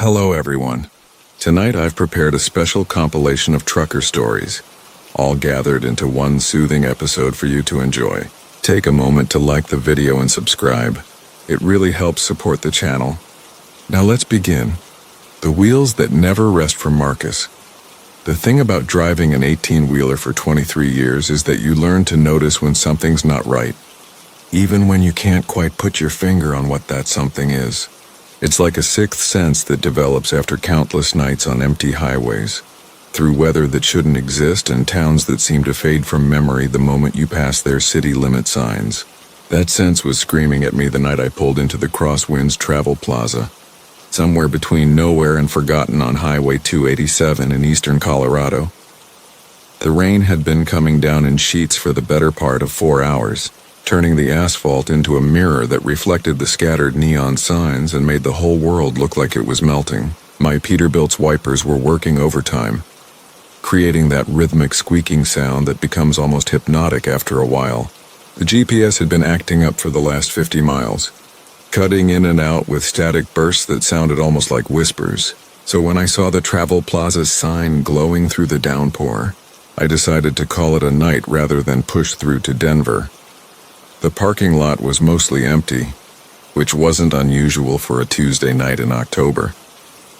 Hello everyone. Tonight I've prepared a special compilation of trucker stories, all gathered into one soothing episode for you to enjoy. Take a moment to like the video and subscribe. It really helps support the channel. Now let's begin. The wheels that never rest for Marcus. The thing about driving an 18-wheeler for 23 years is that you learn to notice when something's not right, even when you can't quite put your finger on what that something is. It's like a sixth sense that develops after countless nights on empty highways, through weather that shouldn't exist and towns that seem to fade from memory the moment you pass their city limit signs. That sense was screaming at me the night I pulled into the Crosswinds Travel Plaza, somewhere between nowhere and forgotten on Highway 287 in eastern Colorado. The rain had been coming down in sheets for the better part of 4 hours, turning the asphalt into a mirror that reflected the scattered neon signs and made the whole world look like it was melting. My Peterbilt's wipers were working overtime, creating that rhythmic squeaking sound that becomes almost hypnotic after a while. The GPS had been acting up for the last 50 miles, cutting in and out with static bursts that sounded almost like whispers. So when I saw the Travel Plaza's sign glowing through the downpour, I decided to call it a night rather than push through to Denver. The parking lot was mostly empty, which wasn't unusual for a Tuesday night in October.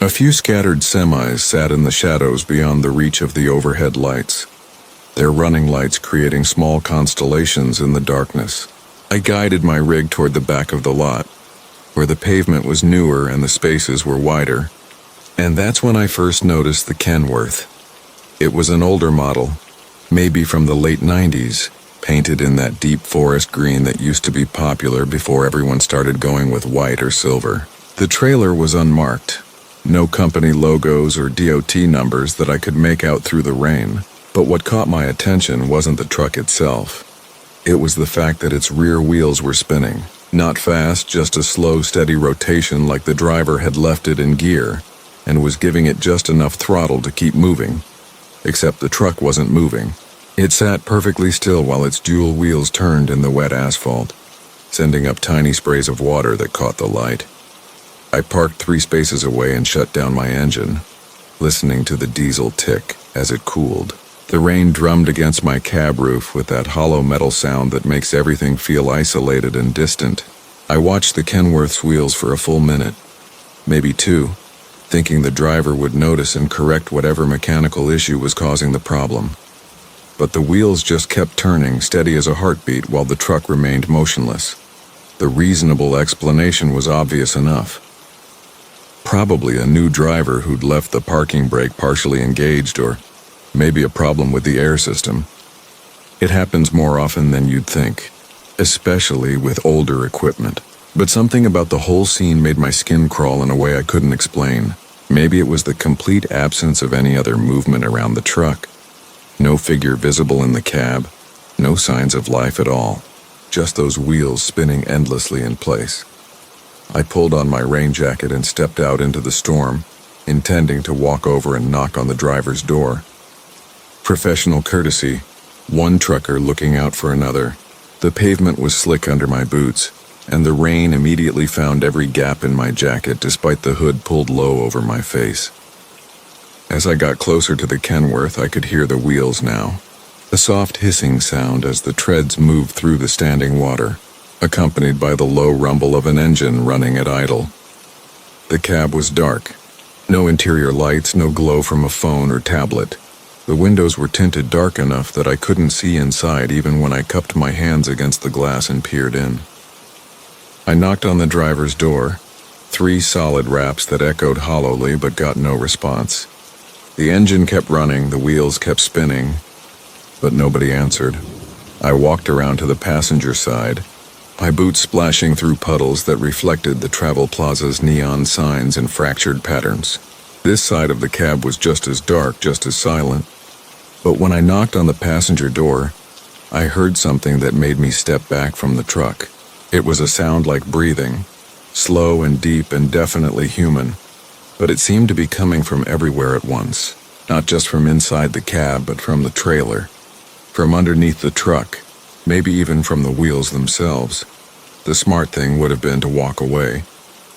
A few scattered semis sat in the shadows beyond the reach of the overhead lights, their running lights creating small constellations in the darkness. I guided my rig toward the back of the lot, where the pavement was newer and the spaces were wider. And that's when I first noticed the Kenworth. It was an older model, maybe from the late 90s, painted in that deep forest green that used to be popular before everyone started going with white or silver. The trailer was unmarked, no company logos or DOT numbers that I could make out through the rain. But what caught my attention wasn't the truck itself. It was the fact that its rear wheels were spinning. Not fast, just a slow, steady rotation like the driver had left it in gear and was giving it just enough throttle to keep moving. Except the truck wasn't moving. It sat perfectly still while its dual wheels turned in the wet asphalt, sending up tiny sprays of water that caught the light. I parked 3 spaces away and shut down my engine, listening to the diesel tick as it cooled. The rain drummed against my cab roof with that hollow metal sound that makes everything feel isolated and distant. I watched the Kenworth's wheels for a full minute, maybe 2, thinking the driver would notice and correct whatever mechanical issue was causing the problem. But the wheels just kept turning, steady as a heartbeat, while the truck remained motionless. The reasonable explanation was obvious enough. Probably a new driver who'd left the parking brake partially engaged, or maybe a problem with the air system. It happens more often than you'd think, especially with older equipment. But something about the whole scene made my skin crawl in a way I couldn't explain. Maybe it was the complete absence of any other movement around the truck. No figure visible in the cab, no signs of life at all, just those wheels spinning endlessly in place. I pulled on my rain jacket and stepped out into the storm, intending to walk over and knock on the driver's door. Professional courtesy, one trucker looking out for another. The pavement was slick under my boots, and the rain immediately found every gap in my jacket despite the hood pulled low over my face. As I got closer to the Kenworth, I could hear the wheels now. A soft hissing sound as the treads moved through the standing water, accompanied by the low rumble of an engine running at idle. The cab was dark. No interior lights, no glow from a phone or tablet. The windows were tinted dark enough that I couldn't see inside even when I cupped my hands against the glass and peered in. I knocked on the driver's door, 3 solid raps that echoed hollowly but got no response. The engine kept running, the wheels kept spinning, but nobody answered. I walked around to the passenger side, my boots splashing through puddles that reflected the Travel Plaza's neon signs in fractured patterns. This side of the cab was just as dark, just as silent. But when I knocked on the passenger door, I heard something that made me step back from the truck. It was a sound like breathing, slow and deep and definitely human. But it seemed to be coming from everywhere at once, not just from inside the cab, but from the trailer, from underneath the truck, maybe even from the wheels themselves. The smart thing would have been to walk away,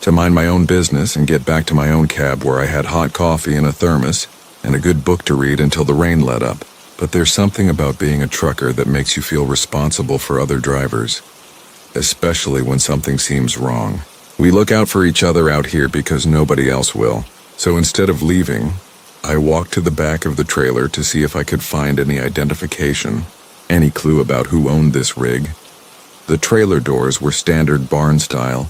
to mind my own business and get back to my own cab where I had hot coffee and a thermos and a good book to read until the rain let up. But there's something about being a trucker that makes you feel responsible for other drivers, especially when something seems wrong. We look out for each other out here because nobody else will. So instead of leaving, I walked to the back of the trailer to see if I could find any identification, any clue about who owned this rig. The trailer doors were standard barn style,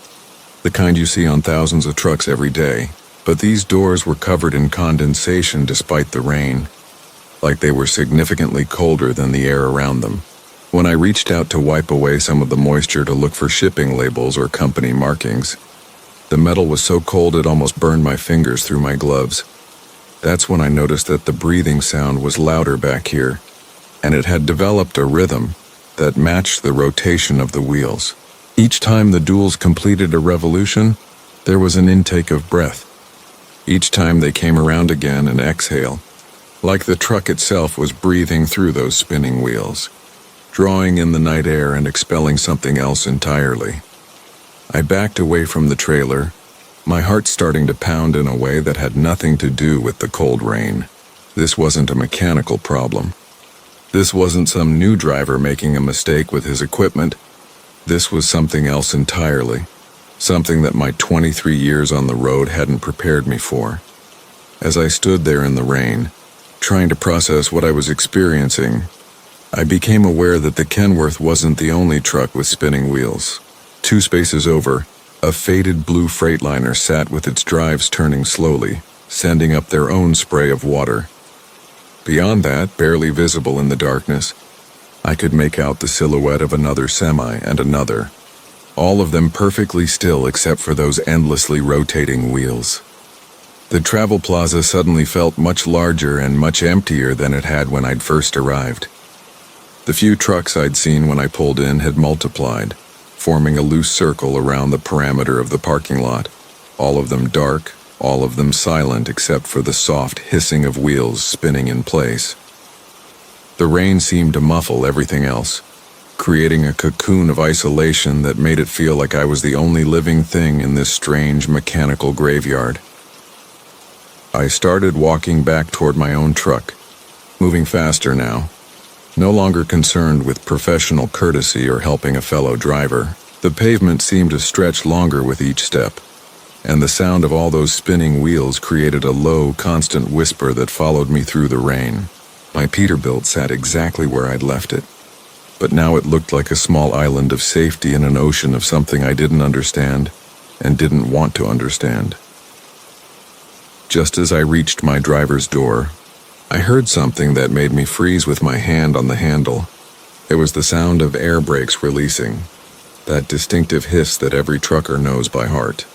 the kind you see on thousands of trucks every day, but these doors were covered in condensation despite the rain, like they were significantly colder than the air around them. When I reached out to wipe away some of the moisture to look for shipping labels or company markings, the metal was so cold it almost burned my fingers through my gloves. That's when I noticed that the breathing sound was louder back here, and it had developed a rhythm that matched the rotation of the wheels. Each time the duels completed a revolution, there was an intake of breath. Each time they came around again, an exhale, like the truck itself was breathing through those spinning wheels, drawing in the night air and expelling something else entirely. I backed away from the trailer, my heart starting to pound in a way that had nothing to do with the cold rain. This wasn't a mechanical problem. This wasn't some new driver making a mistake with his equipment. This was something else entirely, something that my 23 years on the road hadn't prepared me for. As I stood there in the rain, trying to process what I was experiencing, I became aware that the Kenworth wasn't the only truck with spinning wheels. 2 spaces over, a faded blue Freightliner sat with its drives turning slowly, sending up their own spray of water. Beyond that, barely visible in the darkness, I could make out the silhouette of another semi and another, all of them perfectly still except for those endlessly rotating wheels. The travel plaza suddenly felt much larger and much emptier than it had when I'd first arrived. The few trucks I'd seen when I pulled in had multiplied, forming a loose circle around the perimeter of the parking lot, all of them dark, all of them silent except for the soft hissing of wheels spinning in place. The rain seemed to muffle everything else, creating a cocoon of isolation that made it feel like I was the only living thing in this strange mechanical graveyard. I started walking back toward my own truck, moving faster now, no longer concerned with professional courtesy or helping a fellow driver. The pavement seemed to stretch longer with each step, and the sound of all those spinning wheels created a low, constant whisper that followed me through the rain. My Peterbilt sat exactly where I'd left it, but now it looked like a small island of safety in an ocean of something I didn't understand and didn't want to understand. Just as I reached my driver's door, I heard something that made me freeze with my hand on the handle. It was the sound of air brakes releasing, that distinctive hiss that every trucker knows by heart.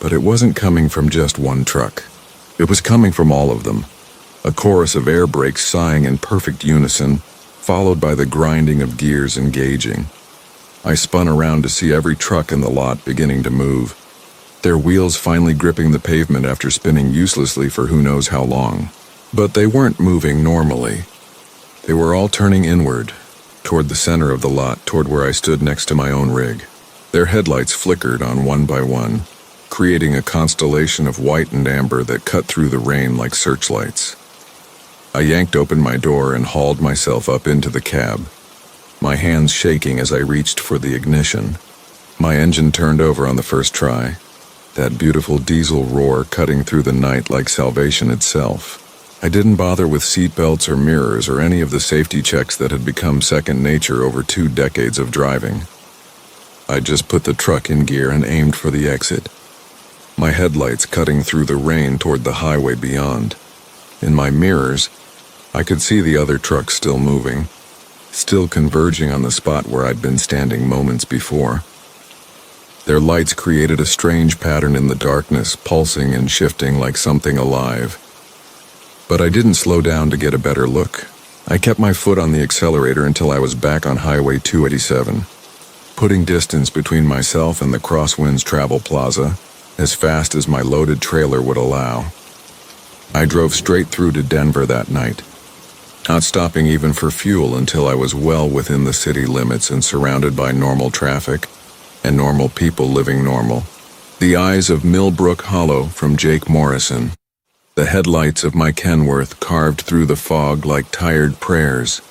But it wasn't coming from just one truck. It was coming from all of them. A chorus of air brakes sighing in perfect unison, followed by the grinding of gears engaging. I spun around to see every truck in the lot beginning to move, their wheels finally gripping the pavement after spinning uselessly for who knows how long. But they weren't moving normally. They were all turning inward, toward the center of the lot, toward where I stood next to my own rig. Their headlights flickered on one by one, creating a constellation of white and amber that cut through the rain like searchlights. I yanked open my door and hauled myself up into the cab, my hands shaking as I reached for the ignition. My engine turned over on the first try, that beautiful diesel roar cutting through the night like salvation itself. I didn't bother with seatbelts or mirrors or any of the safety checks that had become second nature over 2 decades of driving. I just put the truck in gear and aimed for the exit, my headlights cutting through the rain toward the highway beyond. In my mirrors, I could see the other trucks still moving, still converging on the spot where I'd been standing moments before. Their lights created a strange pattern in the darkness, pulsing and shifting like something alive. But I didn't slow down to get a better look. I kept my foot on the accelerator until I was back on Highway 287, putting distance between myself and the Crosswinds Travel Plaza as fast as my loaded trailer would allow. I drove straight through to Denver that night, not stopping even for fuel until I was well within the city limits and surrounded by normal traffic and normal people living normal. The Eyes of Millbrook Hollow from Jake Morrison. The headlights of my Kenworth carved through the fog like tired prayers,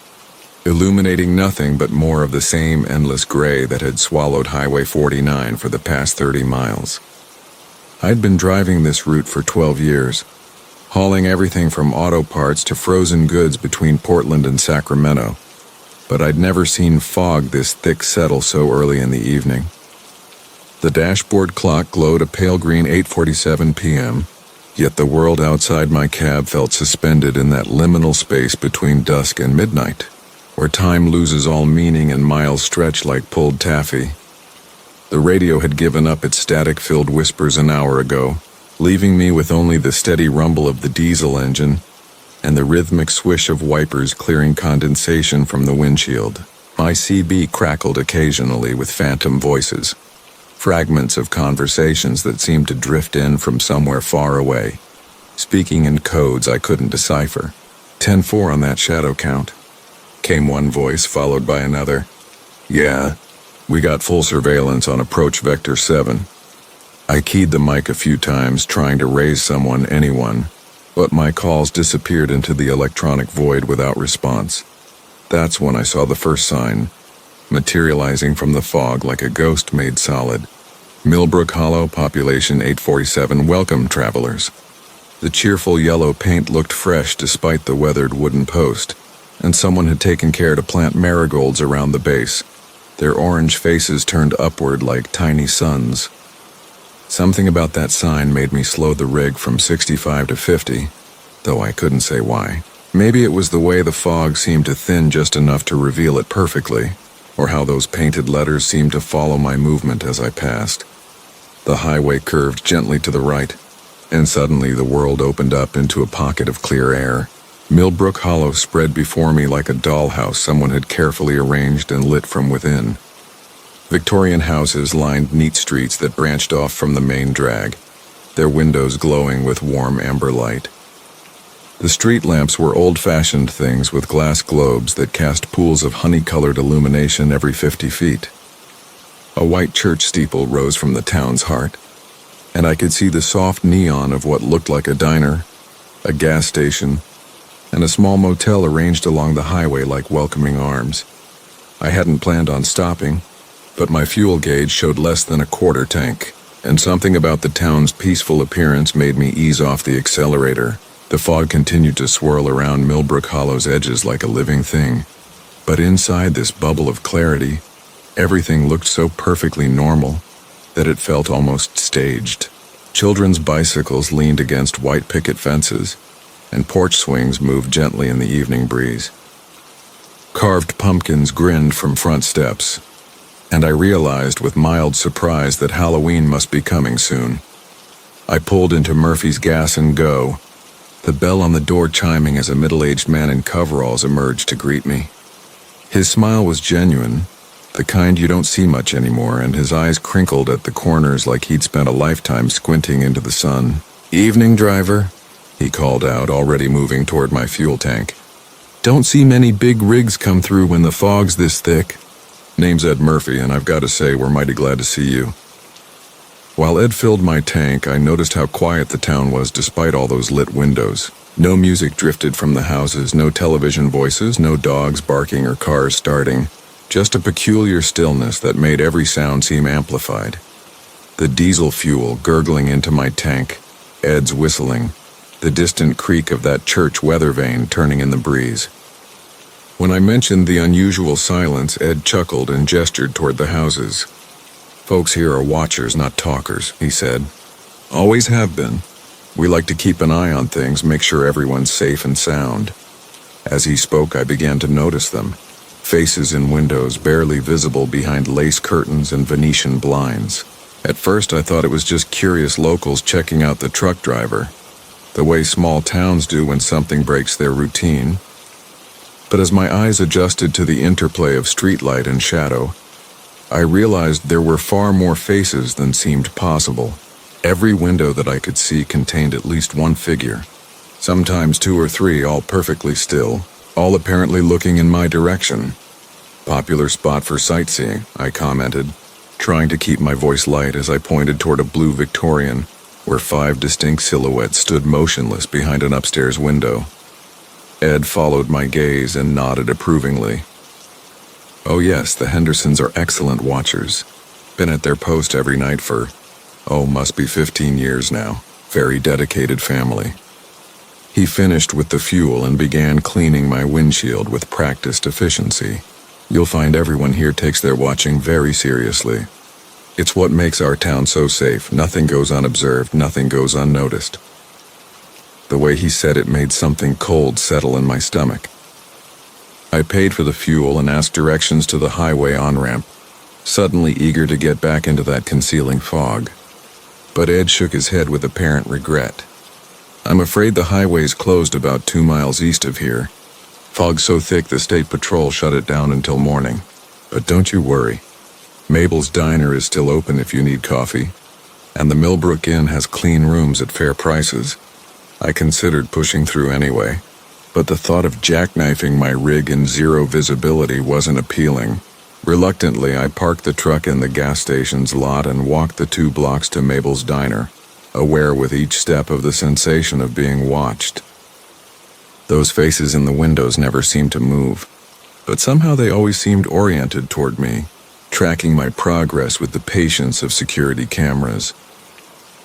illuminating nothing but more of the same endless gray that had swallowed Highway 49 for the past 30 miles. I'd been driving this route for 12 years, hauling everything from auto parts to frozen goods between Portland and Sacramento, but I'd never seen fog this thick settle so early in the evening. The dashboard clock glowed a pale green 8:47 p.m., yet the world outside my cab felt suspended in that liminal space between dusk and midnight, where time loses all meaning and miles stretch like pulled taffy. The radio had given up its static-filled whispers an hour ago, leaving me with only the steady rumble of the diesel engine and the rhythmic swish of wipers clearing condensation from the windshield. My CB crackled occasionally with phantom voices, fragments of conversations that seemed to drift in from somewhere far away, speaking in codes I couldn't decipher. 10-4 on that shadow count, came one voice, followed by another. Yeah, we got full surveillance on approach vector 7. I keyed the mic a few times, trying to raise anyone, but my calls disappeared into the electronic void without response. That's when I saw the first sign, materializing from the fog like a ghost made solid. Millbrook Hollow, population 847, welcome travelers. The cheerful yellow paint looked fresh despite the weathered wooden post, and someone had taken care to plant marigolds around the base, their orange faces turned upward like tiny suns. Something about that sign made me slow the rig from 65 to 50, though I couldn't say why. Maybe it was the way the fog seemed to thin just enough to reveal it perfectly, or how those painted letters seemed to follow my movement as I passed. The highway curved gently to the right, and suddenly the world opened up into a pocket of clear air. Millbrook Hollow spread before me like a dollhouse someone had carefully arranged and lit from within. Victorian houses lined neat streets that branched off from the main drag, their windows glowing with warm amber light. The street lamps were old-fashioned things with glass globes that cast pools of honey-colored illumination every 50 feet. A white church steeple rose from the town's heart, and I could see the soft neon of what looked like a diner, a gas station, and a small motel arranged along the highway like welcoming arms. I hadn't planned on stopping, but my fuel gauge showed less than a quarter tank, and something about the town's peaceful appearance made me ease off the accelerator. The fog continued to swirl around Millbrook Hollow's edges like a living thing, but inside this bubble of clarity, everything looked so perfectly normal that it felt almost staged. Children's bicycles leaned against white picket fences, and porch swings moved gently in the evening breeze. Carved pumpkins grinned from front steps, and I realized with mild surprise that Halloween must be coming soon. I pulled into Murphy's Gas and Go, the bell on the door chiming as a middle-aged man in coveralls emerged to greet me. His smile was genuine, the kind you don't see much anymore, and his eyes crinkled at the corners like he'd spent a lifetime squinting into the sun. "Evening, driver," he called out, already moving toward my fuel tank. "Don't see many big rigs come through when the fog's this thick." "Name's Ed Murphy, and I've got to say we're mighty glad to see you." While Ed filled my tank, I noticed how quiet the town was despite all those lit windows. No music drifted from the houses, no television voices, no dogs barking or cars starting. Just a peculiar stillness that made every sound seem amplified. The diesel fuel gurgling into my tank, Ed's whistling, the distant creak of that church weather vane turning in the breeze. When I mentioned the unusual silence, Ed chuckled and gestured toward the houses. "Folks here are watchers, not talkers," he said. "Always have been. We like to keep an eye on things, make sure everyone's safe and sound." As he spoke, I began to notice them. Faces in windows barely visible behind lace curtains and Venetian blinds. At first, I thought it was just curious locals checking out the truck driver, the way small towns do when something breaks their routine. But as my eyes adjusted to the interplay of streetlight and shadow, I realized there were far more faces than seemed possible. Every window that I could see contained at least one figure, sometimes two or three, all perfectly still, all apparently looking in my direction. "Popular spot for sightseeing," I commented, trying to keep my voice light as I pointed toward a blue Victorian, where 5 distinct silhouettes stood motionless behind an upstairs window. Ed followed my gaze and nodded approvingly. Oh yes, the Hendersons are excellent watchers. Been at their post every night for, must be 15 years now. Very dedicated family. He finished with the fuel and began cleaning my windshield with practiced efficiency. You'll find everyone here takes their watching very seriously. It's what makes our town so safe. Nothing goes unobserved, nothing goes unnoticed. The way he said it made something cold settle in my stomach. I paid for the fuel and asked directions to the highway on-ramp, suddenly eager to get back into that concealing fog. But Ed shook his head with apparent regret. I'm afraid the highway's closed about 2 miles east of here. Fog's so thick the state patrol shut it down until morning. But don't you worry. Mabel's Diner is still open if you need coffee, and the Millbrook Inn has clean rooms at fair prices. I considered pushing through anyway, but the thought of jackknifing my rig in zero visibility wasn't appealing. Reluctantly, I parked the truck in the gas station's lot and walked the 2 blocks to Mabel's Diner, aware with each step of the sensation of being watched. Those faces in the windows never seemed to move, but somehow they always seemed oriented toward me, tracking my progress with the patience of security cameras.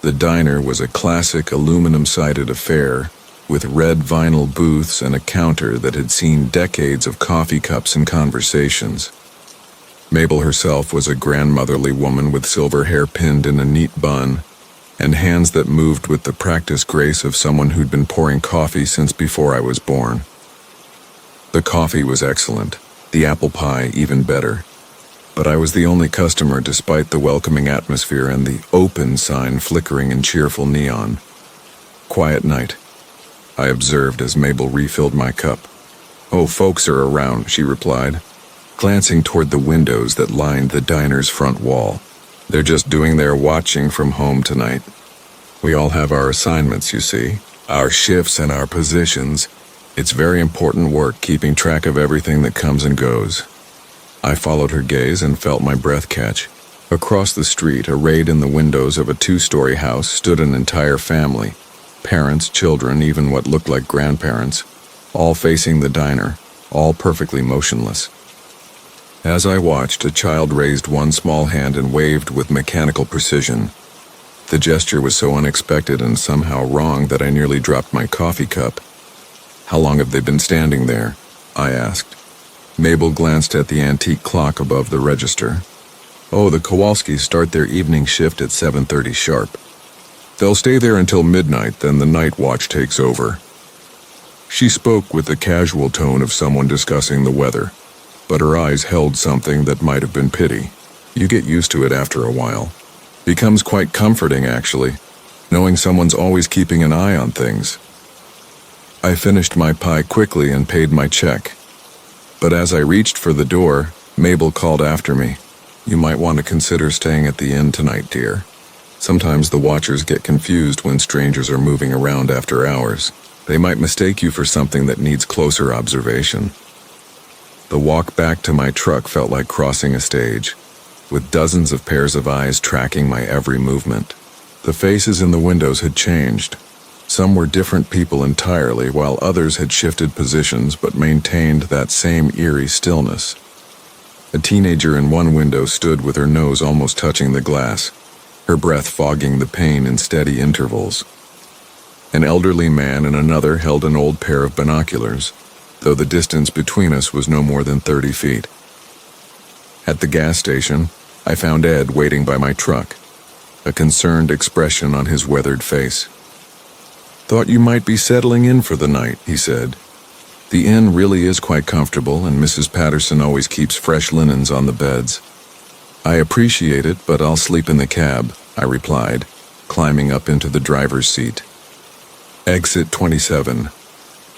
The diner was a classic aluminum-sided affair, with red vinyl booths and a counter that had seen decades of coffee cups and conversations. Mabel herself was a grandmotherly woman with silver hair pinned in a neat bun, and hands that moved with the practiced grace of someone who'd been pouring coffee since before I was born. The coffee was excellent, the apple pie even better, but I was the only customer despite the welcoming atmosphere and the open sign flickering in cheerful neon. Quiet night, I observed as Mabel refilled my cup. Oh, folks are around, she replied, glancing toward the windows that lined the diner's front wall. They're just doing their watching from home tonight. We all have our assignments, you see, our shifts and our positions. It's very important work keeping track of everything that comes and goes. I followed her gaze and felt my breath catch. Across the street, arrayed in the windows of a 2-story house, stood an entire family. Parents, children, even what looked like grandparents, all facing the diner, all perfectly motionless. As I watched, a child raised one small hand and waved with mechanical precision. The gesture was so unexpected and somehow wrong that I nearly dropped my coffee cup. How long have they been standing there? I asked. Mabel glanced at the antique clock above the register. Oh, the Kowalskis start their evening shift at 7:30 sharp. They'll stay there until midnight, then the night watch takes over. She spoke with the casual tone of someone discussing the weather, but her eyes held something that might have been pity. You get used to it after a while. Becomes quite comforting, actually, knowing someone's always keeping an eye on things. I finished my pie quickly and paid my check. But as I reached for the door, Mabel called after me. You might want to consider staying at the inn tonight, dear. Sometimes the watchers get confused when strangers are moving around after hours. They might mistake you for something that needs closer observation. The walk back to my truck felt like crossing a stage, with dozens of pairs of eyes tracking my every movement. The faces in the windows had changed. Some were different people entirely, while others had shifted positions but maintained that same eerie stillness. A teenager in one window stood with her nose almost touching the glass, her breath fogging the pane in steady intervals. An elderly man in another held an old pair of binoculars, though the distance between us was no more than 30 feet. At the gas station, I found Ed waiting by my truck, a concerned expression on his weathered face. Thought you might be settling in for the night, he said. The inn really is quite comfortable, and Mrs. Patterson always keeps fresh linens on the beds. I appreciate it, but I'll sleep in the cab, I replied, climbing up into the driver's seat. Exit 27.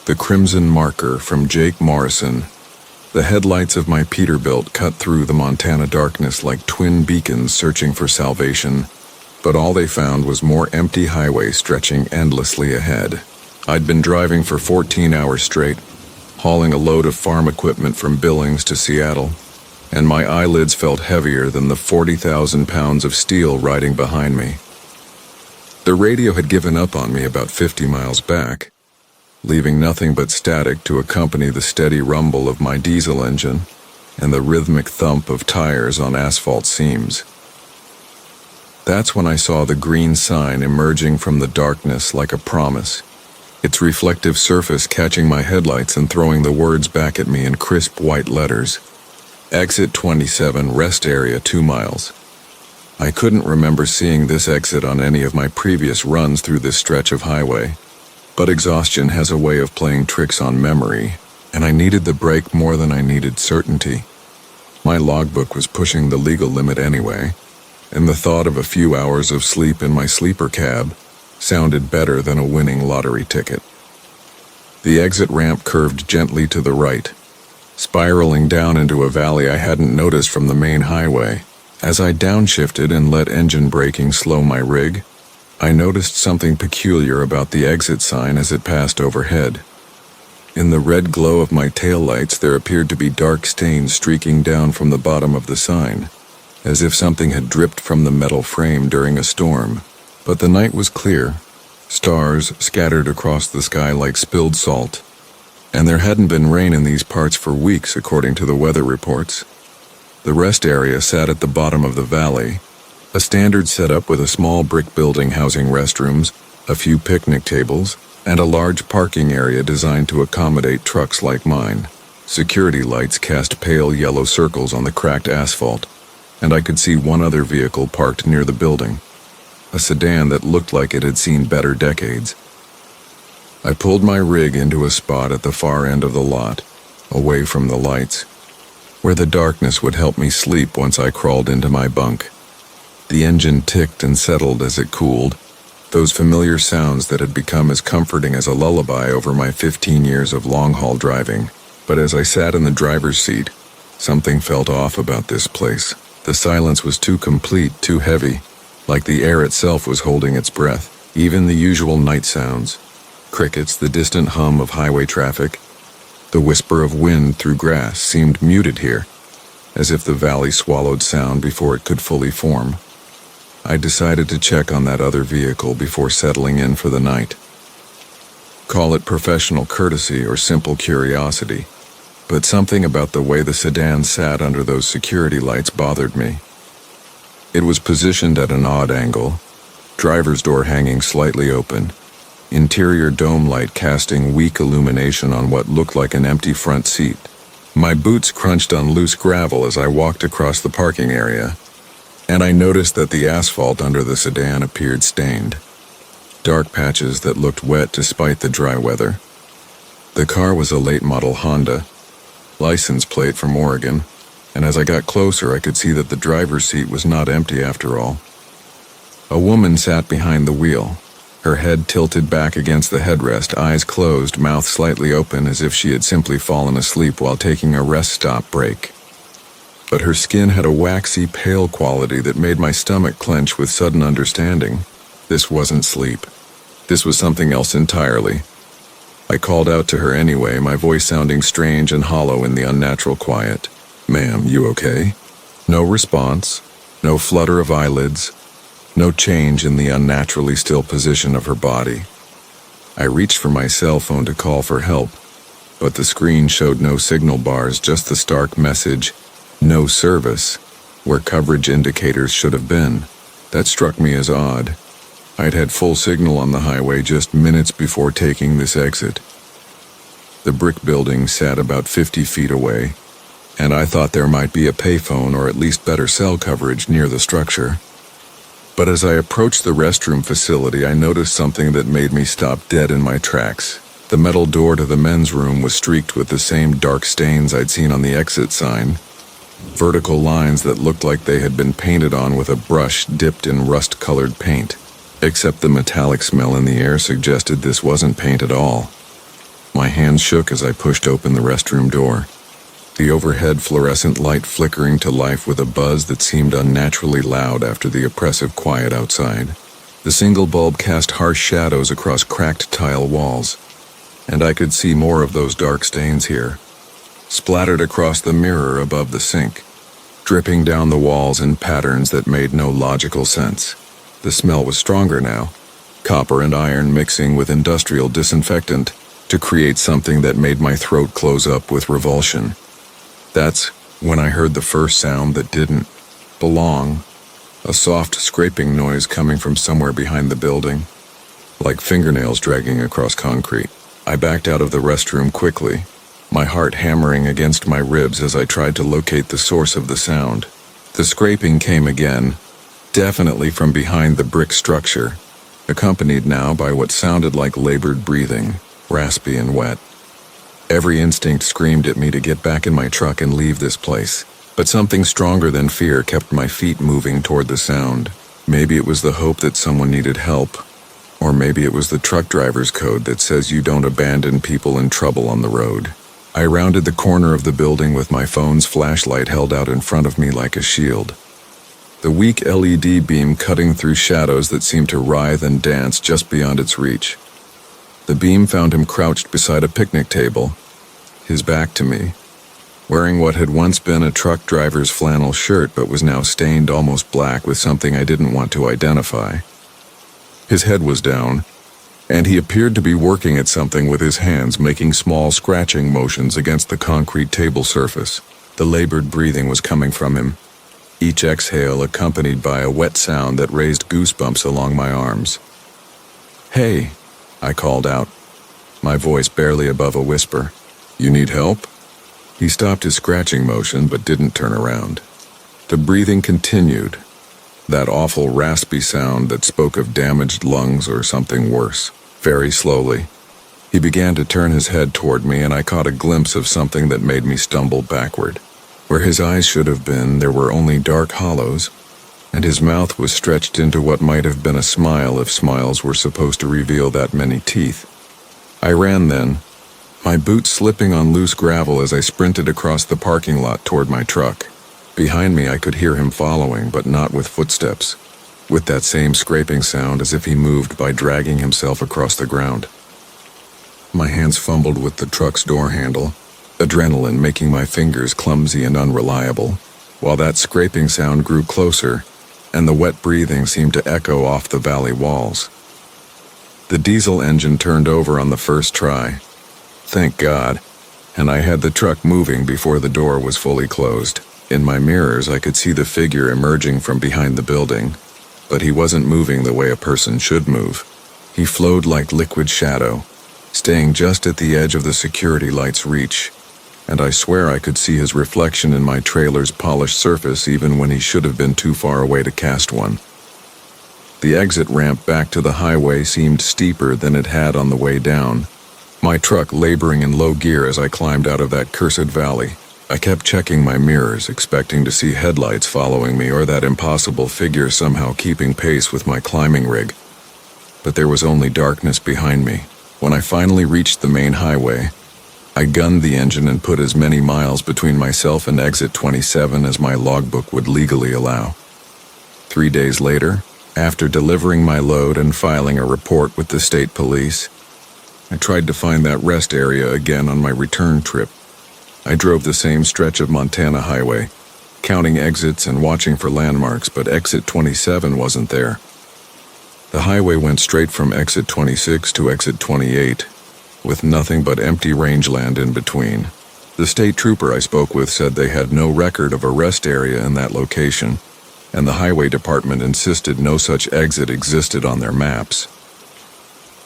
The Crimson Marker from Jake Morrison. The headlights of my Peterbilt cut through the Montana darkness like twin beacons searching for salvation, but all they found was more empty highway stretching endlessly ahead. I'd been driving for 14 hours straight, hauling a load of farm equipment from Billings to Seattle, and my eyelids felt heavier than the 40,000 pounds of steel riding behind me. The radio had given up on me about 50 miles back, leaving nothing but static to accompany the steady rumble of my diesel engine and the rhythmic thump of tires on asphalt seams. That's when I saw the green sign emerging from the darkness like a promise, its reflective surface catching my headlights and throwing the words back at me in crisp white letters. Exit 27, rest area 2 miles. I couldn't remember seeing this exit on any of my previous runs through this stretch of highway, but exhaustion has a way of playing tricks on memory, and I needed the break more than I needed certainty. My logbook was pushing the legal limit anyway, and the thought of a few hours of sleep in my sleeper cab sounded better than a winning lottery ticket. The exit ramp curved gently to the right, spiraling down into a valley I hadn't noticed from the main highway. As I downshifted and let engine braking slow my rig, I noticed something peculiar about the exit sign as it passed overhead. In the red glow of my taillights, there appeared to be dark stains streaking down from the bottom of the sign, as if something had dripped from the metal frame during a storm. But the night was clear, stars scattered across the sky like spilled salt, and there hadn't been rain in these parts for weeks according to the weather reports. The rest area sat at the bottom of the valley, a standard setup with a small brick building housing restrooms, a few picnic tables, and a large parking area designed to accommodate trucks like mine. Security lights cast pale yellow circles on the cracked asphalt, and I could see one other vehicle parked near the building, a sedan that looked like it had seen better decades. I pulled my rig into a spot at the far end of the lot, away from the lights, where the darkness would help me sleep once I crawled into my bunk. The engine ticked and settled as it cooled, those familiar sounds that had become as comforting as a lullaby over my 15 years of long-haul driving. But as I sat in the driver's seat, something felt off about this place. The silence was too complete, too heavy, like the air itself was holding its breath. Even the usual night sounds, crickets, the distant hum of highway traffic, the whisper of wind through grass seemed muted here, as if the valley swallowed sound before it could fully form. I decided to check on that other vehicle before settling in for the night. Call it professional courtesy or simple curiosity, but something about the way the sedan sat under those security lights bothered me. It was positioned at an odd angle, driver's door hanging slightly open, interior dome light casting weak illumination on what looked like an empty front seat. My boots crunched on loose gravel as I walked across the parking area, and I noticed that the asphalt under the sedan appeared stained, dark patches that looked wet despite the dry weather. The car was a late model Honda, license plate from Oregon, and as I got closer I could see that the driver's seat was not empty after all. A woman sat behind the wheel, her head tilted back against the headrest, eyes closed, mouth slightly open as if she had simply fallen asleep while taking a rest stop break. But her skin had a waxy, pale quality that made my stomach clench with sudden understanding. This wasn't sleep. This was something else entirely. I called out to her anyway, my voice sounding strange and hollow in the unnatural quiet. "Ma'am, you okay?" No response, no flutter of eyelids, no change in the unnaturally still position of her body. I reached for my cell phone to call for help, but the screen showed no signal bars, just the stark message, "No service," where coverage indicators should have been. That struck me as odd. I'd had full signal on the highway just minutes before taking this exit. The brick building sat about 50 feet away, and I thought there might be a payphone or at least better cell coverage near the structure. But as I approached the restroom facility, I noticed something that made me stop dead in my tracks. The metal door to the men's room was streaked with the same dark stains I'd seen on the exit sign. Vertical lines that looked like they had been painted on with a brush dipped in rust-colored paint, except the metallic smell in the air suggested this wasn't paint at all. My hands shook as I pushed open the restroom door, the overhead fluorescent light flickering to life with a buzz that seemed unnaturally loud after the oppressive quiet outside. The single bulb cast harsh shadows across cracked tile walls, and I could see more of those dark stains here, splattered across the mirror above the sink. dripping down the walls in patterns that made no logical sense. The smell was stronger now, copper and iron mixing with industrial disinfectant to create something that made my throat close up with revulsion. That's when I heard the first sound that didn't belong, a soft scraping noise coming from somewhere behind the building, like fingernails dragging across concrete. I backed out of the restroom quickly, my heart hammering against my ribs as I tried to locate the source of the sound. The scraping came again, definitely from behind the brick structure, accompanied now by what sounded like labored breathing, raspy and wet. Every instinct screamed at me to get back in my truck and leave this place, but something stronger than fear kept my feet moving toward the sound. Maybe it was the hope that someone needed help, or maybe it was the truck driver's code that says you don't abandon people in trouble on the road. I rounded the corner of the building with my phone's flashlight held out in front of me like a shield. The weak LED beam cutting through shadows that seemed to writhe and dance just beyond its reach. The beam found him crouched beside a picnic table, his back to me, wearing what had once been a truck driver's flannel shirt but was now stained almost black with something I didn't want to identify. His head was down, and he appeared to be working at something with his hands, making small scratching motions against the concrete table surface. The labored breathing was coming from him, each exhale accompanied by a wet sound that raised goosebumps along my arms. "Hey," I called out, my voice barely above a whisper. "You need help?" He stopped his scratching motion but didn't turn around. The breathing continued, that awful raspy sound that spoke of damaged lungs or something worse. Very slowly, he began to turn his head toward me, and I caught a glimpse of something that made me stumble backward. Where his eyes should have been, there were only dark hollows, and his mouth was stretched into what might have been a smile if smiles were supposed to reveal that many teeth. I ran then, my boots slipping on loose gravel as I sprinted across the parking lot toward my truck. Behind me I could hear him following, but not with footsteps, with that same scraping sound as if he moved by dragging himself across the ground. My hands fumbled with the truck's door handle, adrenaline making my fingers clumsy and unreliable, while that scraping sound grew closer, and the wet breathing seemed to echo off the valley walls. The diesel engine turned over on the first try. Thank God, and I had the truck moving before the door was fully closed. In my mirrors, I could see the figure emerging from behind the building, but he wasn't moving the way a person should move. He flowed like liquid shadow, staying just at the edge of the security light's reach, and I swear I could see his reflection in my trailer's polished surface even when he should have been too far away to cast one. The exit ramp back to the highway seemed steeper than it had on the way down, my truck laboring in low gear as I climbed out of that cursed valley. I kept checking my mirrors, expecting to see headlights following me or that impossible figure somehow keeping pace with my climbing rig. But there was only darkness behind me. When I finally reached the main highway, I gunned the engine and put as many miles between myself and exit 27 as my logbook would legally allow. 3 days later, after delivering my load and filing a report with the state police, I tried to find that rest area again on my return trip. I drove the same stretch of Montana highway, counting exits and watching for landmarks, but exit 27 wasn't there. The highway went straight from exit 26 to exit 28, with nothing but empty rangeland in between. The state trooper I spoke with said they had no record of a rest area in that location, and the highway department insisted no such exit existed on their maps.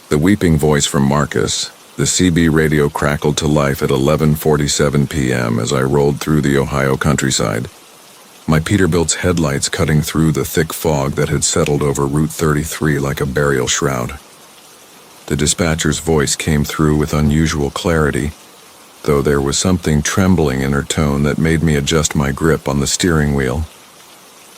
The weeping voice from Marcus, the CB radio crackled to life at 11:47 p.m. as I rolled through the Ohio countryside, my Peterbilt's headlights cutting through the thick fog that had settled over Route 33 like a burial shroud. The dispatcher's voice came through with unusual clarity, though there was something trembling in her tone that made me adjust my grip on the steering wheel.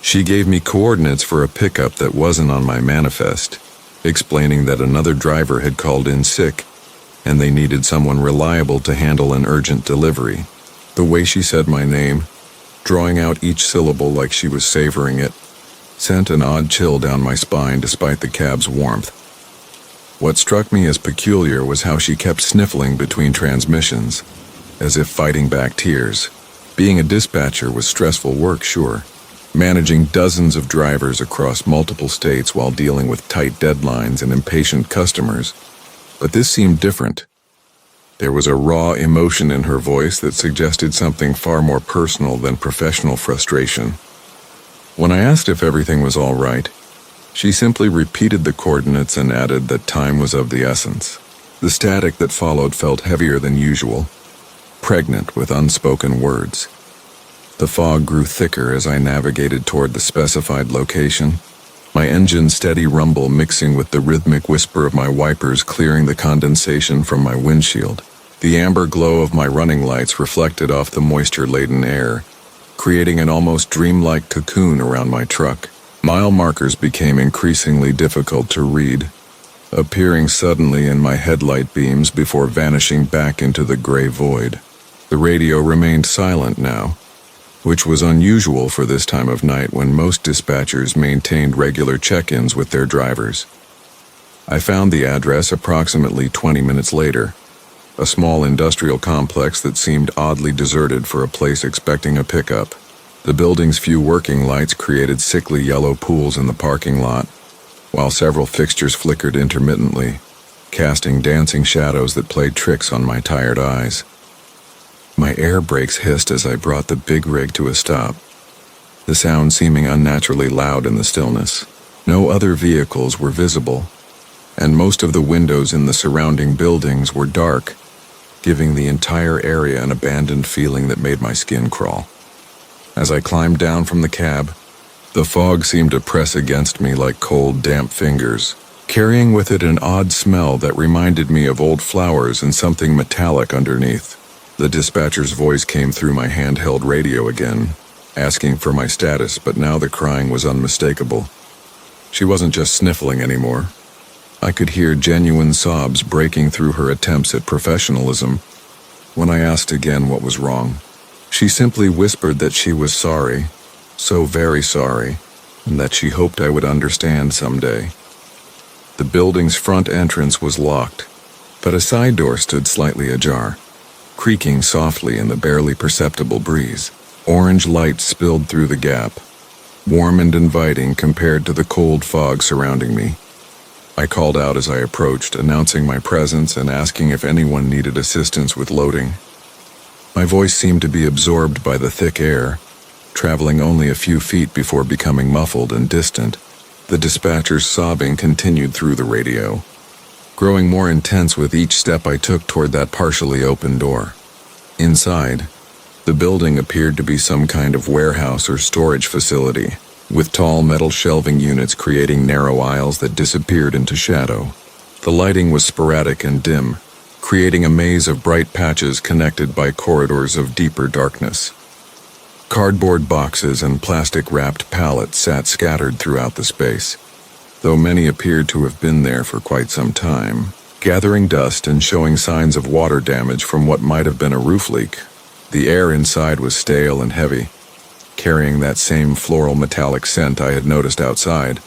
She gave me coordinates for a pickup that wasn't on my manifest, explaining that another driver had called in sick, and they needed someone reliable to handle an urgent delivery. The way she said my name, drawing out each syllable like she was savoring it, sent an odd chill down my spine despite the cab's warmth. What struck me as peculiar was how she kept sniffling between transmissions, as if fighting back tears. Being a dispatcher was stressful work, sure, managing dozens of drivers across multiple states while dealing with tight deadlines and impatient customers. But this seemed different. There was a raw emotion in her voice that suggested something far more personal than professional frustration. When I asked if everything was all right, she simply repeated the coordinates and added that time was of the essence. The static that followed felt heavier than usual, pregnant with unspoken words. The fog grew thicker as I navigated toward the specified location, my engine's steady rumble mixing with the rhythmic whisper of my wipers clearing the condensation from my windshield. The amber glow of my running lights reflected off the moisture-laden air, creating an almost dreamlike cocoon around my truck. Mile markers became increasingly difficult to read, appearing suddenly in my headlight beams before vanishing back into the gray void. The radio remained silent now, which was unusual for this time of night when most dispatchers maintained regular check-ins with their drivers. I found the address approximately 20 minutes later, a small industrial complex that seemed oddly deserted for a place expecting a pickup. The building's few working lights created sickly yellow pools in the parking lot, while several fixtures flickered intermittently, casting dancing shadows that played tricks on my tired eyes. My air brakes hissed as I brought the big rig to a stop, the sound seeming unnaturally loud in the stillness. No other vehicles were visible, and most of the windows in the surrounding buildings were dark, giving the entire area an abandoned feeling that made my skin crawl. As I climbed down from the cab, the fog seemed to press against me like cold, damp fingers, carrying with it an odd smell that reminded me of old flowers and something metallic underneath. The dispatcher's voice came through my handheld radio again, asking for my status, but now the crying was unmistakable. She wasn't just sniffling anymore. I could hear genuine sobs breaking through her attempts at professionalism. When I asked again what was wrong, she simply whispered that she was sorry, so very sorry, and that she hoped I would understand someday. The building's front entrance was locked, but a side door stood slightly ajar, creaking softly in the barely perceptible breeze. Orange light spilled through the gap, warm and inviting compared to the cold fog surrounding me. I called out as I approached, announcing my presence and asking if anyone needed assistance with loading. My voice seemed to be absorbed by the thick air, traveling only a few feet before becoming muffled and distant. The dispatcher's sobbing continued through the radio, growing more intense with each step I took toward that partially open door. Inside, the building appeared to be some kind of warehouse or storage facility, with tall metal shelving units creating narrow aisles that disappeared into shadow. The lighting was sporadic and dim, creating a maze of bright patches connected by corridors of deeper darkness. Cardboard boxes and plastic-wrapped pallets sat scattered throughout the space, though many appeared to have been there for quite some time, gathering dust and showing signs of water damage from what might have been a roof leak. The air inside was stale and heavy, carrying that same floral metallic scent I had noticed outside,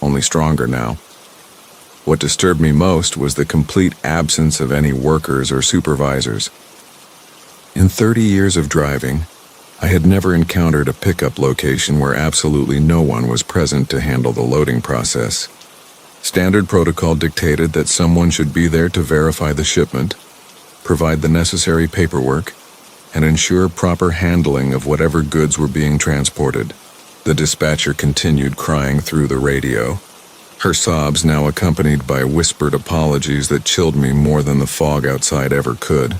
only stronger now. What disturbed me most was the complete absence of any workers or supervisors. In 30 years of driving, I had never encountered a pickup location where absolutely no one was present to handle the loading process. Standard protocol dictated that someone should be there to verify the shipment, provide the necessary paperwork, and ensure proper handling of whatever goods were being transported. The dispatcher continued crying through the radio, her sobs now accompanied by whispered apologies that chilled me more than the fog outside ever could.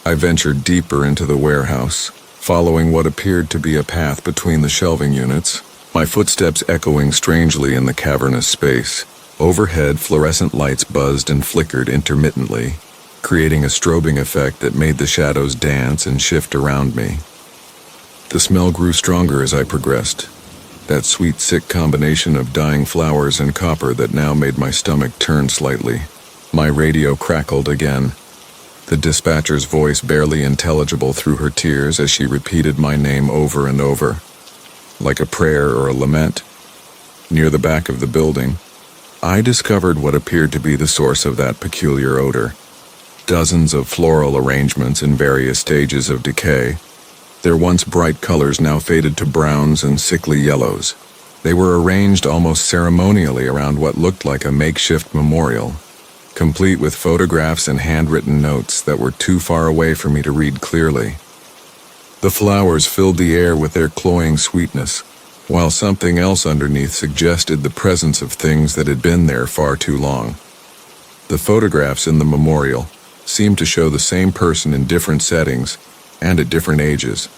I ventured deeper into the warehouse, following what appeared to be a path between the shelving units, my footsteps echoing strangely in the cavernous space. Overhead, fluorescent lights buzzed and flickered intermittently, creating a strobing effect that made the shadows dance and shift around me. The smell grew stronger as I progressed, that sweet, sick combination of dying flowers and copper that now made my stomach turn slightly. My radio crackled again, the dispatcher's voice barely intelligible through her tears as she repeated my name over and over, like a prayer or a lament. Near the back of the building, I discovered what appeared to be the source of that peculiar odor. Dozens of floral arrangements in various stages of decay, Their once bright colors now faded to browns and sickly yellows. They were arranged almost ceremonially around what looked like a makeshift memorial, complete with photographs and handwritten notes that were too far away for me to read clearly. The flowers filled the air with their cloying sweetness, while something else underneath suggested the presence of things that had been there far too long. The photographs in the memorial seemed to show the same person in different settings and at different ages.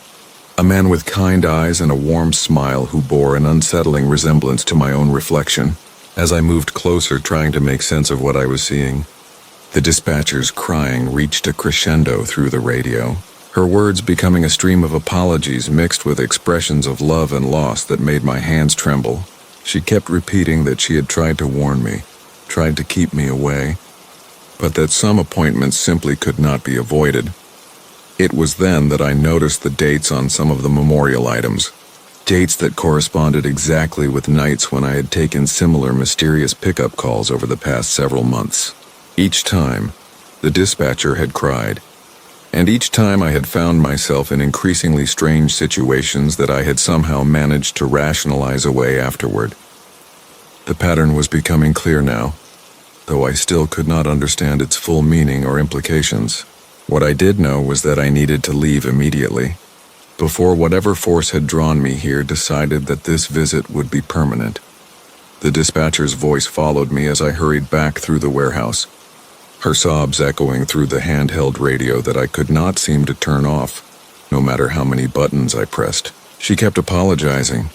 A man with kind eyes and a warm smile who bore an unsettling resemblance to my own reflection. As I moved closer, trying to make sense of what I was seeing, the dispatcher's crying reached a crescendo through the radio, her words becoming a stream of apologies mixed with expressions of love and loss that made my hands tremble. She kept repeating that she had tried to warn me, tried to keep me away, but that some appointments simply could not be avoided. It was then that I noticed the dates on some of the memorial items, dates that corresponded exactly with nights when I had taken similar mysterious pickup calls over the past several months. Each time, the dispatcher had cried, and each time I had found myself in increasingly strange situations that I had somehow managed to rationalize away afterward. The pattern was becoming clear now, though I still could not understand its full meaning or implications. What I did know was that I needed to leave immediately, before whatever force had drawn me here decided that this visit would be permanent. The dispatcher's voice followed me as I hurried back through the warehouse, her sobs echoing through the handheld radio that I could not seem to turn off, no matter how many buttons I pressed. She kept apologizing,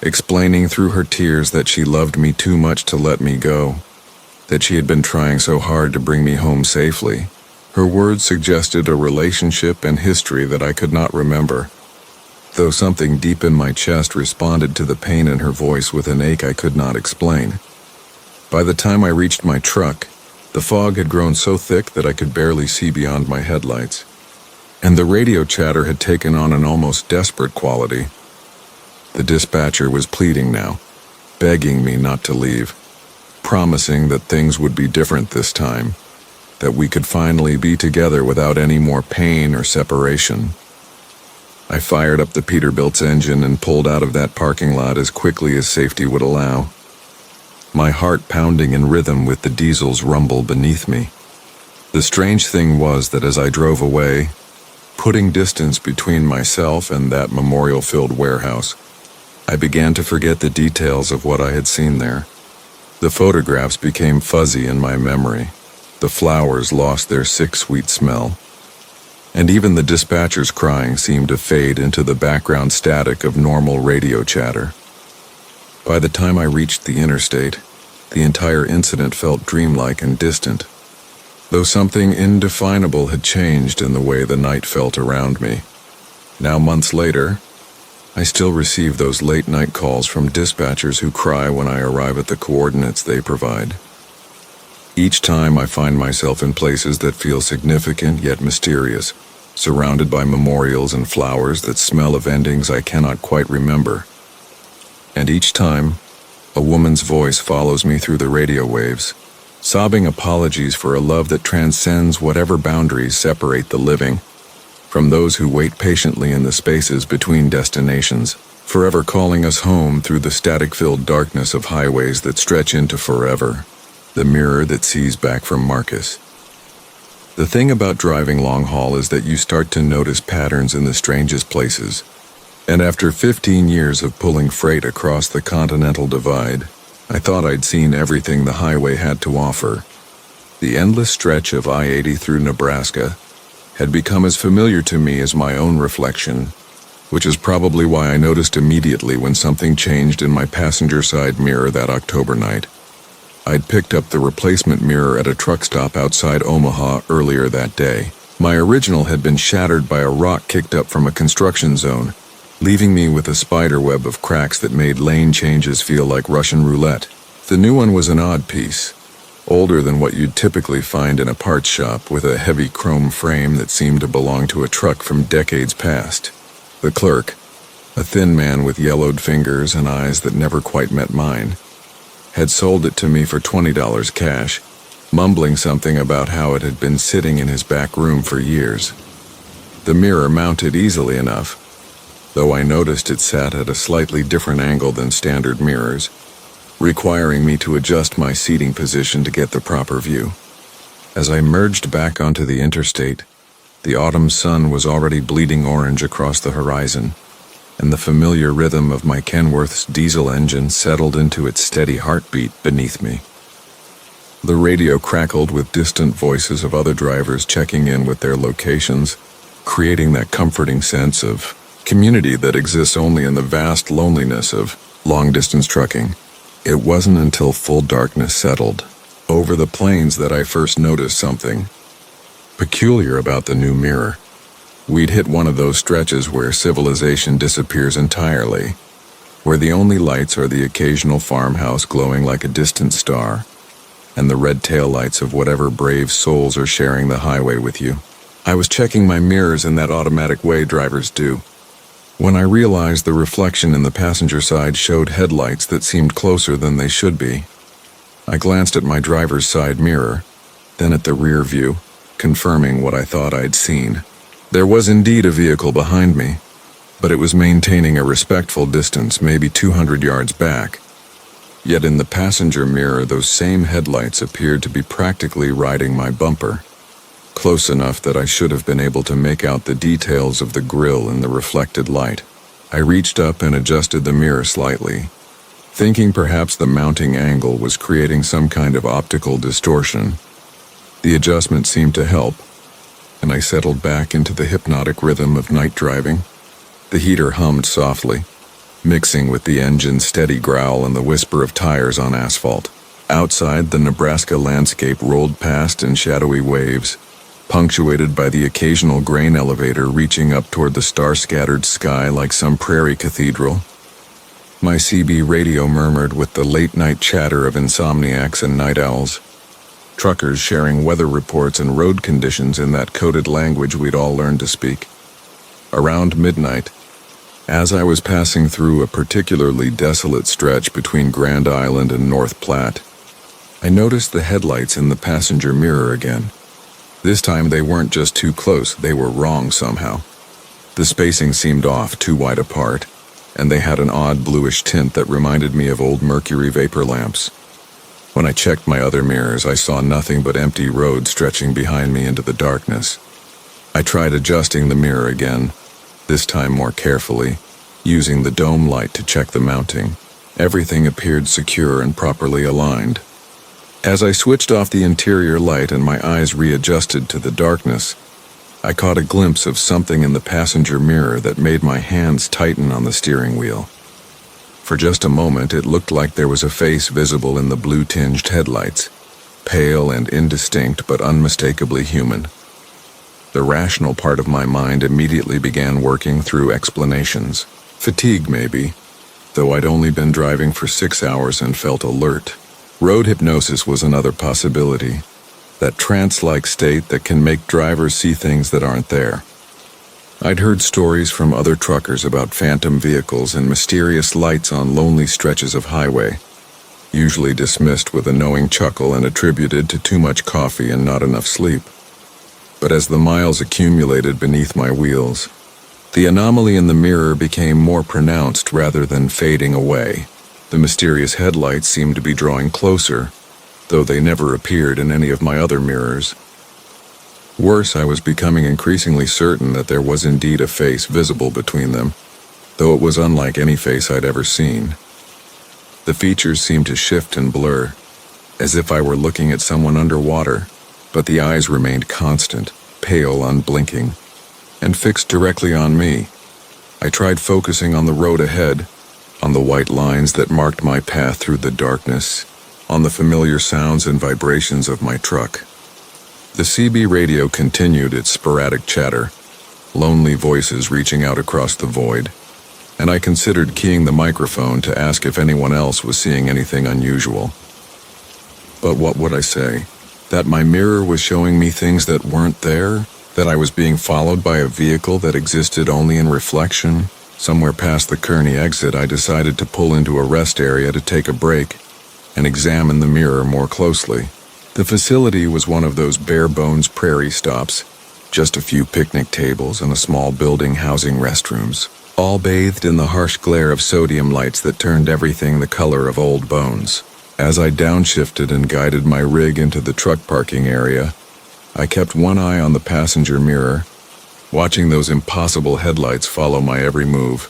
explaining through her tears that she loved me too much to let me go, that she had been trying so hard to bring me home safely. Her words suggested a relationship and history that I could not remember, though something deep in my chest responded to the pain in her voice with an ache I could not explain. By the time I reached my truck, the fog had grown so thick that I could barely see beyond my headlights, and the radio chatter had taken on an almost desperate quality. The dispatcher was pleading now, begging me not to leave, promising that things would be different this time, that we could finally be together without any more pain or separation. I fired up the Peterbilt's engine and pulled out of that parking lot as quickly as safety would allow, my heart pounding in rhythm with the diesel's rumble beneath me. The strange thing was that as I drove away, putting distance between myself and that memorial-filled warehouse, I began to forget the details of what I had seen there. The photographs became fuzzy in my memory. The flowers lost their sick, sweet smell, and even the dispatcher's crying seemed to fade into the background static of normal radio chatter. By the time I reached the interstate, the entire incident felt dreamlike and distant, though something indefinable had changed in the way the night felt around me. Now, months later, I still receive those late-night calls from dispatchers who cry when I arrive at the coordinates they provide. Each time I find myself in places that feel significant yet mysterious, surrounded by memorials and flowers that smell of endings I cannot quite remember. And each time, a woman's voice follows me through the radio waves, sobbing apologies for a love that transcends whatever boundaries separate the living from those who wait patiently in the spaces between destinations, forever calling us home through the static-filled darkness of highways that stretch into forever. The mirror that sees back from Marcus. The thing about driving long haul is that you start to notice patterns in the strangest places. And after 15 years of pulling freight across the Continental Divide, I thought I'd seen everything the highway had to offer. The endless stretch of I-80 through Nebraska had become as familiar to me as my own reflection, which is probably why I noticed immediately when something changed in my passenger side mirror that October night. I'd picked up the replacement mirror at a truck stop outside Omaha earlier that day. My original had been shattered by a rock kicked up from a construction zone, leaving me with a spider web of cracks that made lane changes feel like Russian roulette. The new one was an odd piece, older than what you'd typically find in a parts shop, with a heavy chrome frame that seemed to belong to a truck from decades past. The clerk, a thin man with yellowed fingers and eyes that never quite met mine, had sold it to me for $20 cash, mumbling something about how it had been sitting in his back room for years. The mirror mounted easily enough, though I noticed it sat at a slightly different angle than standard mirrors, requiring me to adjust my seating position to get the proper view. As I merged back onto the interstate, the autumn sun was already bleeding orange across the horizon, and the familiar rhythm of my Kenworth's diesel engine settled into its steady heartbeat beneath me. The radio crackled with distant voices of other drivers checking in with their locations, creating that comforting sense of community that exists only in the vast loneliness of long-distance trucking. It wasn't until full darkness settled over the plains that I first noticed something peculiar about the new mirror. We'd hit one of those stretches where civilization disappears entirely, where the only lights are the occasional farmhouse glowing like a distant star, and the red taillights of whatever brave souls are sharing the highway with you. I was checking my mirrors in that automatic way drivers do, when I realized the reflection in the passenger side showed headlights that seemed closer than they should be. I glanced at my driver's side mirror, then at the rear view, confirming what I thought I'd seen. There was indeed a vehicle behind me, but it was maintaining a respectful distance, maybe 200 yards back. Yet in the passenger mirror, those same headlights appeared to be practically riding my bumper, close enough that I should have been able to make out the details of the grille in the reflected light. I reached up and adjusted the mirror slightly, thinking perhaps the mounting angle was creating some kind of optical distortion. The adjustment seemed to help, and I settled back into the hypnotic rhythm of night driving. The heater hummed softly, mixing with the engine's steady growl and the whisper of tires on asphalt. Outside, the Nebraska landscape rolled past in shadowy waves, punctuated by the occasional grain elevator reaching up toward the star-scattered sky like some prairie cathedral. My CB radio murmured with the late-night chatter of insomniacs and night owls, truckers sharing weather reports and road conditions in that coded language we'd all learned to speak. Around midnight, as I was passing through a particularly desolate stretch between Grand Island and North Platte, I noticed the headlights in the passenger mirror again. This time they weren't just too close, they were wrong somehow. The spacing seemed off, too wide apart, and they had an odd bluish tint that reminded me of old mercury vapor lamps. When I checked my other mirrors, I saw nothing but empty road stretching behind me into the darkness. I tried adjusting the mirror again, this time more carefully, using the dome light to check the mounting. Everything appeared secure and properly aligned. As I switched off the interior light and my eyes readjusted to the darkness, I caught a glimpse of something in the passenger mirror that made my hands tighten on the steering wheel. For just a moment, it looked like there was a face visible in the blue-tinged headlights, pale and indistinct but unmistakably human. The rational part of my mind immediately began working through explanations. Fatigue, maybe, though I'd only been driving for 6 hours and felt alert. Road hypnosis was another possibility, that trance-like state that can make drivers see things that aren't there. I'd heard stories from other truckers about phantom vehicles and mysterious lights on lonely stretches of highway, usually dismissed with a knowing chuckle and attributed to too much coffee and not enough sleep. But as the miles accumulated beneath my wheels, the anomaly in the mirror became more pronounced rather than fading away. The mysterious headlights seemed to be drawing closer, though they never appeared in any of my other mirrors. Worse, I was becoming increasingly certain that there was indeed a face visible between them, though it was unlike any face I'd ever seen. The features seemed to shift and blur, as if I were looking at someone underwater, but the eyes remained constant, pale, unblinking, and fixed directly on me. I tried focusing on the road ahead, on the white lines that marked my path through the darkness, on the familiar sounds and vibrations of my truck. The CB radio continued its sporadic chatter, lonely voices reaching out across the void, and I considered keying the microphone to ask if anyone else was seeing anything unusual. But what would I say? That my mirror was showing me things that weren't there? That I was being followed by a vehicle that existed only in reflection? Somewhere past the Kearney exit, I decided to pull into a rest area to take a break and examine the mirror more closely. The facility was one of those bare-bones prairie stops, Just a few picnic tables and a small building housing restrooms, all bathed in the harsh glare of sodium lights that turned everything the color of old bones. As I downshifted and guided my rig into the truck parking area, I kept one eye on the passenger mirror, watching those impossible headlights follow my every move.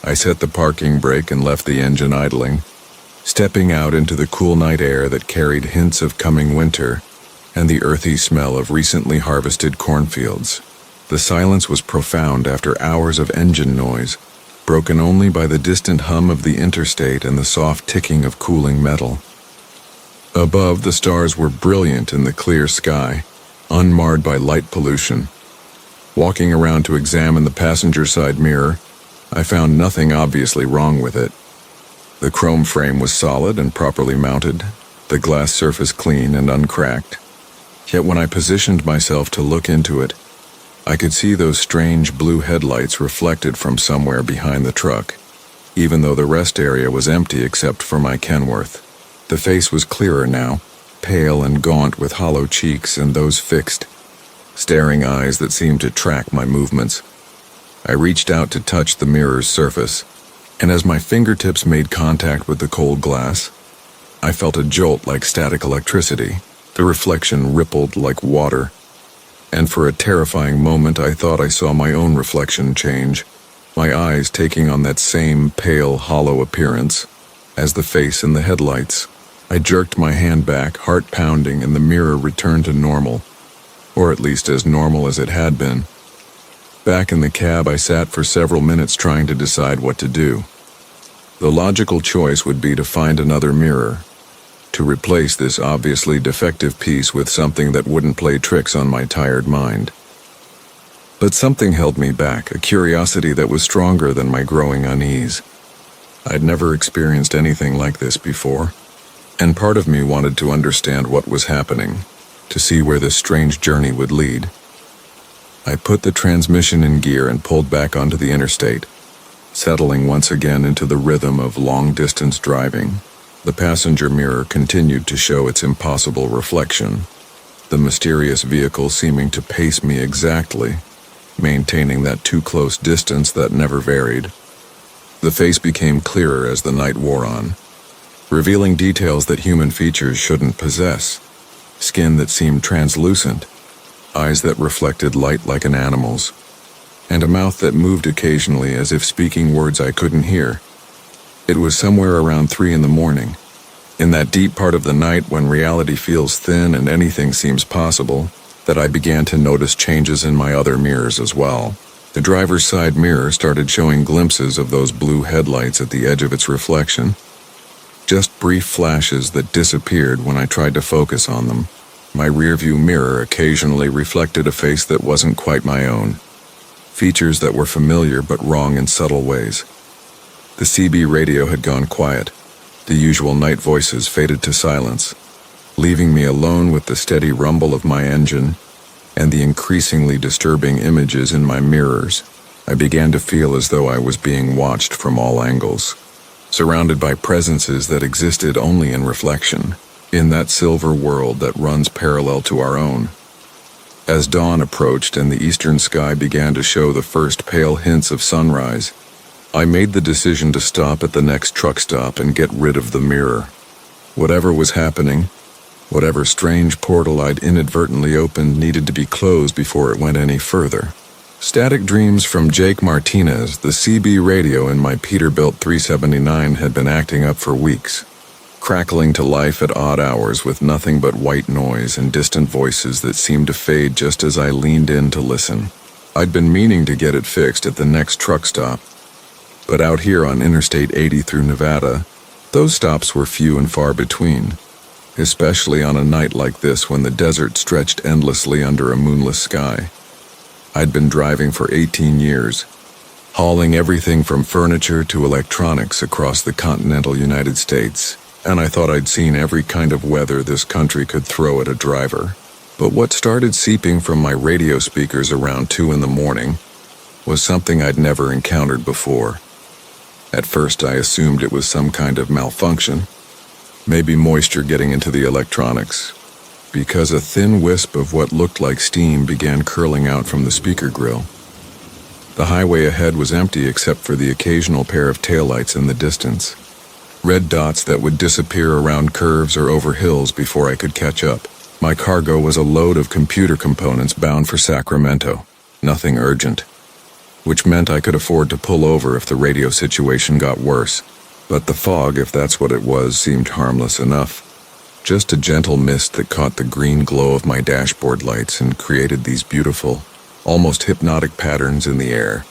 I set the parking brake and left the engine idling, stepping out into the cool night air that carried hints of coming winter and the earthy smell of recently harvested cornfields. The silence was profound after hours of engine noise, broken only by the distant hum of the interstate and the soft ticking of cooling metal. Above, the stars were brilliant in the clear sky, unmarred by light pollution. Walking around to examine the passenger side mirror, I found nothing obviously wrong with it. The chrome frame was solid and properly mounted, the glass surface clean and uncracked. Yet when I positioned myself to look into it, I could see those strange blue headlights reflected from somewhere behind the truck, even though the rest area was empty except for my Kenworth. The face was clearer now, pale and gaunt with hollow cheeks and those fixed, staring eyes that seemed to track my movements. I reached out to touch the mirror's surface, and as my fingertips made contact with the cold glass, I felt a jolt like static electricity. The reflection rippled like water, and for a terrifying moment I thought I saw my own reflection change, my eyes taking on that same pale, hollow appearance as the face in the headlights. I jerked my hand back, heart pounding, and the mirror returned to normal, or at least as normal as it had been. Back in the cab, I sat for several minutes trying to decide what to do. The logical choice would be to find another mirror, to replace this obviously defective piece with something that wouldn't play tricks on my tired mind. But something held me back, a curiosity that was stronger than my growing unease. I'd never experienced anything like this before, and part of me wanted to understand what was happening, to see where this strange journey would lead. I put the transmission in gear and pulled back onto the interstate, settling once again into the rhythm of long-distance driving. The passenger mirror continued to show its impossible reflection, the mysterious vehicle seeming to pace me exactly, maintaining that too-close distance that never varied. The face became clearer as the night wore on, revealing details that human features shouldn't possess: skin that seemed translucent, eyes that reflected light like an animal's, and a mouth that moved occasionally as if speaking words I couldn't hear. It was somewhere around 3 a.m, in that deep part of the night when reality feels thin and anything seems possible, that I began to notice changes in my other mirrors as well. The driver's side mirror started showing glimpses of those blue headlights at the edge of its reflection, just brief flashes that disappeared when I tried to focus on them. My rearview mirror occasionally reflected a face that wasn't quite my own, features that were familiar but wrong in subtle ways. The CB radio had gone quiet. The usual night voices faded to silence, leaving me alone with the steady rumble of my engine and the increasingly disturbing images in my mirrors. I began to feel as though I was being watched from all angles, surrounded by presences that existed only in reflection, in that silver world that runs parallel to our own. As dawn approached and the eastern sky began to show the first pale hints of sunrise, I made the decision to stop at the next truck stop and get rid of the mirror. Whatever was happening, whatever strange portal I'd inadvertently opened needed to be closed before it went any further. Static dreams from Jake Martinez, the CB radio in my Peterbilt 379, had been acting up for weeks, crackling to life at odd hours with nothing but white noise and distant voices that seemed to fade just as I leaned in to listen. I'd been meaning to get it fixed at the next truck stop, but out here on Interstate 80 through Nevada, those stops were few and far between, especially on a night like this when the desert stretched endlessly under a moonless sky. I'd been driving for 18 years, hauling everything from furniture to electronics across the continental United States, and I thought I'd seen every kind of weather this country could throw at a driver. But what started seeping from my radio speakers around 2 a.m. was something I'd never encountered before. At first I assumed it was some kind of malfunction, maybe moisture getting into the electronics. because a thin wisp of what looked like steam began curling out from the speaker grill. The highway ahead was empty except for the occasional pair of taillights in the distance, red dots that would disappear around curves or over hills before I could catch up. My cargo was a load of computer components bound for Sacramento, nothing urgent, which meant I could afford to pull over if the radio situation got worse. But the fog, if that's what it was, seemed harmless enough. Just a gentle mist that caught the green glow of my dashboard lights and created these beautiful, almost hypnotic patterns in the air.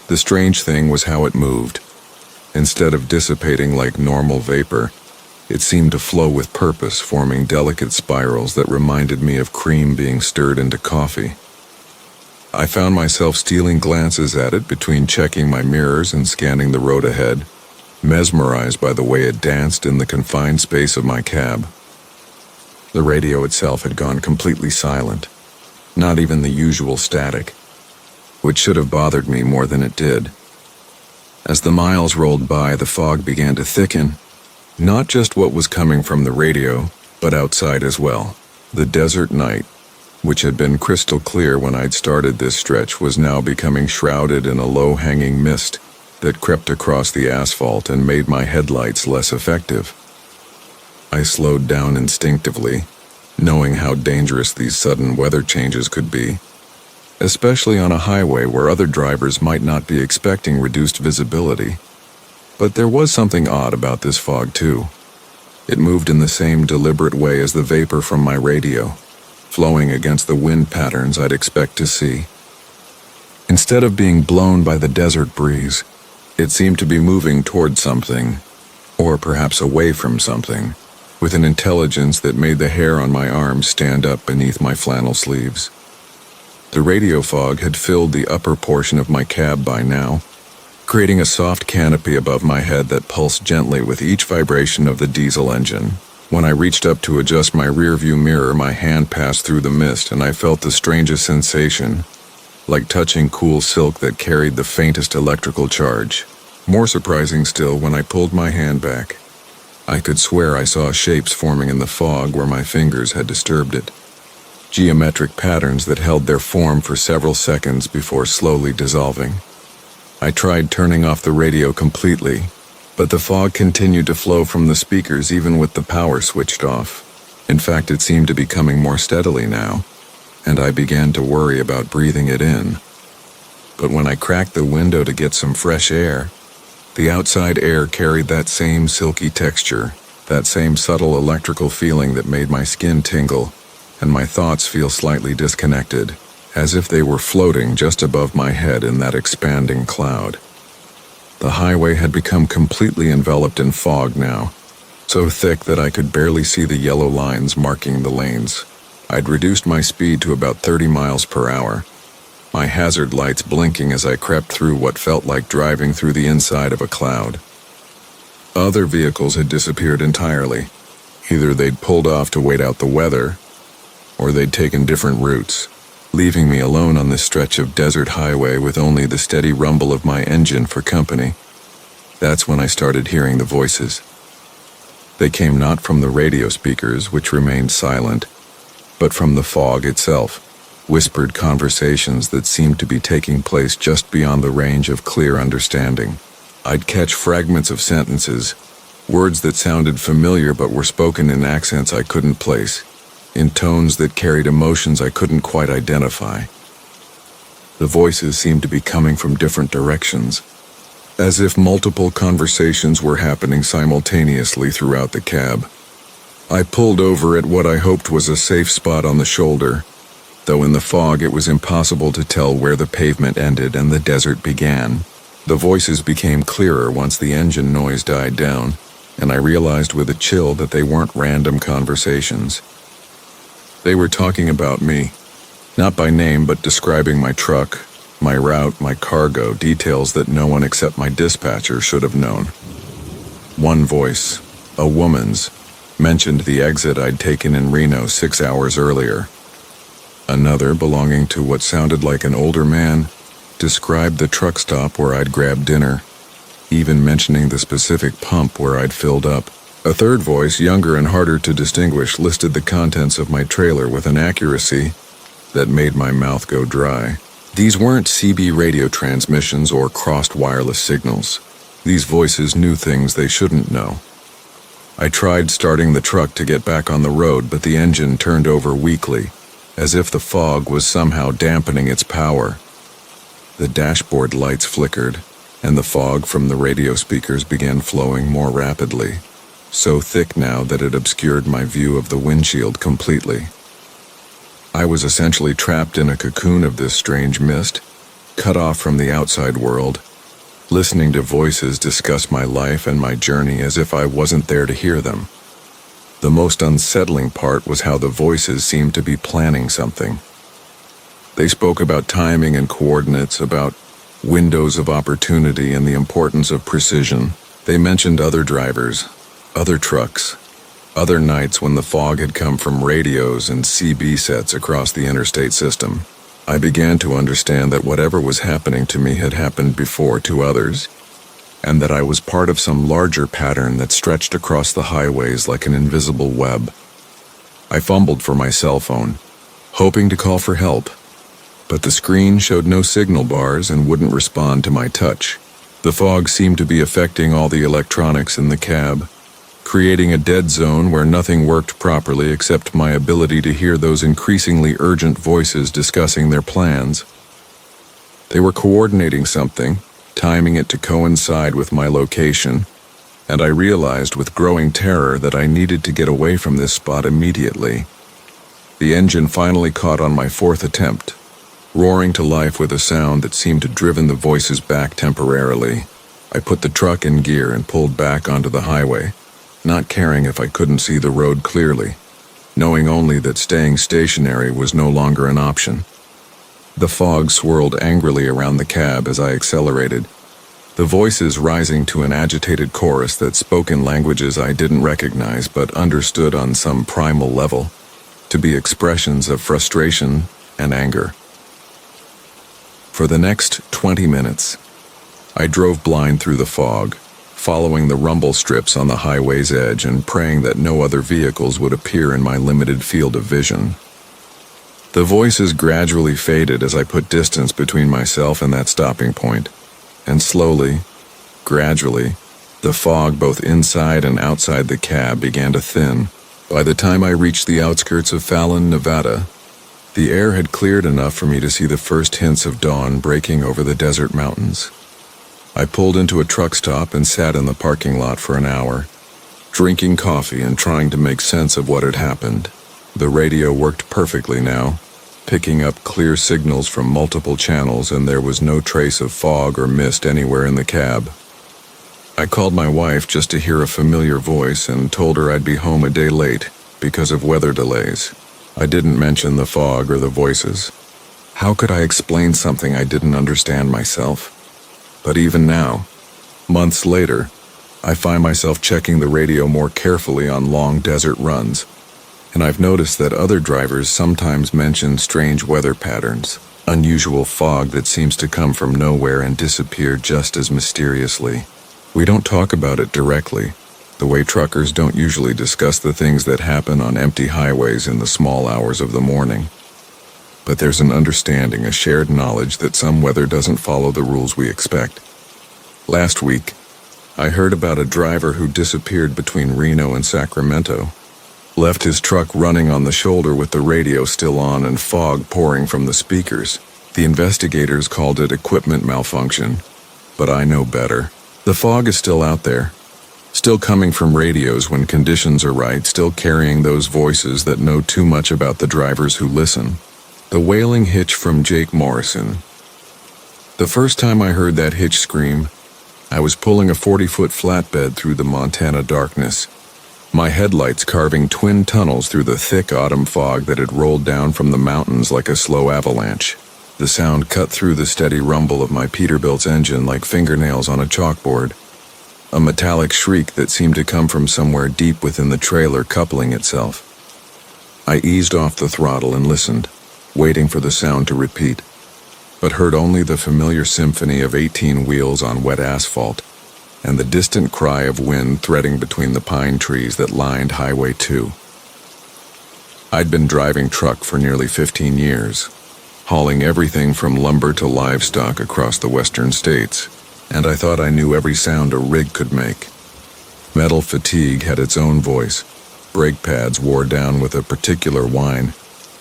The strange thing was how it moved. Instead of dissipating like normal vapor, it seemed to flow with purpose, forming delicate spirals that reminded me of cream being stirred into coffee. I found myself stealing glances at it between checking my mirrors and scanning the road ahead, mesmerized by the way it danced in the confined space of my cab. The radio itself had gone completely silent, not even the usual static, which should have bothered me more than it did. As the miles rolled by, the fog began to thicken, not just what was coming from the radio, but outside as well. The desert night, which had been crystal clear when I'd started this stretch, was now becoming shrouded in a low-hanging mist that crept across the asphalt and made my headlights less effective. I slowed down instinctively, knowing how dangerous these sudden weather changes could be, especially on a highway where other drivers might not be expecting reduced visibility. But there was something odd about this fog too. It moved in the same deliberate way as the vapor from my radio, flowing against the wind patterns I'd expect to see. Instead of being blown by the desert breeze, it seemed to be moving toward something, or perhaps away from something, with an intelligence that made the hair on my arms stand up beneath my flannel sleeves. The radio fog had filled the upper portion of my cab by now, creating a soft canopy above my head that pulsed gently with each vibration of the diesel engine. When I reached up to adjust my rearview mirror, my hand passed through the mist and I felt the strangest sensation, like touching cool silk that carried the faintest electrical charge. More surprising still, when I pulled my hand back, I could swear I saw shapes forming in the fog where my fingers had disturbed it. Geometric patterns that held their form for several seconds before slowly dissolving. I tried turning off the radio completely, but the fog continued to flow from the speakers even with the power switched off. In fact, it seemed to be coming more steadily now, and I began to worry about breathing it in. But when I cracked the window to get some fresh air, the outside air carried that same silky texture, that same subtle electrical feeling that made my skin tingle and my thoughts feel slightly disconnected, as if they were floating just above my head in that expanding cloud. The highway had become completely enveloped in fog now, so thick that I could barely see the yellow lines marking the lanes. I'd reduced my speed to about 30 miles per hour, my hazard lights blinking as I crept through what felt like driving through the inside of a cloud. Other vehicles had disappeared entirely. Either they'd pulled off to wait out the weather, or they'd taken different routes, leaving me alone on this stretch of desert highway with only the steady rumble of my engine for company. That's when I started hearing the voices. They came not from the radio speakers, which remained silent, but from the fog itself. Whispered conversations that seemed to be taking place just beyond the range of clear understanding. I'd catch fragments of sentences, words that sounded familiar but were spoken in accents I couldn't place, in tones that carried emotions I couldn't quite identify. The voices seemed to be coming from different directions, as if multiple conversations were happening simultaneously throughout the cab. I pulled over at what I hoped was a safe spot on the shoulder, though in the fog it was impossible to tell where the pavement ended and the desert began. The voices became clearer once the engine noise died down, and I realized with a chill that they weren't random conversations. They were talking about me, not by name but describing my truck, my route, my cargo, details that no one except my dispatcher should have known. One voice, a woman's, mentioned the exit I'd taken in Reno 6 hours earlier. Another, belonging to what sounded like an older man, described the truck stop where I'd grabbed dinner, even mentioning the specific pump where I'd filled up. A third voice, younger and harder to distinguish, listed the contents of my trailer with an accuracy that made my mouth go dry. These weren't CB radio transmissions or crossed wireless signals. These voices knew things they shouldn't know. I tried starting the truck to get back on the road, but the engine turned over weakly, as if the fog was somehow dampening its power. The dashboard lights flickered, and the fog from the radio speakers began flowing more rapidly, so thick now that it obscured my view of the windshield completely. I was essentially trapped in a cocoon of this strange mist, cut off from the outside world, listening to voices discuss my life and my journey as if I wasn't there to hear them. The most unsettling part was how the voices seemed to be planning something. They spoke about timing and coordinates, about windows of opportunity and the importance of precision. They mentioned other drivers, other trucks, other nights when the fog had come from radios and CB sets across the interstate system. I began to understand that whatever was happening to me had happened before to others, and that I was part of some larger pattern that stretched across the highways like an invisible web. I fumbled for my cell phone, hoping to call for help, but the screen showed no signal bars and wouldn't respond to my touch. The fog seemed to be affecting all the electronics in the cab, creating a dead zone where nothing worked properly except my ability to hear those increasingly urgent voices discussing their plans. They were coordinating something, timing it to coincide with my location, and I realized with growing terror that I needed to get away from this spot immediately. The engine finally caught on my fourth attempt, roaring to life with a sound that seemed to driven the voices back temporarily. I put the truck in gear and pulled back onto the highway, not caring if I couldn't see the road clearly, knowing only that staying stationary was no longer an option. The fog swirled angrily around the cab as I accelerated, the voices rising to an agitated chorus that spoke in languages I didn't recognize but understood on some primal level to be expressions of frustration and anger. For the next 20 minutes, I drove blind through the fog, following the rumble strips on the highway's edge and praying that no other vehicles would appear in my limited field of vision. The voices gradually faded as I put distance between myself and that stopping point, and slowly, gradually, the fog both inside and outside the cab began to thin. By the time I reached the outskirts of Fallon, Nevada, the air had cleared enough for me to see the first hints of dawn breaking over the desert mountains. I pulled into a truck stop and sat in the parking lot for an hour, drinking coffee and trying to make sense of what had happened. The radio worked perfectly now, picking up clear signals from multiple channels, and there was no trace of fog or mist anywhere in the cab. I called my wife just to hear a familiar voice and told her I'd be home a day late because of weather delays. I didn't mention the fog or the voices. How could I explain something I didn't understand myself? But even now, months later, I find myself checking the radio more carefully on long desert runs, and I've noticed that other drivers sometimes mention strange weather patterns, unusual fog that seems to come from nowhere and disappear just as mysteriously. We don't talk about it directly, the way truckers don't usually discuss the things that happen on empty highways in the small hours of the morning. But there's an understanding, a shared knowledge that some weather doesn't follow the rules we expect. Last week, I heard about a driver who disappeared between Reno and Sacramento, left his truck running on the shoulder with the radio still on and fog pouring from the speakers. The investigators called it equipment malfunction, but I know better. The fog is still out there, still coming from radios when conditions are right, still carrying those voices that know too much about the drivers who listen. The wailing hitch from Jake Morrison. The first time I heard that hitch scream, I was pulling a 40-foot flatbed through the Montana darkness, my headlights carving twin tunnels through the thick autumn fog that had rolled down from the mountains like a slow avalanche. The sound cut through the steady rumble of my Peterbilt's engine like fingernails on a chalkboard, a metallic shriek that seemed to come from somewhere deep within the trailer coupling itself. I eased off the throttle and listened, waiting for the sound to repeat, but heard only the familiar symphony of 18 wheels on wet asphalt, and the distant cry of wind threading between the pine trees that lined Highway 2. I'd been driving truck for nearly 15 years, hauling everything from lumber to livestock across the western states, and I thought I knew every sound a rig could make. Metal fatigue had its own voice, brake pads wore down with a particular whine,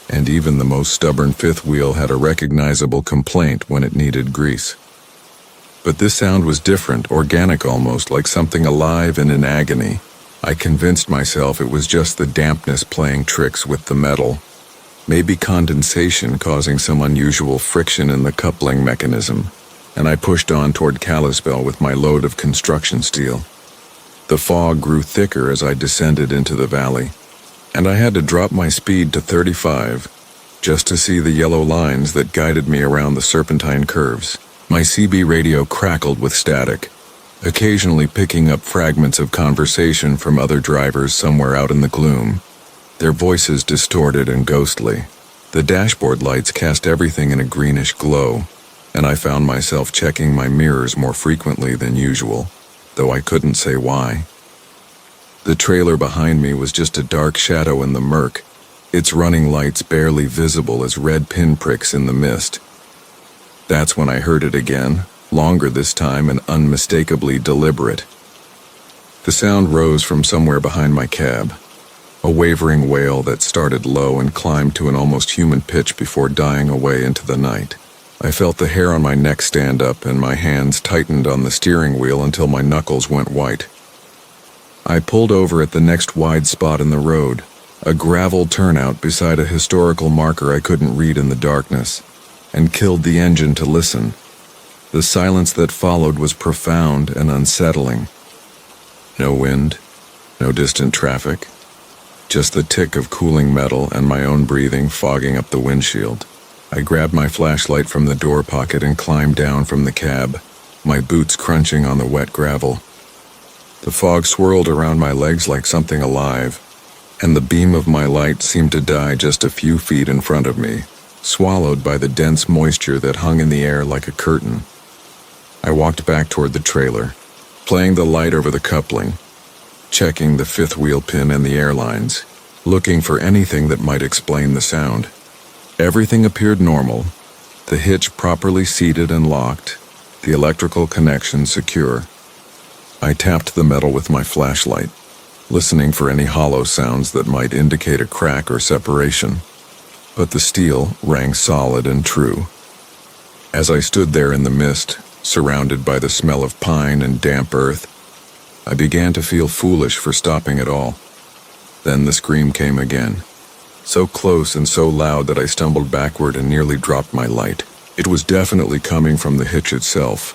and even the most stubborn fifth wheel had a recognizable complaint when it needed grease. But this sound was different, organic almost, like something alive and in agony. I convinced myself it was just the dampness playing tricks with the metal, maybe condensation causing some unusual friction in the coupling mechanism, and I pushed on toward Kalispell with my load of construction steel. The fog grew thicker as I descended into the valley, and I had to drop my speed to 35 just to see the yellow lines that guided me around the serpentine curves. My CB radio crackled with static, occasionally picking up fragments of conversation from other drivers somewhere out in the gloom, their voices distorted and ghostly. The dashboard lights cast everything in a greenish glow, and I found myself checking my mirrors more frequently than usual, though I couldn't say why. The trailer behind me was just a dark shadow in the murk, its running lights barely visible as red pinpricks in the mist. That's when I heard it again, longer this time and unmistakably deliberate. The sound rose from somewhere behind my cab, a wavering wail that started low and climbed to an almost human pitch before dying away into the night. I felt the hair on my neck stand up and my hands tightened on the steering wheel until my knuckles went white. I pulled over at the next wide spot in the road, a gravel turnout beside a historical marker I couldn't read in the darkness, and killed the engine to listen. The silence that followed was profound and unsettling. No wind, no distant traffic, just the tick of cooling metal and my own breathing fogging up the windshield. I grabbed my flashlight from the door pocket and climbed down from the cab, my boots crunching on the wet gravel. The fog swirled around my legs like something alive, and the beam of my light seemed to die just a few feet in front of me, swallowed by the dense moisture that hung in the air like a curtain. I walked back toward the trailer, playing the light over the coupling, checking the fifth wheel pin and the airlines, looking for anything that might explain the sound. Everything appeared normal, the hitch properly seated and locked, the electrical connection secure. I tapped the metal with my flashlight, listening for any hollow sounds that might indicate a crack or separation, but the steel rang solid and true. As I stood there in the mist, surrounded by the smell of pine and damp earth, I began to feel foolish for stopping at all. Then the scream came again, so close and so loud that I stumbled backward and nearly dropped my light. It was definitely coming from the hitch itself,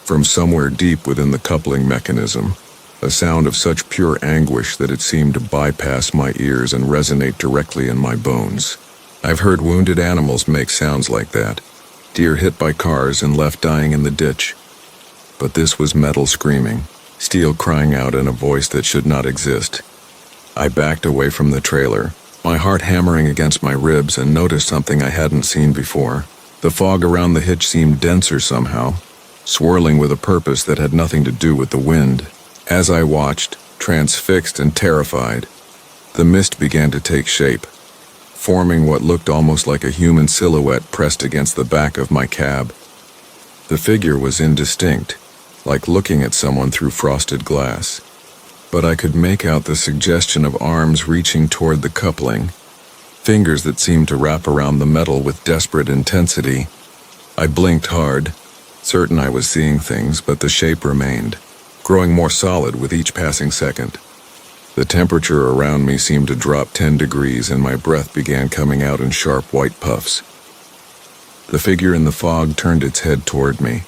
from somewhere deep within the coupling mechanism, a sound of such pure anguish that it seemed to bypass my ears and resonate directly in my bones. I've heard wounded animals make sounds like that, deer hit by cars and left dying in the ditch. But this was metal screaming, steel crying out in a voice that should not exist. I backed away from the trailer, my heart hammering against my ribs, and noticed something I hadn't seen before. The fog around the hitch seemed denser somehow, swirling with a purpose that had nothing to do with the wind. As I watched, transfixed and terrified, the mist began to take shape, forming what looked almost like a human silhouette pressed against the back of my cab. The figure was indistinct, like looking at someone through frosted glass, but I could make out the suggestion of arms reaching toward the coupling, fingers that seemed to wrap around the metal with desperate intensity. I blinked hard, certain I was seeing things, but the shape remained, growing more solid with each passing second. The temperature around me seemed to drop 10 degrees and my breath began coming out in sharp white puffs. The figure in the fog turned its head toward me,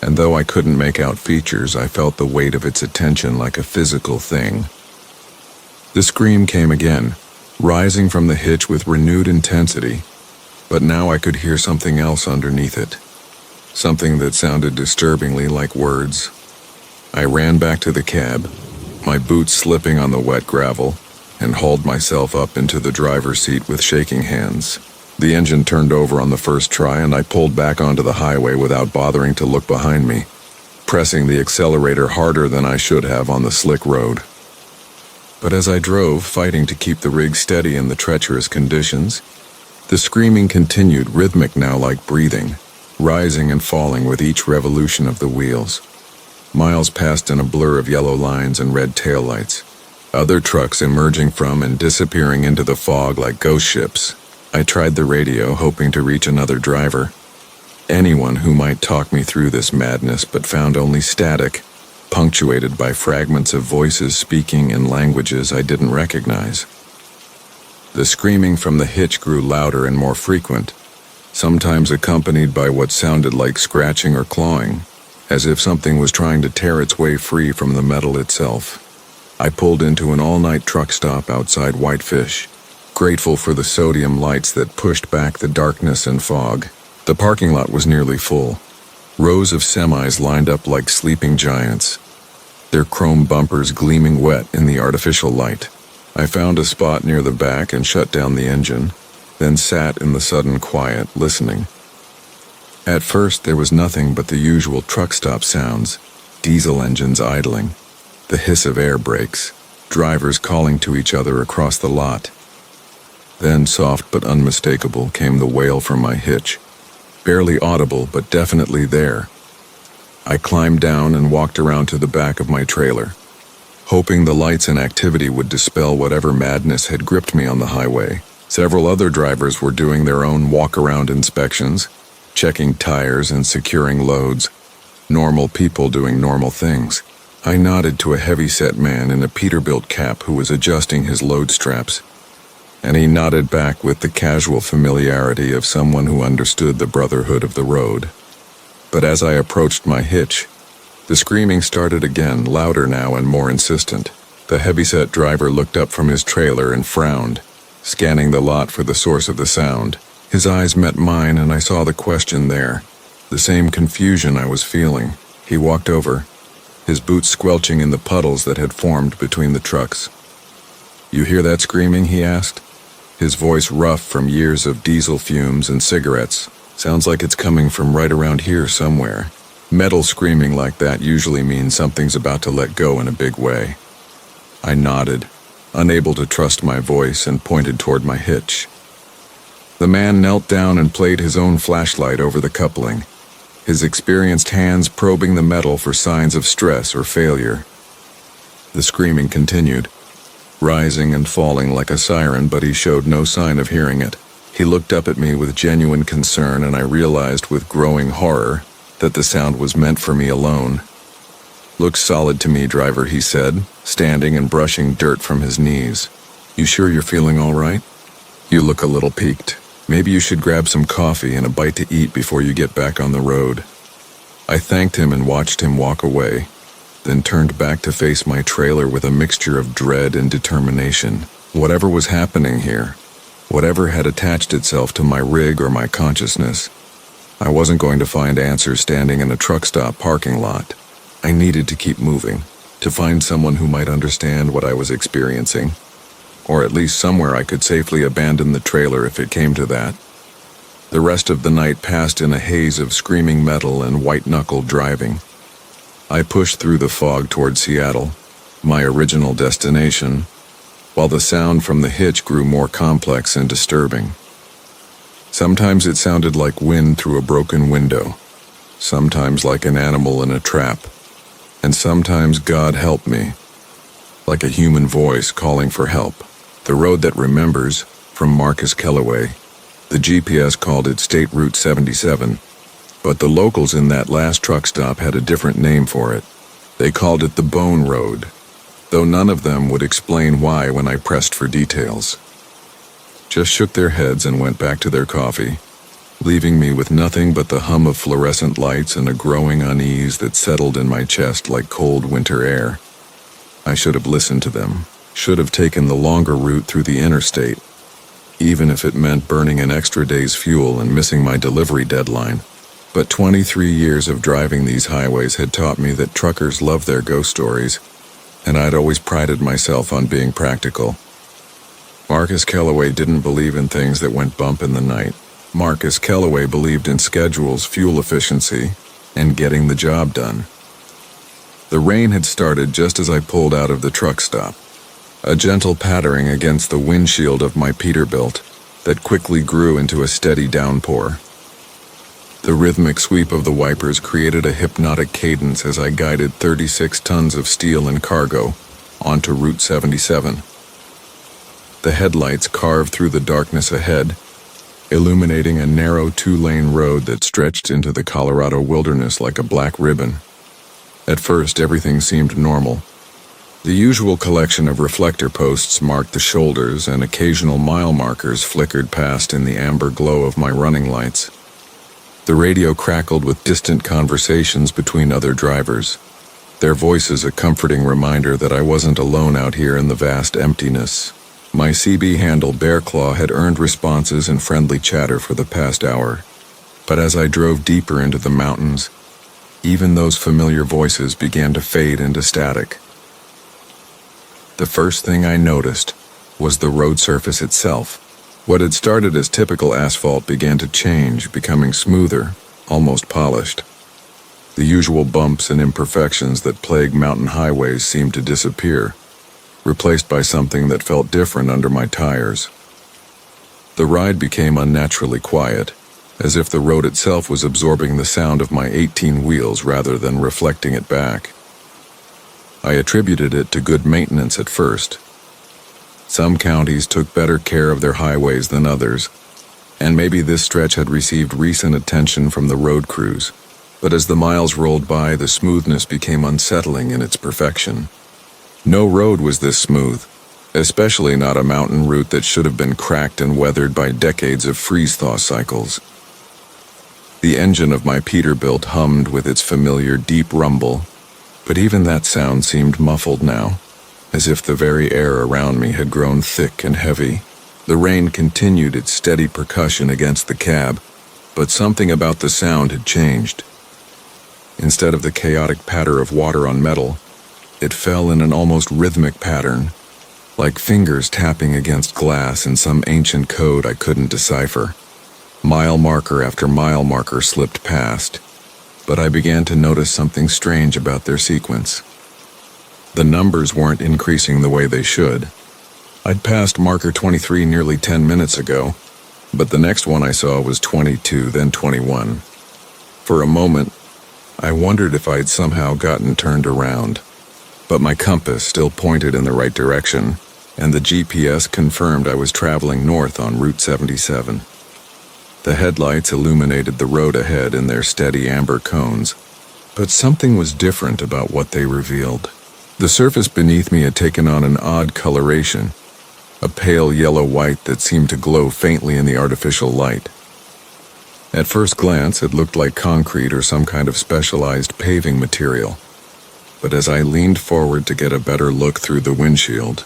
and though I couldn't make out features, I felt the weight of its attention like a physical thing. The scream came again, rising from the hitch with renewed intensity, but now I could hear something else underneath it, something that sounded disturbingly like words. I ran back to the cab, my boots slipping on the wet gravel, and hauled myself up into the driver's seat with shaking hands. The engine turned over on the first try, and I pulled back onto the highway without bothering to look behind me, pressing the accelerator harder than I should have on the slick road. But as I drove, fighting to keep the rig steady in the treacherous conditions, the screaming continued, rhythmic now like breathing, rising and falling with each revolution of the wheels. Miles passed in a blur of yellow lines and red taillights, other trucks emerging from and disappearing into the fog like ghost ships. I tried the radio, hoping to reach another driver, anyone who might talk me through this madness, but found only static, punctuated by fragments of voices speaking in languages I didn't recognize. The screaming from the hitch grew louder and more frequent, sometimes accompanied by what sounded like scratching or clawing, as if something was trying to tear its way free from the metal itself. I pulled into an all-night truck stop outside Whitefish, grateful for the sodium lights that pushed back the darkness and fog. The parking lot was nearly full. Rows of semis lined up like sleeping giants, their chrome bumpers gleaming wet in the artificial light. I found a spot near the back and shut down the engine, then sat in the sudden quiet, listening. At first, there was nothing but the usual truck stop sounds, diesel engines idling, the hiss of air brakes, drivers calling to each other across the lot. Then, soft but unmistakable, came the wail from my hitch, barely audible but definitely there. I climbed down and walked around to the back of my trailer, hoping the lights and activity would dispel whatever madness had gripped me on the highway. Several other drivers were doing their own walk-around inspections, checking tires and securing loads, normal people doing normal things. I nodded to a heavy-set man in a Peterbilt cap who was adjusting his load straps, and he nodded back with the casual familiarity of someone who understood the brotherhood of the road. But as I approached my hitch, the screaming started again, louder now and more insistent. The heavy-set driver looked up from his trailer and frowned, scanning the lot for the source of the sound. His eyes met mine and I saw the question there, the same confusion I was feeling. He walked over, his boots squelching in the puddles that had formed between the trucks. "You hear that screaming?" he asked, his voice rough from years of diesel fumes and cigarettes. "Sounds like it's coming from right around here somewhere." Metal screaming like that usually means something's about to let go in a big way. I nodded, unable to trust my voice, and pointed toward my hitch. The man knelt down and played his own flashlight over the coupling, his experienced hands probing the metal for signs of stress or failure. The screaming continued, rising and falling like a siren, but he showed no sign of hearing it. He looked up at me with genuine concern, and I realized with growing horror that the sound was meant for me alone. "Looks solid to me, driver," he said, standing and brushing dirt from his knees. "You sure you're feeling all right? You look a little peaked. Maybe you should grab some coffee and a bite to eat before you get back on the road." I thanked him and watched him walk away, then turned back to face my trailer with a mixture of dread and determination. Whatever was happening here, whatever had attached itself to my rig or my consciousness, I wasn't going to find answers standing in a truck stop parking lot. I needed to keep moving, to find someone who might understand what I was experiencing, or at least somewhere I could safely abandon the trailer if it came to that. The rest of the night passed in a haze of screaming metal and white-knuckled driving. I pushed through the fog toward Seattle, my original destination, while the sound from the hitch grew more complex and disturbing. Sometimes it sounded like wind through a broken window, sometimes like an animal in a trap, and sometimes, God help me, like a human voice calling for help. The road that remembers, from Marcus Kellaway. The GPS called it State Route 77, but the locals in that last truck stop had a different name for it. They called it the Bone Road, though none of them would explain why when I pressed for details. Just shook their heads and went back to their coffee, leaving me with nothing but the hum of fluorescent lights and a growing unease that settled in my chest like cold winter air. I should have listened to them, should have taken the longer route through the interstate, even if it meant burning an extra day's fuel and missing my delivery deadline. But 23 years of driving these highways had taught me that truckers love their ghost stories, and I'd always prided myself on being practical. Marcus Kellaway didn't believe in things that went bump in the night. Marcus Kellaway believed in schedules, fuel efficiency, and getting the job done. The rain had started just as I pulled out of the truck stop, a gentle pattering against the windshield of my Peterbilt that quickly grew into a steady downpour. The rhythmic sweep of the wipers created a hypnotic cadence as I guided 36 tons of steel and cargo onto Route 77. The headlights carved through the darkness ahead, illuminating a narrow 2-lane road that stretched into the Colorado wilderness like a black ribbon. At first, everything seemed normal. The usual collection of reflector posts marked the shoulders, and occasional mile markers flickered past in the amber glow of my running lights. The radio crackled with distant conversations between other drivers, their voices a comforting reminder that I wasn't alone out here in the vast emptiness. My CB handle Bear Claw had earned responses and friendly chatter for the past hour, but as I drove deeper into the mountains, even those familiar voices began to fade into static. The first thing I noticed was the road surface itself. What had started as typical asphalt began to change, becoming smoother, almost polished. The usual bumps and imperfections that plague mountain highways seemed to disappear, replaced by something that felt different under my tires. The ride became unnaturally quiet, as if the road itself was absorbing the sound of my 18 wheels rather than reflecting it back. I attributed it to good maintenance at first. Some counties took better care of their highways than others, and maybe this stretch had received recent attention from the road crews. But as the miles rolled by, the smoothness became unsettling in its perfection. No road was this smooth, especially not a mountain route that should have been cracked and weathered by decades of freeze-thaw cycles. The engine of my Peterbilt hummed with its familiar deep rumble, but even that sound seemed muffled now, as if the very air around me had grown thick and heavy. The rain continued its steady percussion against the cab, but something about the sound had changed. Instead of the chaotic patter of water on metal, it fell in an almost rhythmic pattern, like fingers tapping against glass in some ancient code I couldn't decipher. Mile marker after mile marker slipped past, but I began to notice something strange about their sequence. The numbers weren't increasing the way they should. I'd passed marker 23 nearly 10 minutes ago, but the next one I saw was 22, then 21. For a moment, I wondered if I'd somehow gotten turned around, but my compass still pointed in the right direction, and the GPS confirmed I was traveling north on Route 77. The headlights illuminated the road ahead in their steady amber cones, but something was different about what they revealed. The surface beneath me had taken on an odd coloration, a pale yellow-white that seemed to glow faintly in the artificial light. At first glance, it looked like concrete or some kind of specialized paving material, but as I leaned forward to get a better look through the windshield,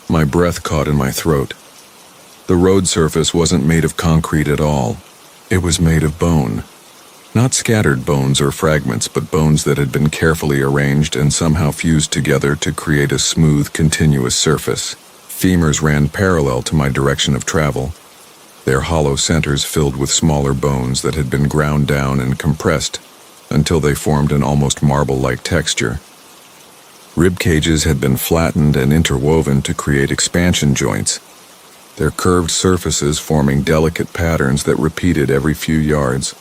my breath caught in my throat. The road surface wasn't made of concrete at all. It was made of bone. Not scattered bones or fragments, but bones that had been carefully arranged and somehow fused together to create a smooth, continuous surface. Femurs ran parallel to my direction of travel, their hollow centers filled with smaller bones that had been ground down and compressed until they formed an almost marble-like texture. Rib cages had been flattened and interwoven to create expansion joints, their curved surfaces forming delicate patterns that repeated every few yards.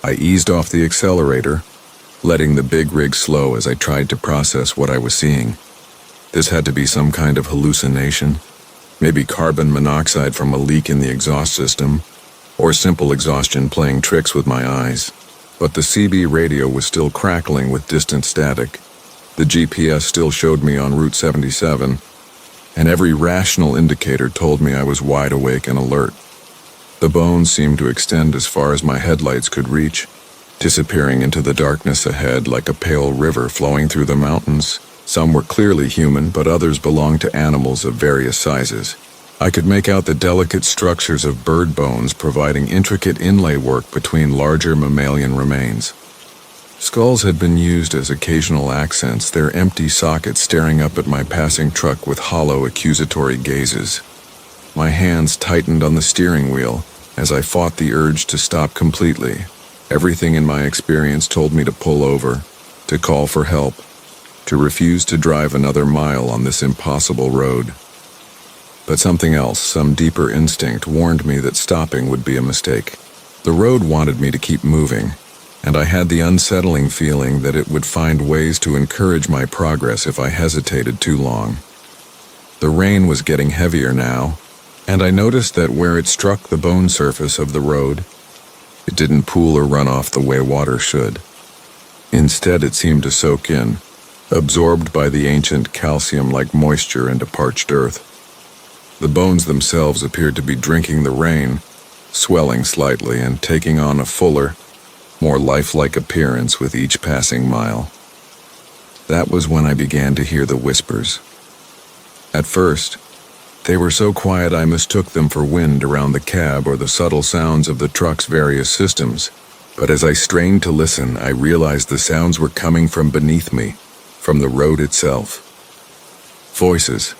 I eased off the accelerator, letting the big rig slow as I tried to process what I was seeing. This had to be some kind of hallucination, maybe carbon monoxide from a leak in the exhaust system, or simple exhaustion playing tricks with my eyes. But the CB radio was still crackling with distant static. The GPS still showed me on Route 77, and every rational indicator told me I was wide awake and alert. The bones seemed to extend as far as my headlights could reach, disappearing into the darkness ahead like a pale river flowing through the mountains. Some were clearly human, but others belonged to animals of various sizes. I could make out the delicate structures of bird bones providing intricate inlay work between larger mammalian remains. Skulls had been used as occasional accents, their empty sockets staring up at my passing truck with hollow, accusatory gazes. My hands tightened on the steering wheel as I fought the urge to stop completely. Everything in my experience told me to pull over, to call for help, to refuse to drive another mile on this impossible road. But something else, some deeper instinct, warned me that stopping would be a mistake. The road wanted me to keep moving, and I had the unsettling feeling that it would find ways to encourage my progress if I hesitated too long. The rain was getting heavier now, and I noticed that where it struck the bone surface of the road, it didn't pool or run off the way water should. Instead, it seemed to soak in, absorbed by the ancient calcium like moisture into parched earth. The bones themselves appeared to be drinking the rain, swelling slightly and taking on a fuller, more lifelike appearance with each passing mile. That was when I began to hear the whispers. At first, they were so quiet I mistook them for wind around the cab or the subtle sounds of the truck's various systems. But as I strained to listen, I realized the sounds were coming from beneath me, from the road itself. Voices,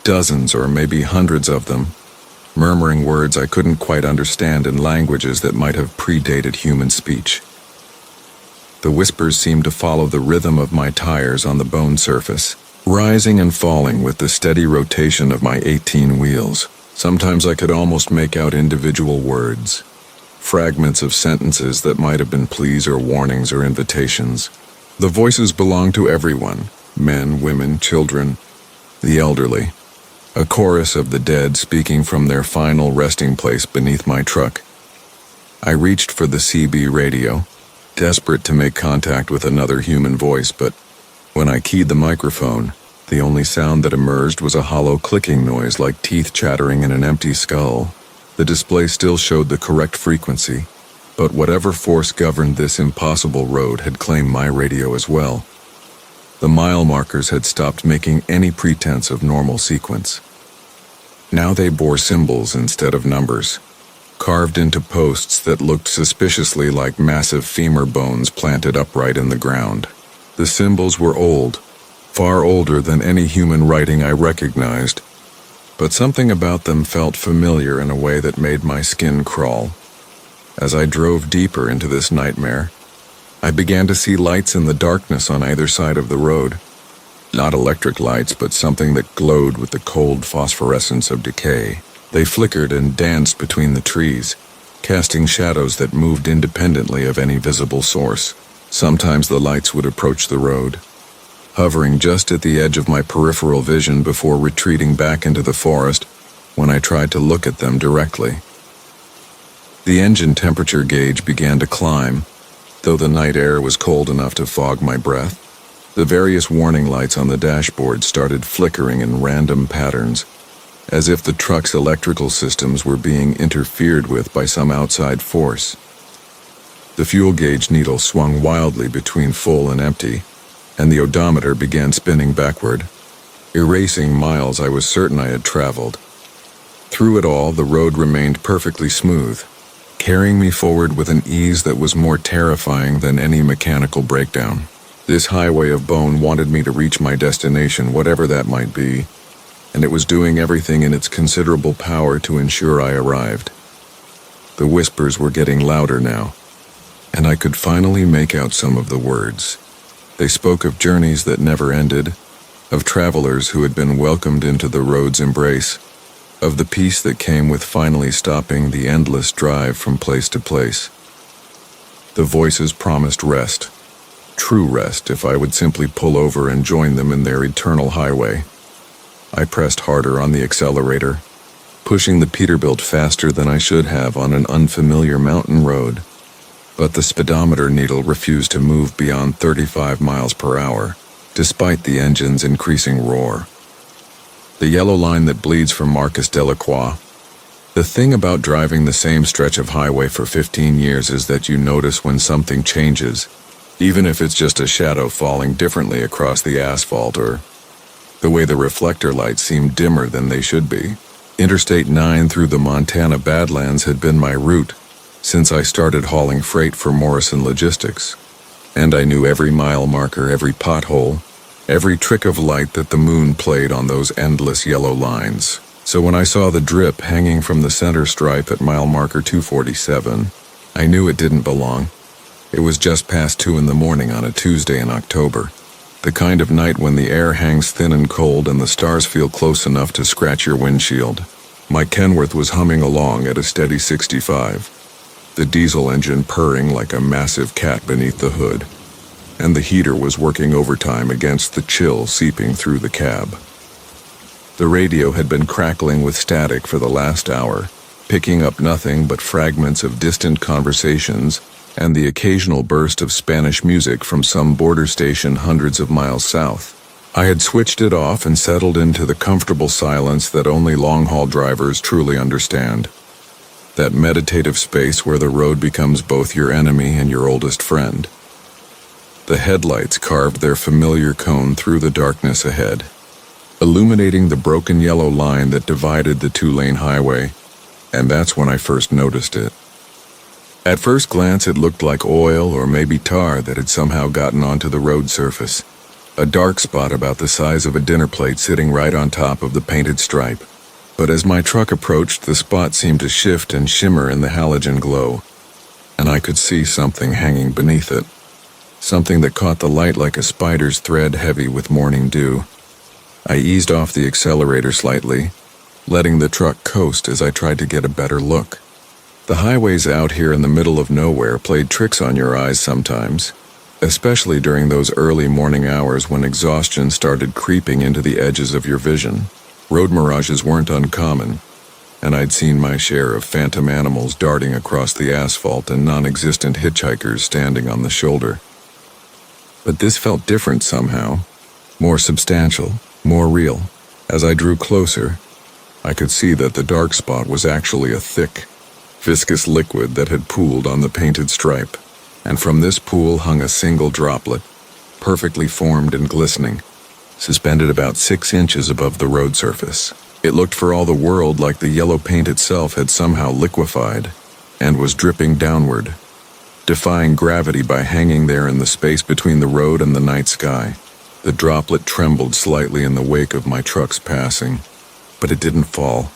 dozens or maybe hundreds of them, murmuring words I couldn't quite understand in languages that might have predated human speech. The whispers seemed to follow the rhythm of my tires on the bone surface, rising and falling with the steady rotation of my 18 wheels. Sometimes I could almost make out individual words, fragments of sentences that might have been pleas or warnings or invitations. The voices belonged to everyone, men, women, children, the elderly. A chorus of the dead speaking from their final resting place beneath my truck. I reached for the CB radio, desperate to make contact with another human voice, but when I keyed the microphone, the only sound that emerged was a hollow clicking noise like teeth chattering in an empty skull. The display still showed the correct frequency, but whatever force governed this impossible road had claimed my radio as well. The mile markers had stopped making any pretense of normal sequence. Now they bore symbols instead of numbers, carved into posts that looked suspiciously like massive femur bones planted upright in the ground. The symbols were old, far older than any human writing I recognized, but something about them felt familiar in a way that made my skin crawl. As I drove deeper into this nightmare, I began to see lights in the darkness on either side of the road. Not electric lights, but something that glowed with the cold phosphorescence of decay. They flickered and danced between the trees, casting shadows that moved independently of any visible source. Sometimes the lights would approach the road, hovering just at the edge of my peripheral vision before retreating back into the forest when I tried to look at them directly. The engine temperature gauge began to climb, though the night air was cold enough to fog my breath. The various warning lights on the dashboard started flickering in random patterns, as if the truck's electrical systems were being interfered with by some outside force. The fuel gauge needle swung wildly between full and empty, and the odometer began spinning backward, erasing miles I was certain I had traveled. Through it all, the road remained perfectly smooth, carrying me forward with an ease that was more terrifying than any mechanical breakdown. This highway of bone wanted me to reach my destination, whatever that might be, and it was doing everything in its considerable power to ensure I arrived. The whispers were getting louder now, and I could finally make out some of the words. They spoke of journeys that never ended, of travelers who had been welcomed into the road's embrace, of the peace that came with finally stopping the endless drive from place to place. The voices promised rest. True rest if I would simply pull over and join them in their eternal highway. I pressed harder on the accelerator, pushing the Peterbilt faster than I should have on an unfamiliar mountain road, but the speedometer needle refused to move beyond 35 miles per hour, despite the engine's increasing roar. The yellow line that bleeds from Marcus Delacroix. The thing about driving the same stretch of highway for 15 years is that you notice when something changes, even if it's just a shadow falling differently across the asphalt or the way the reflector lights seem dimmer than they should be. Interstate 9 through the Montana Badlands had been my route since I started hauling freight for Morrison Logistics, and I knew every mile marker, every pothole, every trick of light that the moon played on those endless yellow lines. So when I saw the drip hanging from the center stripe at mile marker 247, I knew it didn't belong. It was just past 2 in the morning on a Tuesday in October, The kind of night when the air hangs thin and cold and the stars feel close enough to scratch your windshield. My Kenworth was humming along at a steady 65, the diesel engine purring like a massive cat beneath the hood, and the heater was working overtime against the chill seeping through the cab. The radio had been crackling with static for the last hour, picking up nothing but fragments of distant conversations and the occasional burst of Spanish music from some border station hundreds of miles south. I had switched it off and settled into the comfortable silence that only long-haul drivers truly understand. That meditative space where the road becomes both your enemy and your oldest friend. The headlights carved their familiar cone through the darkness ahead, illuminating the broken yellow line that divided the two-lane highway, and that's when I first noticed it. At first glance, it looked like oil or maybe tar that had somehow gotten onto the road surface, a dark spot about the size of a dinner plate sitting right on top of the painted stripe. But as my truck approached, the spot seemed to shift and shimmer in the halogen glow, and I could see something hanging beneath it, something that caught the light like a spider's thread heavy with morning dew. I eased off the accelerator slightly, letting the truck coast as I tried to get a better look. The highways out here in the middle of nowhere played tricks on your eyes sometimes, especially during those early morning hours when exhaustion started creeping into the edges of your vision. Road mirages weren't uncommon, and I'd seen my share of phantom animals darting across the asphalt and non-existent hitchhikers standing on the shoulder. But this felt different somehow, more substantial, more real. As I drew closer, I could see that the dark spot was actually a thick, viscous liquid that had pooled on the painted stripe, and from this pool hung a single droplet, perfectly formed and glistening, suspended about 6 inches above the road surface. It looked for all the world like the yellow paint itself had somehow liquefied and was dripping downward, defying gravity by hanging there in the space between the road and the night sky. The droplet trembled slightly in the wake of my truck's passing, but it didn't fall.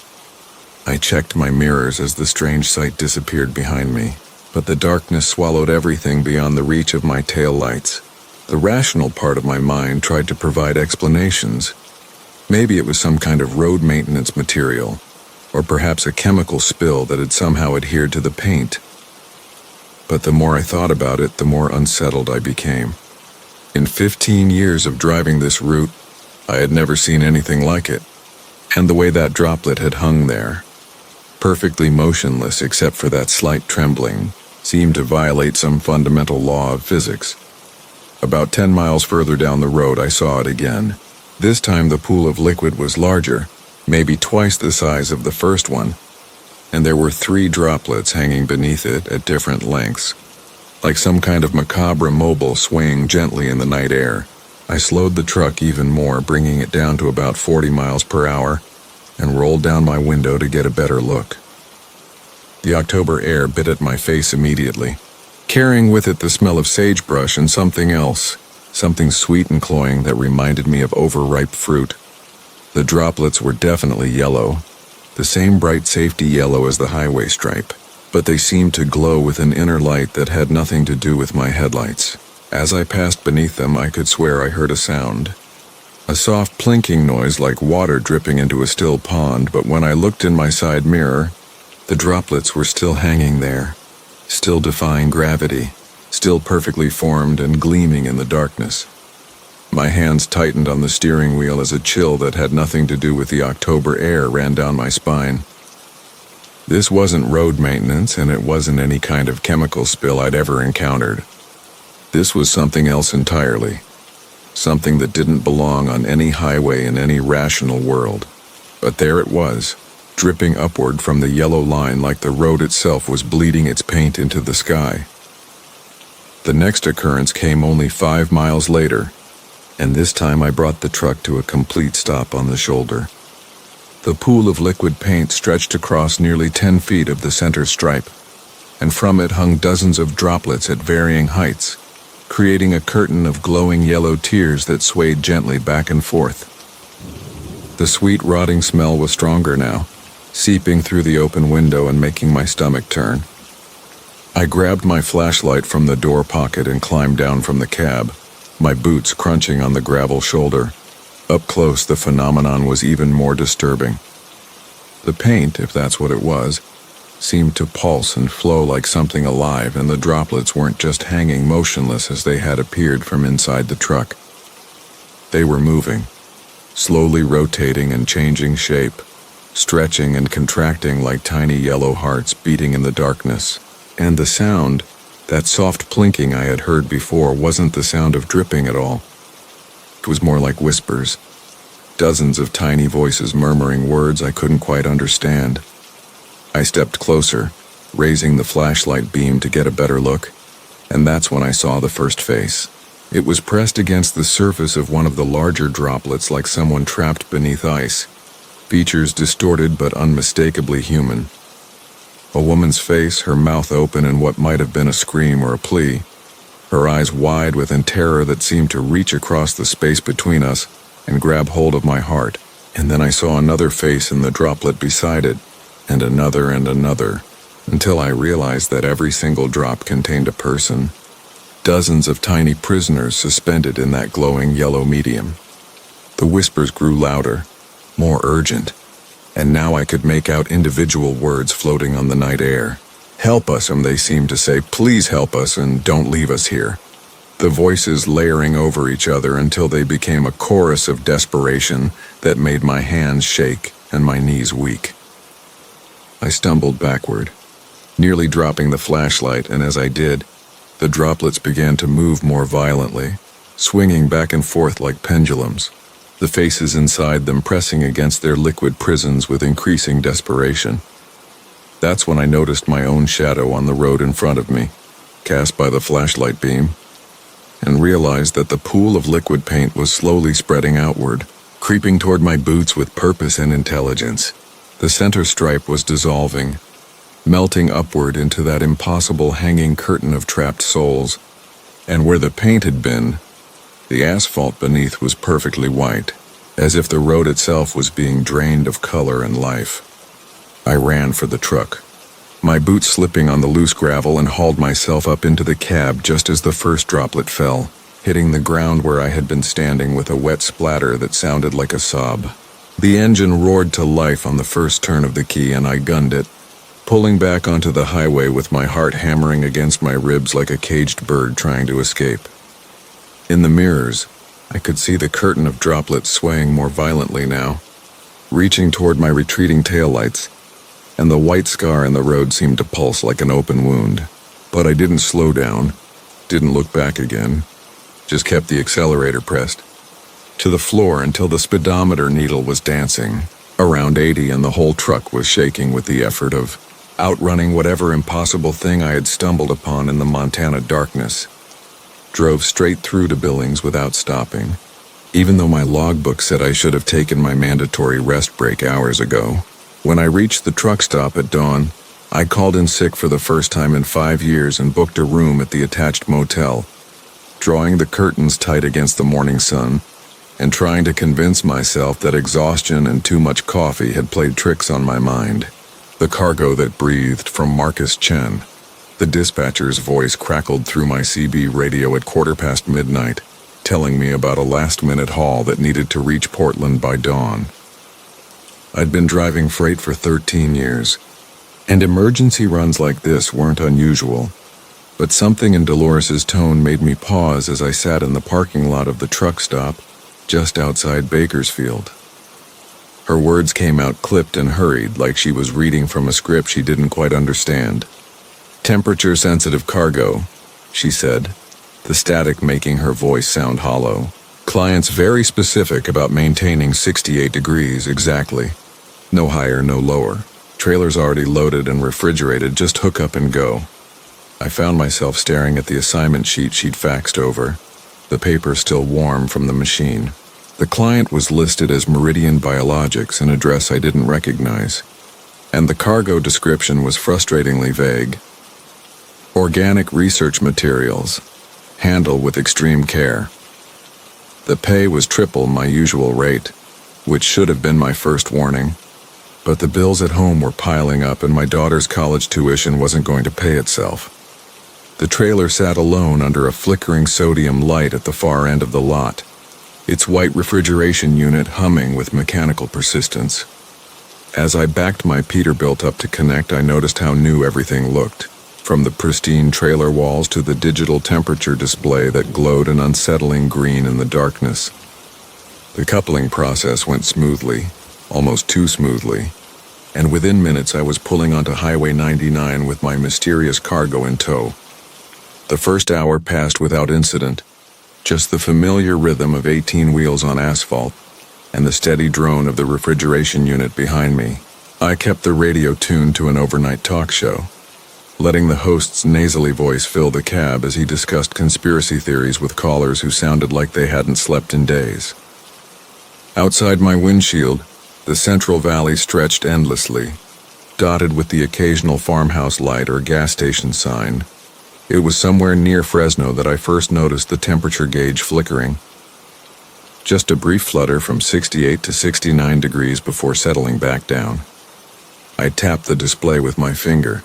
I checked my mirrors as the strange sight disappeared behind me, but the darkness swallowed everything beyond the reach of my taillights. The rational part of my mind tried to provide explanations. Maybe it was some kind of road maintenance material, or perhaps a chemical spill that had somehow adhered to the paint. But the more I thought about it, the more unsettled I became. In 15 years of driving this route, I had never seen anything like it, and the way that droplet had hung there, perfectly motionless except for that slight trembling, seemed to violate some fundamental law of physics. About 10 miles further down the road, I saw it again. This time the pool of liquid was larger, maybe twice the size of the first one, and there were 3 droplets hanging beneath it at different lengths, like some kind of macabre mobile swaying gently in the night air. I slowed the truck even more, bringing it down to about 40 miles per hour, and rolled down my window to get a better look. The October air bit at my face immediately, carrying with it the smell of sagebrush and something else, something sweet and cloying that reminded me of overripe fruit. The droplets were definitely yellow, the same bright safety yellow as the highway stripe, but they seemed to glow with an inner light that had nothing to do with my headlights. As I passed beneath them, I could swear I heard a sound. A soft plinking noise like water dripping into a still pond, but when I looked in my side mirror, the droplets were still hanging there, still defying gravity, still perfectly formed and gleaming in the darkness. My hands tightened on the steering wheel as a chill that had nothing to do with the October air ran down my spine. This wasn't road maintenance, and it wasn't any kind of chemical spill I'd ever encountered. This was something else entirely. Something that didn't belong on any highway in any rational world. But there it was, dripping upward from the yellow line like the road itself was bleeding its paint into the sky. The next occurrence came only 5 miles later, and this time I brought the truck to a complete stop on the shoulder. The pool of liquid paint stretched across nearly 10 feet of the center stripe, and from it hung dozens of droplets at varying heights, creating a curtain of glowing yellow tears that swayed gently back and forth. The sweet rotting smell was stronger now, seeping through the open window and making my stomach turn. I grabbed my flashlight from the door pocket and climbed down from the cab, my boots crunching on the gravel shoulder. Up close, the phenomenon was even more disturbing. The paint, if that's what it was, seemed to pulse and flow like something alive, and the droplets weren't just hanging motionless as they had appeared from inside the truck. They were moving, slowly rotating and changing shape, stretching and contracting like tiny yellow hearts beating in the darkness. And the sound, that soft plinking I had heard before, wasn't the sound of dripping at all. It was more like whispers, dozens of tiny voices murmuring words I couldn't quite understand. I stepped closer, raising the flashlight beam to get a better look, and that's when I saw the first face. It was pressed against the surface of one of the larger droplets like someone trapped beneath ice, features distorted but unmistakably human. A woman's face, her mouth open in what might have been a scream or a plea, her eyes wide with a terror that seemed to reach across the space between us and grab hold of my heart. And then I saw another face in the droplet beside it, and another, until I realized that every single drop contained a person. Dozens of tiny prisoners suspended in that glowing yellow medium. The whispers grew louder, more urgent, and now I could make out individual words floating on the night air. "Help us," they seemed to say. "Please help us and don't leave us here." The voices layering over each other until they became a chorus of desperation that made my hands shake and my knees weak. I stumbled backward, nearly dropping the flashlight, and as I did, the droplets began to move more violently, swinging back and forth like pendulums, the faces inside them pressing against their liquid prisons with increasing desperation. That's when I noticed my own shadow on the road in front of me, cast by the flashlight beam, and realized that the pool of liquid paint was slowly spreading outward, creeping toward my boots with purpose and intelligence. The center stripe was dissolving, melting upward into that impossible hanging curtain of trapped souls, and where the paint had been, the asphalt beneath was perfectly white, as if the road itself was being drained of color and life. I ran for the truck, my boots slipping on the loose gravel, and hauled myself up into the cab just as the first droplet fell, hitting the ground where I had been standing with a wet splatter that sounded like a sob. The engine roared to life on the first turn of the key, and I gunned it, pulling back onto the highway with my heart hammering against my ribs like a caged bird trying to escape. In the mirrors, I could see the curtain of droplets swaying more violently now, reaching toward my retreating taillights, and the white scar in the road seemed to pulse like an open wound. But I didn't slow down, didn't look back again, just kept the accelerator pressed to the floor until the speedometer needle was dancing around 80 and the whole truck was shaking with the effort of outrunning whatever impossible thing I had stumbled upon in the Montana darkness. Drove straight through to Billings without stopping, even though my logbook said I should have taken my mandatory rest break hours ago. When I reached the truck stop at dawn, I called in sick for the first time in 5 years and booked a room at the attached motel, drawing the curtains tight against the morning sun, and trying to convince myself that exhaustion and too much coffee had played tricks on my mind. The cargo that breathed from Marcus Chen. The dispatcher's voice crackled through my CB radio at midnight, telling me about a last-minute haul that needed to reach Portland by dawn. I'd been driving freight for 13 years, and emergency runs like this weren't unusual, but something in Dolores's tone made me pause as I sat in the parking lot of the truck stop just outside Bakersfield. Her words came out clipped and hurried, like she was reading from a script she didn't quite understand. "Temperature-sensitive cargo," she said, the static making her voice sound hollow. "Client's very specific about maintaining 68 degrees exactly. No higher, no lower. Trailer's already loaded and refrigerated, just hook up and go." I found myself staring at the assignment sheet she'd faxed over, the paper still warm from the machine. The client was listed as Meridian Biologics, an address I didn't recognize, and the cargo description was frustratingly vague. "Organic research materials. Handle with extreme care." The pay was triple my usual rate, which should have been my first warning, but the bills at home were piling up and my daughter's college tuition wasn't going to pay itself. The trailer sat alone under a flickering sodium light at the far end of the lot, its white refrigeration unit humming with mechanical persistence. As I backed my Peterbilt up to connect, I noticed how new everything looked, from the pristine trailer walls to the digital temperature display that glowed an unsettling green in the darkness. The coupling process went smoothly, almost too smoothly, and within minutes I was pulling onto Highway 99 with my mysterious cargo in tow. The first hour passed without incident, just the familiar rhythm of 18 wheels on asphalt and the steady drone of the refrigeration unit behind me. I kept the radio tuned to an overnight talk show, letting the host's nasally voice fill the cab as he discussed conspiracy theories with callers who sounded like they hadn't slept in days. Outside my windshield, the Central Valley stretched endlessly, dotted with the occasional farmhouse light or gas station sign. It was somewhere near Fresno that I first noticed the temperature gauge flickering. Just a brief flutter from 68 to 69 degrees before settling back down. I tapped the display with my finger,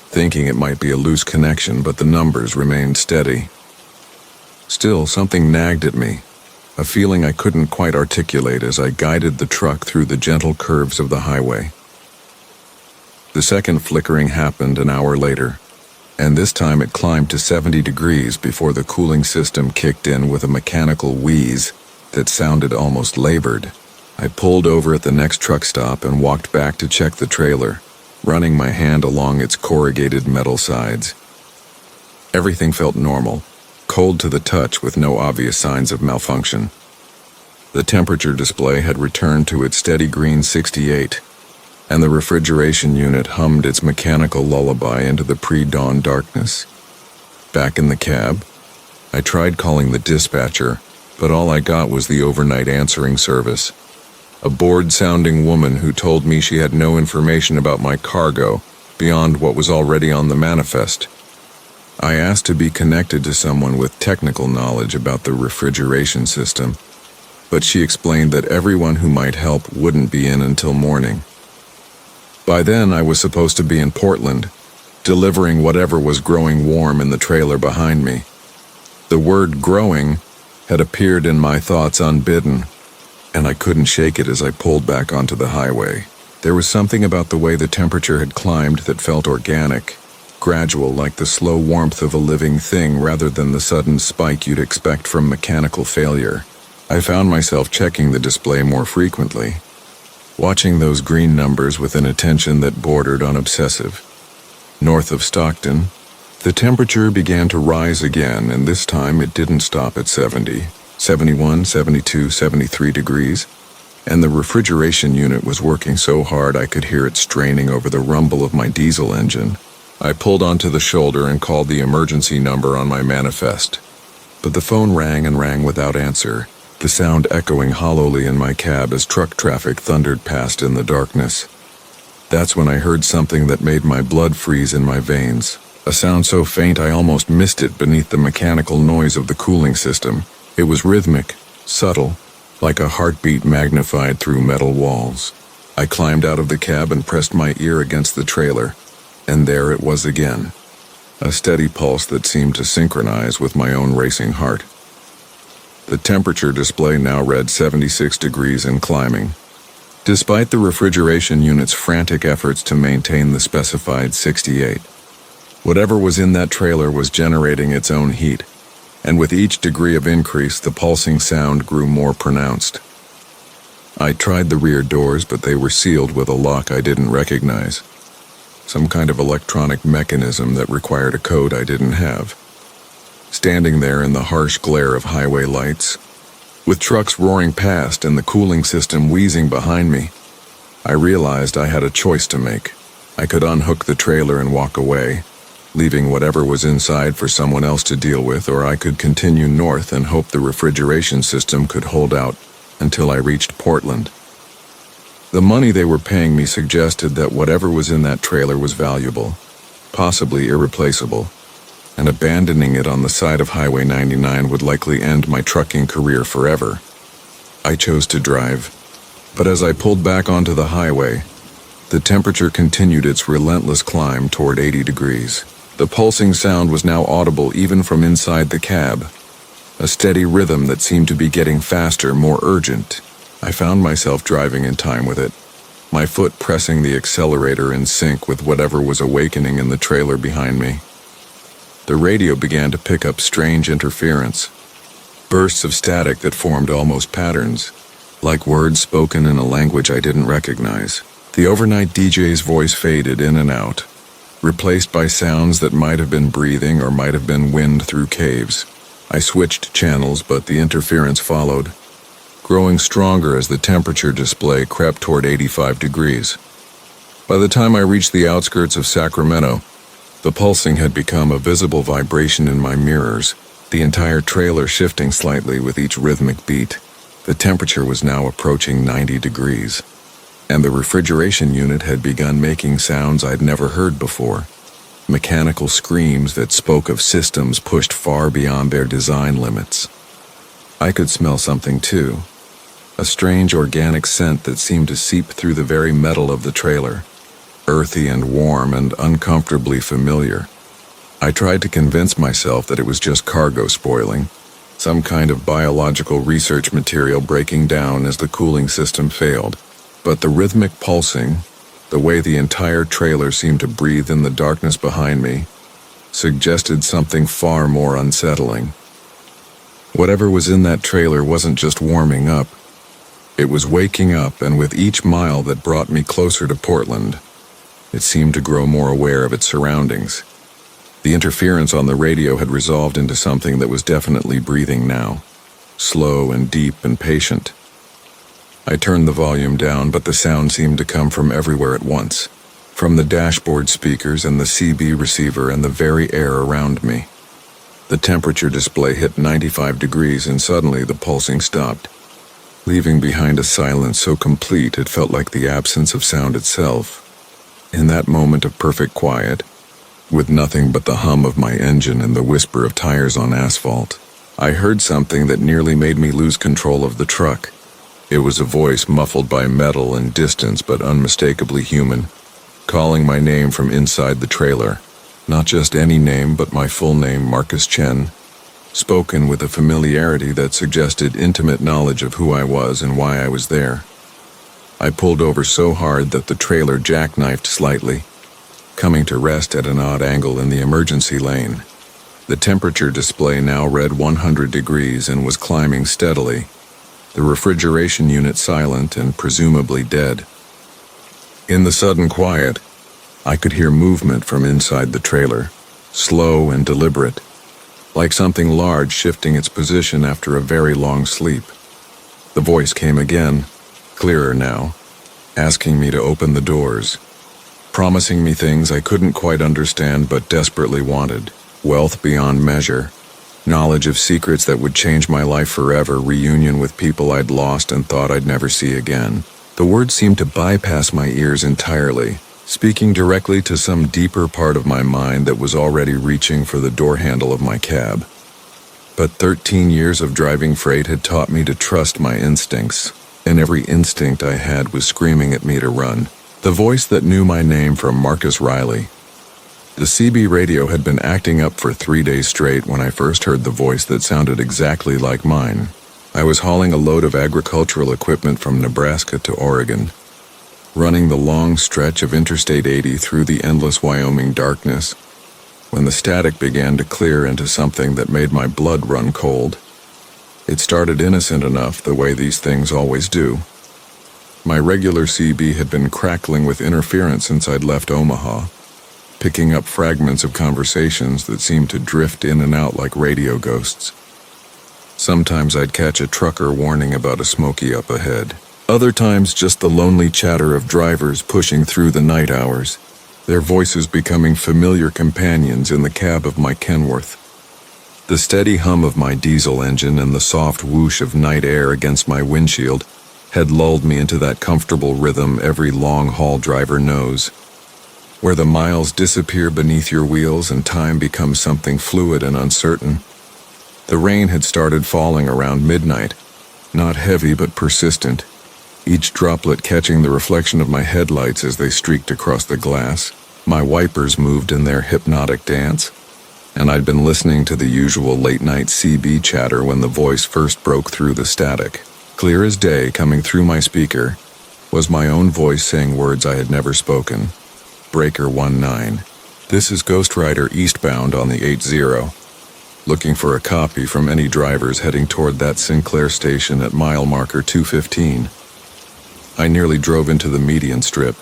thinking it might be a loose connection, but the numbers remained steady. Still, something nagged at me, a feeling I couldn't quite articulate as I guided the truck through the gentle curves of the highway. The second flickering happened an hour later, and this time it climbed to 70 degrees before the cooling system kicked in with a mechanical wheeze that sounded almost labored. I pulled over at the next truck stop and walked back to check the trailer, running my hand along its corrugated metal sides. Everything felt normal, cold to the touch with no obvious signs of malfunction. The temperature display had returned to its steady green 68, and the refrigeration unit hummed its mechanical lullaby into the pre-dawn darkness. Back in the cab, I tried calling the dispatcher, but all I got was the overnight answering service. A bored-sounding woman who told me she had no information about my cargo beyond what was already on the manifest. I asked to be connected to someone with technical knowledge about the refrigeration system, but she explained that everyone who might help wouldn't be in until morning. By then, I was supposed to be in Portland, delivering whatever was growing warm in the trailer behind me. The word growing had appeared in my thoughts unbidden, and I couldn't shake it as I pulled back onto the highway. There was something about the way the temperature had climbed that felt organic, gradual, like the slow warmth of a living thing rather than the sudden spike you'd expect from mechanical failure. I found myself checking the display more frequently, watching those green numbers with an attention that bordered on obsessive. North of Stockton, the temperature began to rise again, and this time it didn't stop at 70, 71, 72, 73 degrees, and the refrigeration unit was working so hard I could hear it straining over the rumble of my diesel engine. I pulled onto the shoulder and called the emergency number on my manifest, but the phone rang and rang without answer, the sound echoing hollowly in my cab as truck traffic thundered past in the darkness. That's when I heard something that made my blood freeze in my veins, a sound so faint I almost missed it beneath the mechanical noise of the cooling system. It was rhythmic, subtle, like a heartbeat magnified through metal walls. I climbed out of the cab and pressed my ear against the trailer, and there it was again, a steady pulse that seemed to synchronize with my own racing heart. The temperature display now read 76 degrees and climbing. Despite the refrigeration unit's frantic efforts to maintain the specified 68, whatever was in that trailer was generating its own heat, and with each degree of increase, the pulsing sound grew more pronounced. I tried the rear doors, but they were sealed with a lock I didn't recognize, some kind of electronic mechanism that required a code I didn't have. Standing there in the harsh glare of highway lights, with trucks roaring past and the cooling system wheezing behind me, I realized I had a choice to make. I could unhook the trailer and walk away, leaving whatever was inside for someone else to deal with, or I could continue north and hope the refrigeration system could hold out until I reached Portland. The money they were paying me suggested that whatever was in that trailer was valuable, possibly irreplaceable, and abandoning it on the side of Highway 99 would likely end my trucking career forever. I chose to drive, but as I pulled back onto the highway, the temperature continued its relentless climb toward 80 degrees. The pulsing sound was now audible even from inside the cab, a steady rhythm that seemed to be getting faster, more urgent. I found myself driving in time with it, my foot pressing the accelerator in sync with whatever was awakening in the trailer behind me. The radio began to pick up strange interference, bursts of static that formed almost patterns, like words spoken in a language I didn't recognize. The overnight DJ's voice faded in and out, replaced by sounds that might have been breathing or might have been wind through caves. I switched channels, but the interference followed, growing stronger as the temperature display crept toward 85 degrees. By the time I reached the outskirts of Sacramento, the pulsing had become a visible vibration in my mirrors, the entire trailer shifting slightly with each rhythmic beat. The temperature was now approaching 90 degrees, and the refrigeration unit had begun making sounds I'd never heard before, mechanical screams that spoke of systems pushed far beyond their design limits. I could smell something too, a strange organic scent that seemed to seep through the very metal of the trailer, earthy and warm and uncomfortably familiar. I tried to convince myself that it was just cargo spoiling, some kind of biological research material breaking down as the cooling system failed. But the rhythmic pulsing, the way the entire trailer seemed to breathe in the darkness behind me, suggested something far more unsettling. Whatever was in that trailer wasn't just warming up. It was waking up, and with each mile that brought me closer to Portland, it seemed to grow more aware of its surroundings. The interference on the radio had resolved into something that was definitely breathing now, slow and deep and patient. I turned the volume down, but the sound seemed to come from everywhere at once, from the dashboard speakers and the CB receiver and the very air around me. The temperature display hit 95 degrees, and suddenly the pulsing stopped, leaving behind a silence so complete it felt like the absence of sound itself. In that moment of perfect quiet, with nothing but the hum of my engine and the whisper of tires on asphalt, I heard something that nearly made me lose control of the truck. It was a voice muffled by metal and distance but unmistakably human, calling my name from inside the trailer. Not just any name, but my full name, Marcus Chen, spoken with a familiarity that suggested intimate knowledge of who I was and why I was there. I pulled over so hard that the trailer jackknifed slightly, coming to rest at an odd angle in the emergency lane. The temperature display now read 100 degrees and was climbing steadily, the refrigeration unit silent and presumably dead. In the sudden quiet, I could hear movement from inside the trailer, slow and deliberate, like something large shifting its position after a very long sleep. The voice came again, clearer now, asking me to open the doors, promising me things I couldn't quite understand but desperately wanted: wealth beyond measure, knowledge of secrets that would change my life forever, reunion with people I'd lost and thought I'd never see again. The words seemed to bypass my ears entirely, speaking directly to some deeper part of my mind that was already reaching for the door handle of my cab. But 13 years of driving freight had taught me to trust my instincts, and every instinct I had was screaming at me to run. The voice that knew my name from Marcus Riley. The CB radio had been acting up for 3 days straight when I first heard the voice that sounded exactly like mine. I was hauling a load of agricultural equipment from Nebraska to Oregon, running the long stretch of Interstate 80 through the endless Wyoming darkness, when the static began to clear into something that made my blood run cold. It started innocent enough, the way these things always do. My regular CB had been crackling with interference since I'd left Omaha, picking up fragments of conversations that seemed to drift in and out like radio ghosts. Sometimes I'd catch a trucker warning about a smoky up ahead. Other times just the lonely chatter of drivers pushing through the night hours, their voices becoming familiar companions in the cab of my Kenworth. The steady hum of my diesel engine and the soft whoosh of night air against my windshield had lulled me into that comfortable rhythm every long-haul driver knows, where the miles disappear beneath your wheels and time becomes something fluid and uncertain. The rain had started falling around midnight, not heavy but persistent, each droplet catching the reflection of my headlights as they streaked across the glass. My wipers moved in their hypnotic dance, and I'd been listening to the usual late-night CB chatter when the voice first broke through the static. Clear as day, coming through my speaker, was my own voice saying words I had never spoken. Breaker 19. This is Ghost Rider eastbound on the 80. Looking for a copy from any drivers heading toward that Sinclair station at mile marker 215. I nearly drove into the median strip.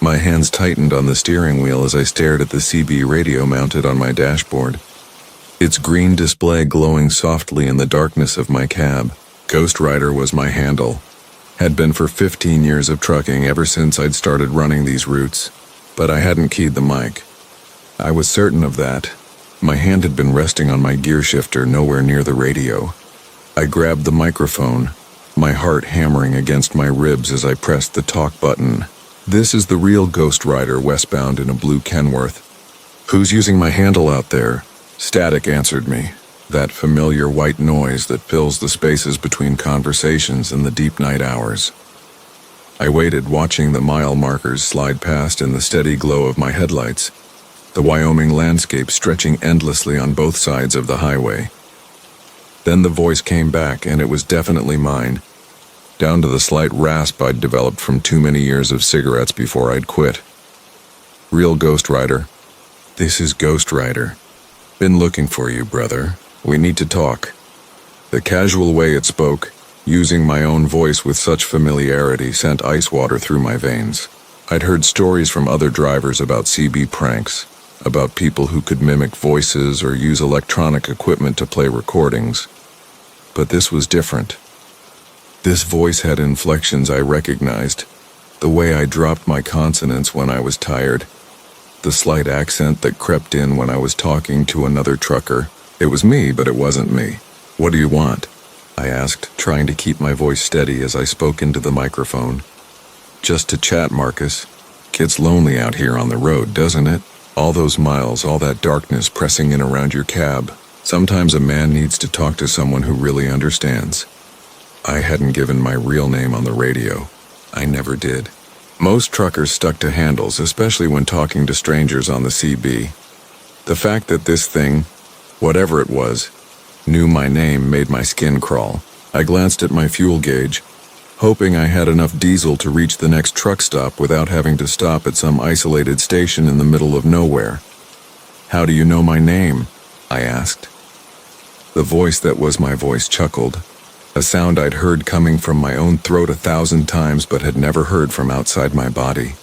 My hands tightened on the steering wheel as I stared at the CB radio mounted on my dashboard. Its green display glowing softly in the darkness of my cab. Ghost Rider was my handle. Had been for 15 years of trucking ever since I'd started running these routes, but I hadn't keyed the mic. I was certain of that. My hand had been resting on my gear shifter nowhere near the radio. I grabbed the microphone, my heart hammering against my ribs as I pressed the talk button. This is the real Ghost Rider westbound in a blue Kenworth. Who's using my handle out there? Static answered me. That familiar white noise that fills the spaces between conversations in the deep night hours. I waited, watching the mile markers slide past in the steady glow of my headlights, the Wyoming landscape stretching endlessly on both sides of the highway. Then the voice came back, and it was definitely mine, down to the slight rasp I'd developed from too many years of cigarettes before I'd quit. Real Ghost Rider. This is Ghost Rider. Been looking for you, brother. We need to talk. The casual way it spoke, using my own voice with such familiarity, sent ice water through my veins. I'd heard stories from other drivers about CB pranks, about people who could mimic voices or use electronic equipment to play recordings. But this was different. This voice had inflections I recognized, the way I dropped my consonants when I was tired, the slight accent that crept in when I was talking to another trucker. It was me, but it wasn't me. What do you want? I asked, trying to keep my voice steady as I spoke into the microphone. Just to chat, Marcus. Gets lonely out here on the road, doesn't it? All those miles, all that darkness pressing in around your cab. Sometimes a man needs to talk to someone who really understands. I hadn't given my real name on the radio. I never did. Most truckers stuck to handles, especially when talking to strangers on the CB. The fact that this thing, whatever it was, knew my name made my skin crawl. I glanced at my fuel gauge, hoping I had enough diesel to reach the next truck stop without having to stop at some isolated station in the middle of nowhere. How do you know my name? I asked. The voice that was my voice chuckled, a sound I'd heard coming from my own throat 1,000 times but had never heard from outside my body.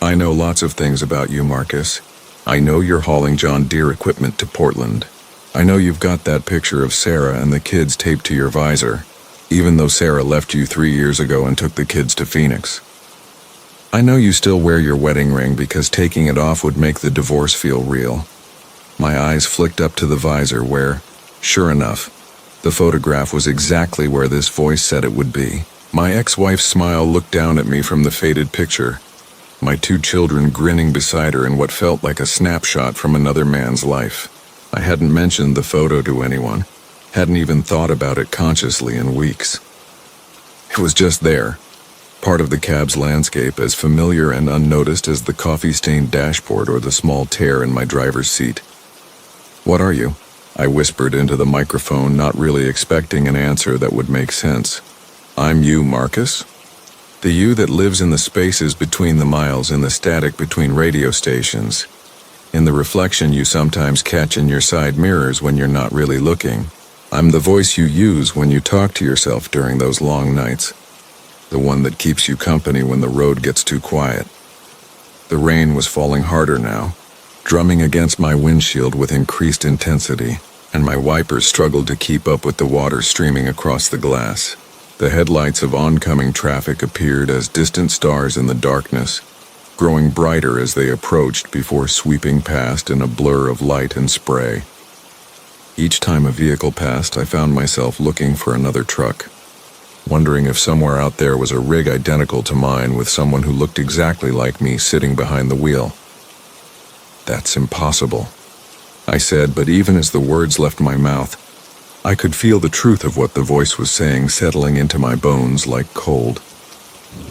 I know lots of things about you, Marcus. I know you're hauling John Deere equipment to Portland. I know you've got that picture of Sarah and the kids taped to your visor, even though Sarah left you 3 years ago and took the kids to Phoenix. I know you still wear your wedding ring because taking it off would make the divorce feel real. My eyes flicked up to the visor where, sure enough, the photograph was exactly where this voice said it would be. My ex-wife's smile looked down at me from the faded picture, my 2 children grinning beside her in what felt like a snapshot from another man's life. I hadn't mentioned the photo to anyone, hadn't even thought about it consciously in weeks. It was just there, part of the cab's landscape, as familiar and unnoticed as the coffee-stained dashboard or the small tear in my driver's seat. What are you? I whispered into the microphone, not really expecting an answer that would make sense. I'm you, Marcus. The you that lives in the spaces between the miles, in the static between radio stations, in the reflection you sometimes catch in your side mirrors when you're not really looking. I'm the voice you use when you talk to yourself during those long nights, the one that keeps you company when the road gets too quiet. The rain was falling harder now, drumming against my windshield with increased intensity, and my wipers struggled to keep up with the water streaming across the glass. The headlights of oncoming traffic appeared as distant stars in the darkness, growing brighter as they approached before sweeping past in a blur of light and spray. Each time a vehicle passed, I found myself looking for another truck, wondering if somewhere out there was a rig identical to mine with someone who looked exactly like me sitting behind the wheel. That's impossible, I said, but even as the words left my mouth, I could feel the truth of what the voice was saying settling into my bones like cold.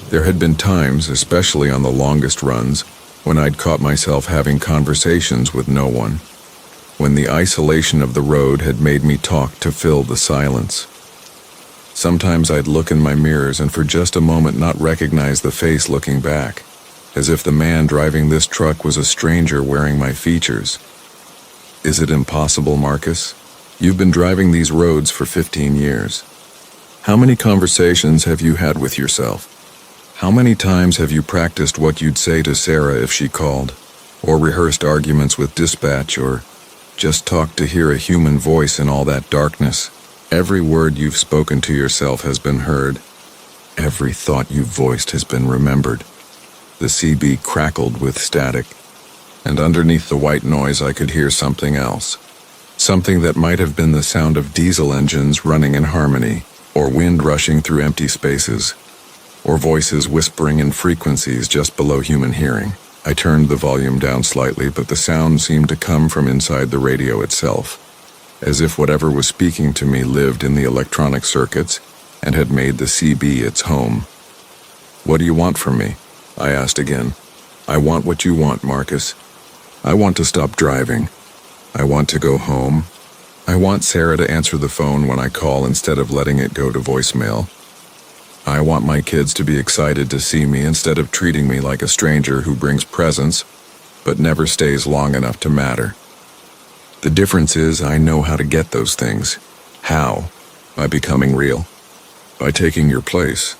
There had been times, especially on the longest runs, when I'd caught myself having conversations with no one, when the isolation of the road had made me talk to fill the silence. Sometimes I'd look in my mirrors and for just a moment not recognize the face looking back, as if the man driving this truck was a stranger wearing my features. Is it impossible, Marcus? You've been driving these roads for 15 years. How many conversations have you had with yourself? How many times have you practiced what you'd say to Sarah if she called, or rehearsed arguments with dispatch, or just talked to hear a human voice in all that darkness? Every word you've spoken to yourself has been heard. Every thought you've voiced has been remembered. The CB crackled with static, and underneath the white noise I could hear something else. Something that might have been the sound of diesel engines running in harmony, or wind rushing through empty spaces, or voices whispering in frequencies just below human hearing. I turned the volume down slightly, but the sound seemed to come from inside the radio itself, as if whatever was speaking to me lived in the electronic circuits and had made the CB its home. "What do you want from me?" I asked again. "I want what you want, Marcus. I want to stop driving. I want to go home. I want Sarah to answer the phone when I call instead of letting it go to voicemail. I want my kids to be excited to see me instead of treating me like a stranger who brings presents but never stays long enough to matter. The difference is I know how to get those things." How? By becoming real. By taking your place.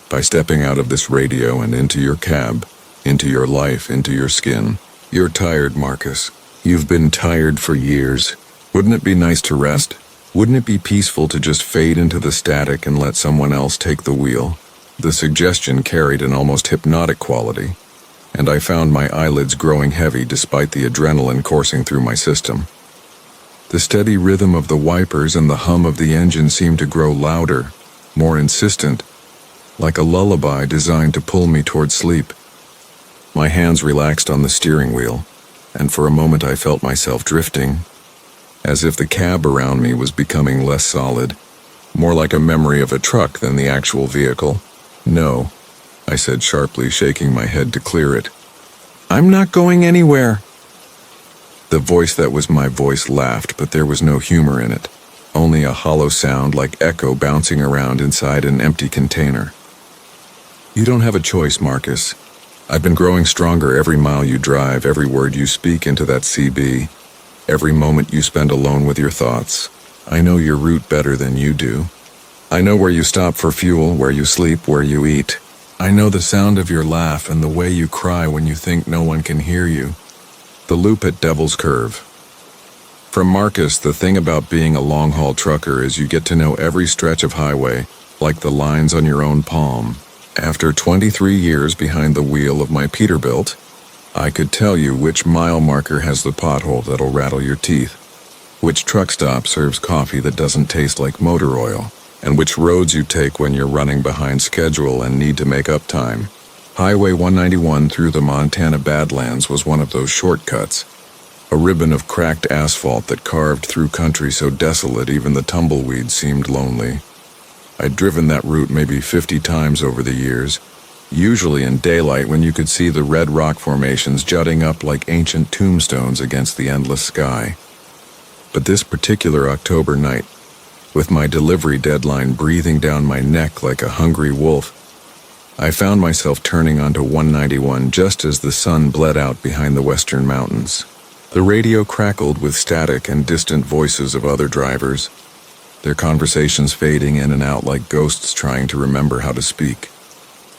By stepping out of this radio and into your cab, into your life, into your skin. You're tired, Marcus. You've been tired for years. Wouldn't it be nice to rest? Wouldn't it be peaceful to just fade into the static and let someone else take the wheel? The suggestion carried an almost hypnotic quality, and I found my eyelids growing heavy despite the adrenaline coursing through my system. The steady rhythm of the wipers and the hum of the engine seemed to grow louder, more insistent, like a lullaby designed to pull me toward sleep. My hands relaxed on the steering wheel, and for a moment I felt myself drifting, as if the cab around me was becoming less solid, more like a memory of a truck than the actual vehicle. "No," I said sharply, shaking my head to clear it. "I'm not going anywhere." The voice that was my voice laughed, but there was no humor in it, only a hollow sound like echo bouncing around inside an empty container. "You don't have a choice, Marcus. I've been growing stronger every mile you drive, every word you speak into that CB. Every moment you spend alone with your thoughts. I know your route better than you do. I know where you stop for fuel, where you sleep, where you eat. I know the sound of your laugh and the way you cry when you think no one can hear you. The loop at Devil's Curve." From Marcus, the thing about being a long-haul trucker is you get to know every stretch of highway, like the lines on your own palm. After 23 years behind the wheel of my Peterbilt, I could tell you which mile marker has the pothole that'll rattle your teeth, which truck stop serves coffee that doesn't taste like motor oil, and which roads you take when you're running behind schedule and need to make up time. Highway 191 through the Montana Badlands was one of those shortcuts, a ribbon of cracked asphalt that carved through country so desolate even the tumbleweeds seemed lonely. I'd driven that route maybe 50 times over the years, usually in daylight when you could see the red rock formations jutting up like ancient tombstones against the endless sky. But this particular October night, with my delivery deadline breathing down my neck like a hungry wolf, I found myself turning onto 191 just as the sun bled out behind the western mountains. The radio crackled with static and distant voices of other drivers, their conversations fading in and out like ghosts trying to remember how to speak.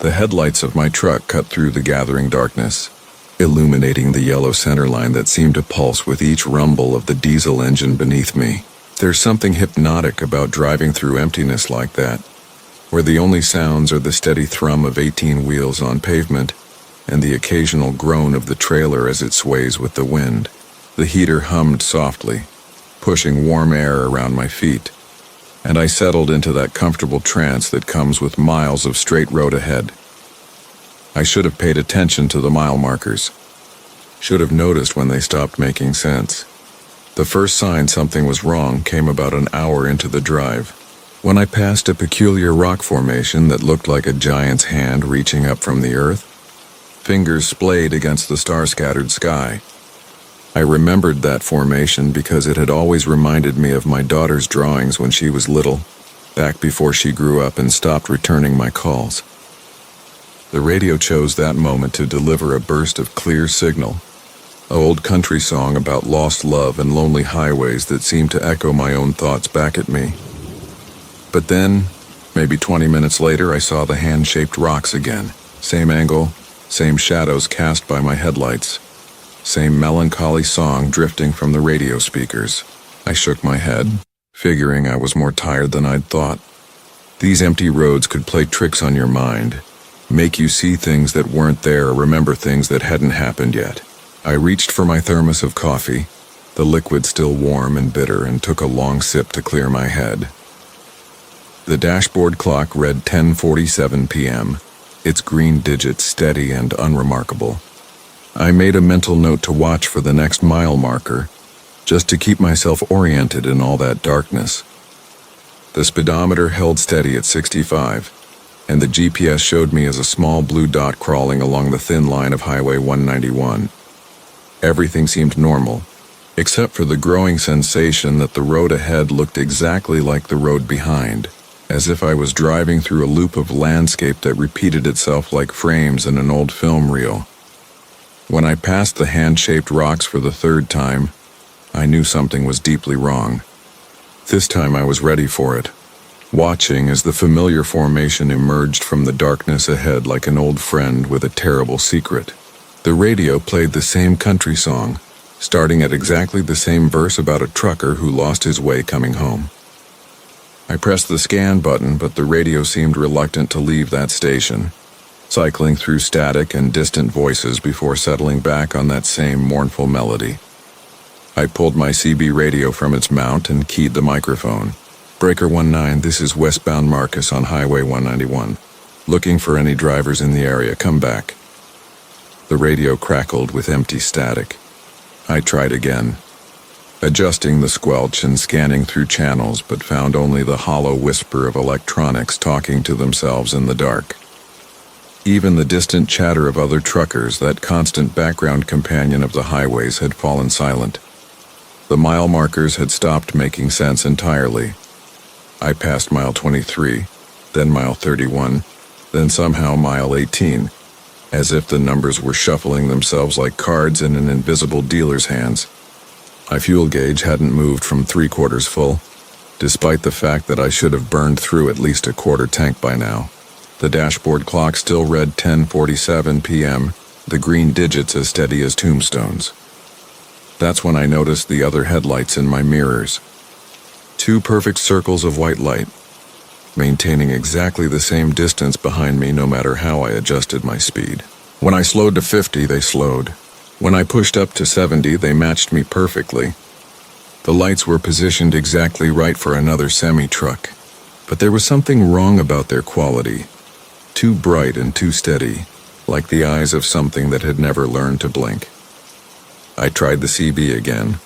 The headlights of my truck cut through the gathering darkness, illuminating the yellow center line that seemed to pulse with each rumble of the diesel engine beneath me. There's something hypnotic about driving through emptiness like that, where the only sounds are the steady thrum of 18 wheels on pavement and the occasional groan of the trailer as it sways with the wind. The heater hummed softly, pushing warm air around my feet, and I settled into that comfortable trance that comes with miles of straight road ahead. I should have paid attention to the mile markers, should have noticed when they stopped making sense. The first sign something was wrong came about an hour into the drive, when I passed a peculiar rock formation that looked like a giant's hand reaching up from the earth. fingers splayed against the star-scattered sky. I remembered that formation because it had always reminded me of my daughter's drawings when she was little, back before she grew up and stopped returning my calls. The radio chose that moment to deliver a burst of clear signal, an old country song about lost love and lonely highways that seemed to echo my own thoughts back at me. But then, maybe 20 minutes later, I saw the hand-shaped rocks again. Same angle, same shadows cast by my headlights, same melancholy song drifting from the radio speakers. I shook my head, figuring I was more tired than I'd thought. These empty roads could play tricks on your mind, make you see things that weren't there or remember things that hadn't happened yet. I reached for my thermos of coffee, the liquid still warm and bitter, and took a long sip to clear my head. The dashboard clock read 10:47 p.m., its green digits steady and unremarkable. I made a mental note to watch for the next mile marker, just to keep myself oriented in all that darkness. The speedometer held steady at 65, and the GPS showed me as a small blue dot crawling along the thin line of Highway 191. Everything seemed normal, except for the growing sensation that the road ahead looked exactly like the road behind, as if I was driving through a loop of landscape that repeated itself like frames in an old film reel. When I passed the hand-shaped rocks for the third time, I knew something was deeply wrong. This time I was ready for it, watching as the familiar formation emerged from the darkness ahead like an old friend with a terrible secret. The radio played the same country song, starting at exactly the same verse about a trucker who lost his way coming home. I pressed the scan button, but the radio seemed reluctant to leave that station, cycling through static and distant voices before settling back on that same mournful melody. I pulled my CB radio from its mount and keyed the microphone. Breaker 19, this is westbound Marcus on Highway 191. Looking for any drivers in the area, come back. The radio crackled with empty static. I tried again, adjusting the squelch and scanning through channels, but found only the hollow whisper of electronics talking to themselves in the dark. Even the distant chatter of other truckers, that constant background companion of the highways, had fallen silent. The mile markers had stopped making sense entirely. I passed mile 23, then mile 31, then somehow mile 18, as if the numbers were shuffling themselves like cards in an invisible dealer's hands. My fuel gauge hadn't moved from 3/4 full, despite the fact that I should have burned through at least a quarter tank by now. The dashboard clock still read 10:47 p.m., the green digits as steady as tombstones. That's when I noticed the other headlights in my mirrors. 2 perfect circles of white light, maintaining exactly the same distance behind me no matter how I adjusted my speed. When I slowed to 50, they slowed. When I pushed up to 70, they matched me perfectly. The lights were positioned exactly right for another semi-truck, but there was something wrong about their quality. Too bright and too steady, like the eyes of something that had never learned to blink. I tried the CB again,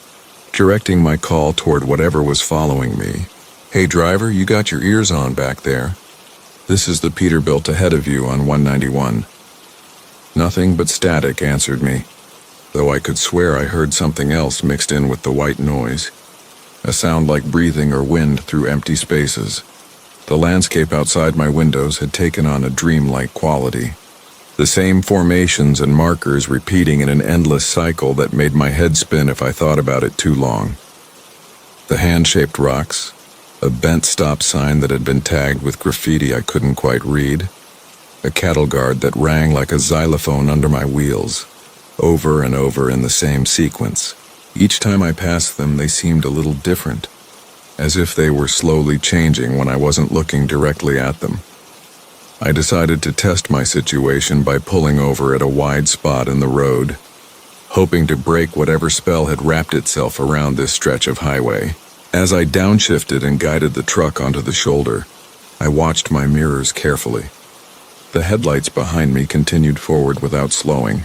directing my call toward whatever was following me. Hey driver, you got your ears on back there. This is the Peterbilt ahead of you on 191. Nothing but static answered me, though I could swear I heard something else mixed in with the white noise. A sound like breathing or wind through empty spaces. The landscape outside my windows had taken on a dreamlike quality. The same formations and markers repeating in an endless cycle that made my head spin if I thought about it too long. The hand-shaped rocks, a bent stop sign that had been tagged with graffiti I couldn't quite read, a cattle guard that rang like a xylophone under my wheels, over and over in the same sequence. Each time I passed them, they seemed a little different, as if they were slowly changing when I wasn't looking directly at them. I decided to test my situation by pulling over at a wide spot in the road, hoping to break whatever spell had wrapped itself around this stretch of highway. As I downshifted and guided the truck onto the shoulder, I watched my mirrors carefully. The headlights behind me continued forward without slowing,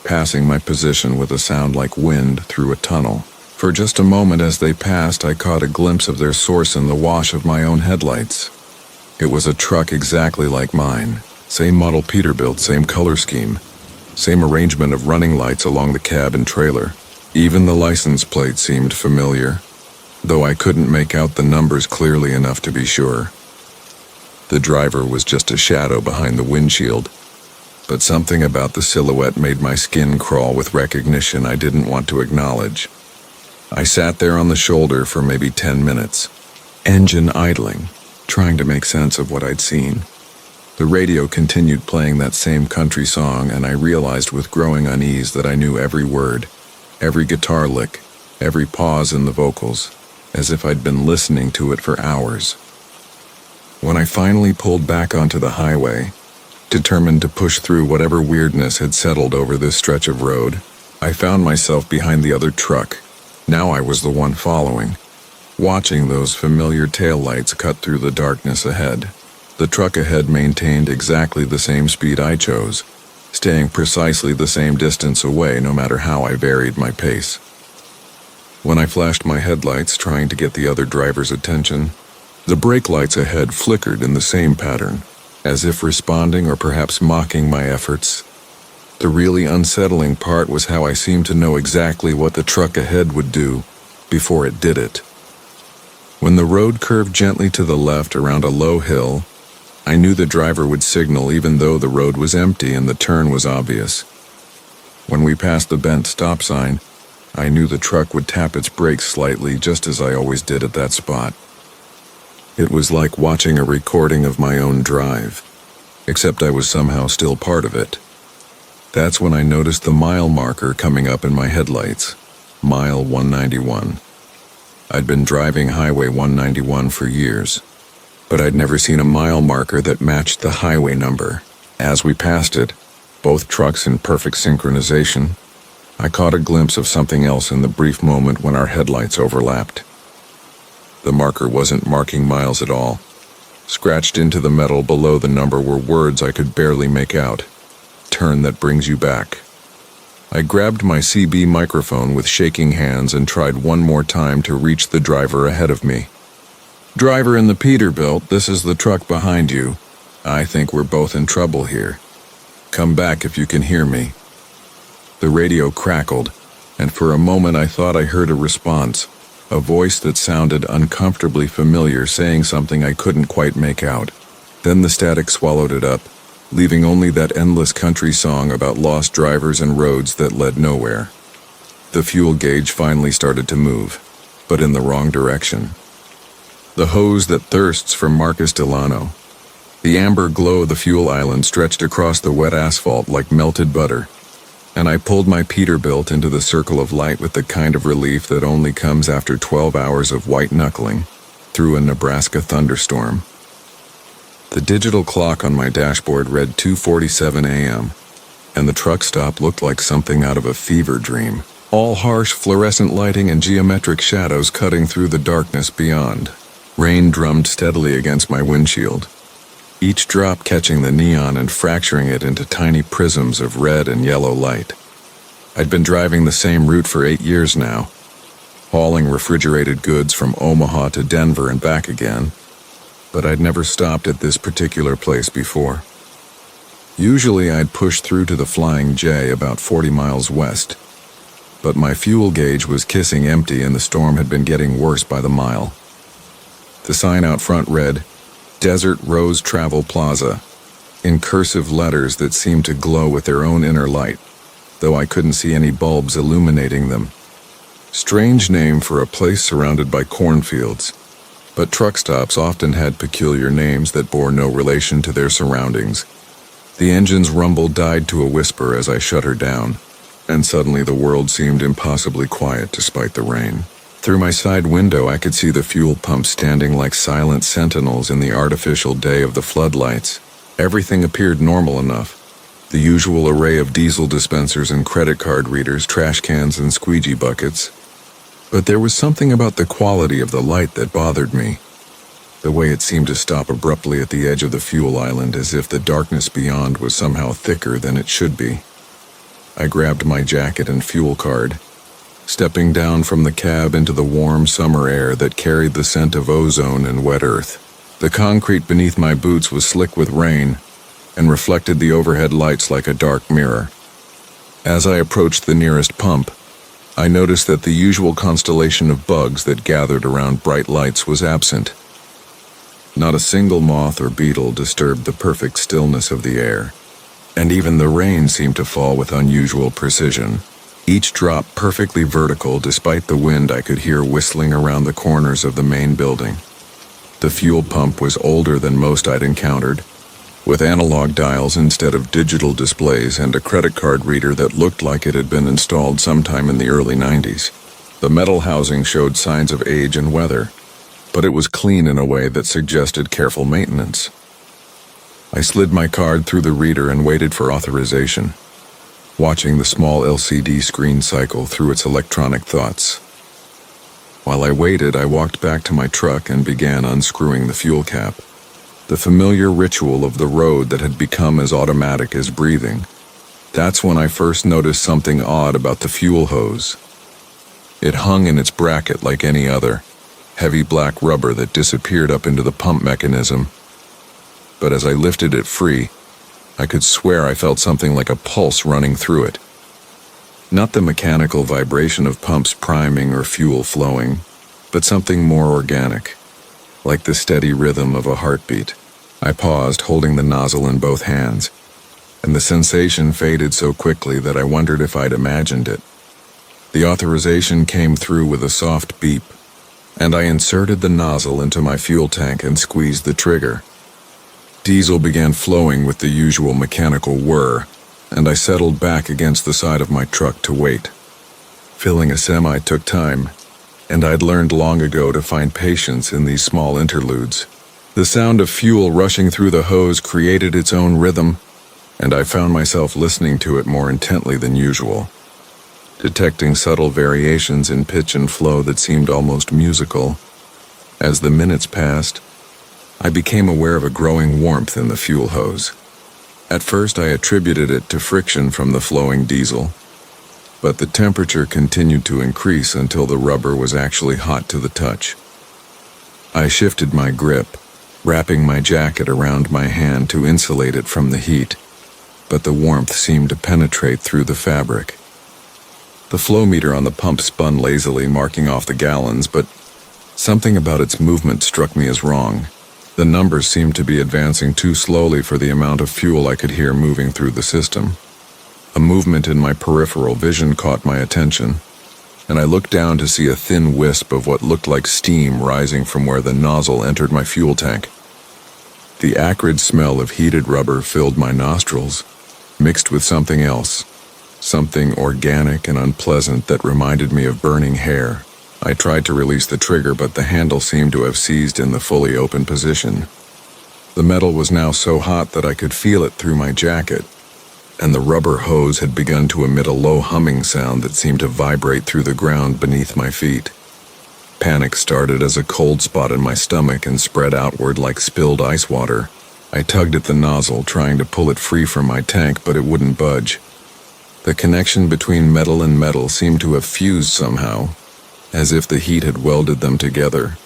passing my position with a sound like wind through a tunnel. For just a moment as they passed, I caught a glimpse of their source in the wash of my own headlights. It was a truck exactly like mine, same model Peterbilt, same color scheme, Same arrangement of running lights along the cab and trailer. Even the license plate seemed familiar, though I couldn't make out the numbers clearly enough to be sure. The driver was just a shadow behind the windshield, but something about the silhouette made my skin crawl with recognition I didn't want to acknowledge. I sat there on the shoulder for maybe 10 minutes, engine idling, trying to make sense of what I'd seen. The radio continued playing that same country song, and I realized with growing unease that I knew every word, every guitar lick, every pause in the vocals, as if I'd been listening to it for hours. When I finally pulled back onto the highway, determined to push through whatever weirdness had settled over this stretch of road, I found myself behind the other truck. Now I was the one following, watching those familiar taillights cut through the darkness ahead. The truck ahead maintained exactly the same speed I chose, staying precisely the same distance away no matter how I varied my pace. When I flashed my headlights trying to get the other driver's attention, the brake lights ahead flickered in the same pattern, as if responding or perhaps mocking my efforts. The really unsettling part was how I seemed to know exactly what the truck ahead would do before it did it. When the road curved gently to the left around a low hill, I knew the driver would signal even though the road was empty and the turn was obvious. When we passed the bent stop sign, I knew the truck would tap its brakes slightly just as I always did at that spot. It was like watching a recording of my own drive, except I was somehow still part of it. That's when I noticed the mile marker coming up in my headlights, mile 191. I'd been driving Highway 191 for years, but I'd never seen a mile marker that matched the highway number. As we passed it, both trucks in perfect synchronization, I caught a glimpse of something else in the brief moment when our headlights overlapped. The marker wasn't marking miles at all. Scratched into the metal below the number were words I could barely make out. Turn that brings you back. I grabbed my CB microphone with shaking hands and tried one more time to reach the driver ahead of me. "Driver in the Peterbilt, this is the truck behind you. I think we're both in trouble here. Come back if you can hear me." The radio crackled, and for a moment I thought I heard a response, a voice that sounded uncomfortably familiar saying something I couldn't quite make out. Then the static swallowed it up, leaving only that endless country song about lost drivers and roads that led nowhere. The fuel gauge finally started to move, but in the wrong direction. The hose that thirsts for Marcus Delano. The amber glow of the fuel island stretched across the wet asphalt like melted butter, and I pulled my Peterbilt into the circle of light with the kind of relief that only comes after 12 hours of white-knuckling through a Nebraska thunderstorm. The digital clock on my dashboard read 2:47 a.m., and the truck stop looked like something out of a fever dream, all harsh fluorescent lighting and geometric shadows cutting through the darkness beyond. Rain drummed steadily against my windshield, each drop catching the neon and fracturing it into tiny prisms of red and yellow light. I'd been driving the same route for 8 years now, hauling refrigerated goods from Omaha to Denver and back again, but I'd never stopped at this particular place before. Usually I'd push through to the Flying J about 40 miles west, but my fuel gauge was kissing empty and the storm had been getting worse by the mile. The sign out front read, "Desert Rose Travel Plaza," in cursive letters that seemed to glow with their own inner light, though I couldn't see any bulbs illuminating them. Strange name for a place surrounded by cornfields, but truck stops often had peculiar names that bore no relation to their surroundings. The engine's rumble died to a whisper as I shut her down, and suddenly the world seemed impossibly quiet despite the rain. Through my side window I could see the fuel pumps standing like silent sentinels in the artificial day of the floodlights. Everything appeared normal enough. The usual array of diesel dispensers and credit card readers, trash cans and squeegee buckets. But there was something about the quality of the light that bothered me. The way it seemed to stop abruptly at the edge of the fuel island as if the darkness beyond was somehow thicker than it should be. I grabbed my jacket and fuel card, stepping down from the cab into the warm summer air that carried the scent of ozone and wet earth. The concrete beneath my boots was slick with rain and reflected the overhead lights like a dark mirror. As I approached the nearest pump, I noticed that the usual constellation of bugs that gathered around bright lights was absent. Not a single moth or beetle disturbed the perfect stillness of the air, and even the rain seemed to fall with unusual precision, each drop perfectly vertical despite the wind I could hear whistling around the corners of the main building. The fuel pump was older than most I'd encountered, with analog dials instead of digital displays and a credit card reader that looked like it had been installed sometime in the early 90s. The metal housing showed signs of age and weather, but it was clean in a way that suggested careful maintenance. I slid my card through the reader and waited for authorization, watching the small LCD screen cycle through its electronic thoughts. While I waited, I walked back to my truck and began unscrewing the fuel cap, the familiar ritual of the road that had become as automatic as breathing. That's when I first noticed something odd about the fuel hose. It hung in its bracket like any other, heavy black rubber that disappeared up into the pump mechanism. But as I lifted it free, I could swear I felt something like a pulse running through it. Not the mechanical vibration of pumps priming or fuel flowing, but something more organic, like the steady rhythm of a heartbeat. I paused, holding the nozzle in both hands, and the sensation faded so quickly that I wondered if I'd imagined it. The authorization came through with a soft beep, and I inserted the nozzle into my fuel tank and squeezed the trigger. Diesel began flowing with the usual mechanical whir, and I settled back against the side of my truck to wait. Filling a semi took time, and I'd learned long ago to find patience in these small interludes. The sound of fuel rushing through the hose created its own rhythm, and I found myself listening to it more intently than usual, detecting subtle variations in pitch and flow that seemed almost musical. As the minutes passed, I became aware of a growing warmth in the fuel hose. At first, I attributed it to friction from the flowing diesel, but the temperature continued to increase until the rubber was actually hot to the touch. I shifted my grip, wrapping my jacket around my hand to insulate it from the heat, but the warmth seemed to penetrate through the fabric. The flow meter on the pump spun lazily, marking off the gallons, but something about its movement struck me as wrong. The numbers seemed to be advancing too slowly for the amount of fuel I could hear moving through the system. A movement in my peripheral vision caught my attention, and I looked down to see a thin wisp of what looked like steam rising from where the nozzle entered my fuel tank. The acrid smell of heated rubber filled my nostrils, mixed with something else, something organic and unpleasant that reminded me of burning hair. I tried to release the trigger, but the handle seemed to have seized in the fully open position. The metal was now so hot that I could feel it through my jacket, and the rubber hose had begun to emit a low humming sound that seemed to vibrate through the ground beneath my feet. Panic started as a cold spot in my stomach and spread outward like spilled ice water. I tugged at the nozzle, trying to pull it free from my tank, but it wouldn't budge. The connection between metal and metal seemed to have fused somehow, as if the heat had welded them together.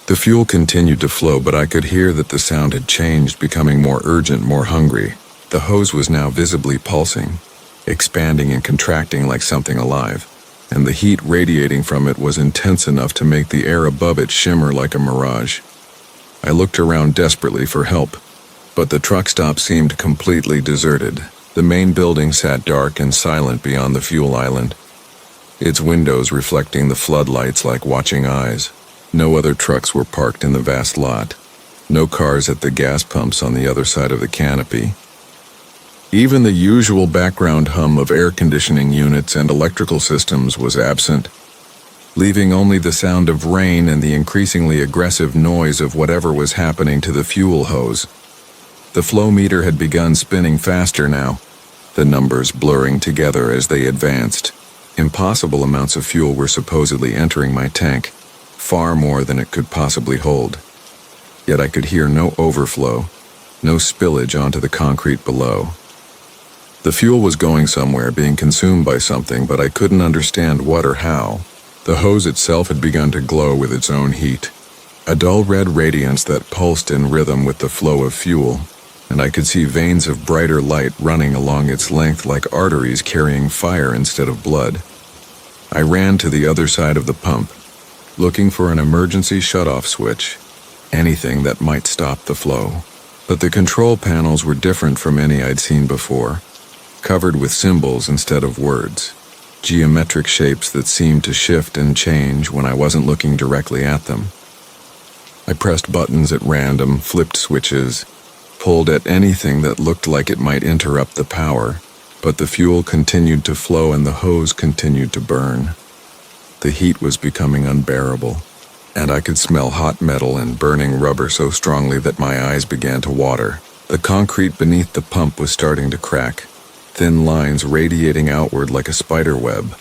The fuel continued to flow, but I could hear that the sound had changed, becoming more urgent, more hungry. The hose was now visibly pulsing, expanding and contracting like something alive, and the heat radiating from it was intense enough to make the air above it shimmer like a mirage. I looked around desperately for help, but the truck stop seemed completely deserted. The main building sat dark and silent beyond the fuel island, its windows reflecting the floodlights like watching eyes. No other trucks were parked in the vast lot, no cars at the gas pumps on the other side of the canopy. Even the usual background hum of air conditioning units and electrical systems was absent, leaving only the sound of rain and the increasingly aggressive noise of whatever was happening to the fuel hose. The flow meter had begun spinning faster now, the numbers blurring together as they advanced. Impossible amounts of fuel were supposedly entering my tank, far more than it could possibly hold. Yet I could hear no overflow, no spillage onto the concrete below. The fuel was going somewhere, being consumed by something, but I couldn't understand what or how. The hose itself had begun to glow with its own heat, a dull red radiance that pulsed in rhythm with the flow of fuel. and I could see veins of brighter light running along its length like arteries carrying fire instead of blood. I ran to the other side of the pump, looking for an emergency shut-off switch, anything that might stop the flow. But the control panels were different from any I'd seen before, covered with symbols instead of words, geometric shapes that seemed to shift and change when I wasn't looking directly at them. I pressed buttons at random, flipped switches, pulled at anything that looked like it might interrupt the power, but the fuel continued to flow and the hose continued to burn. The heat was becoming unbearable, and I could smell hot metal and burning rubber so strongly that my eyes began to water. The concrete beneath the pump was starting to crack, thin lines radiating outward like a spider web,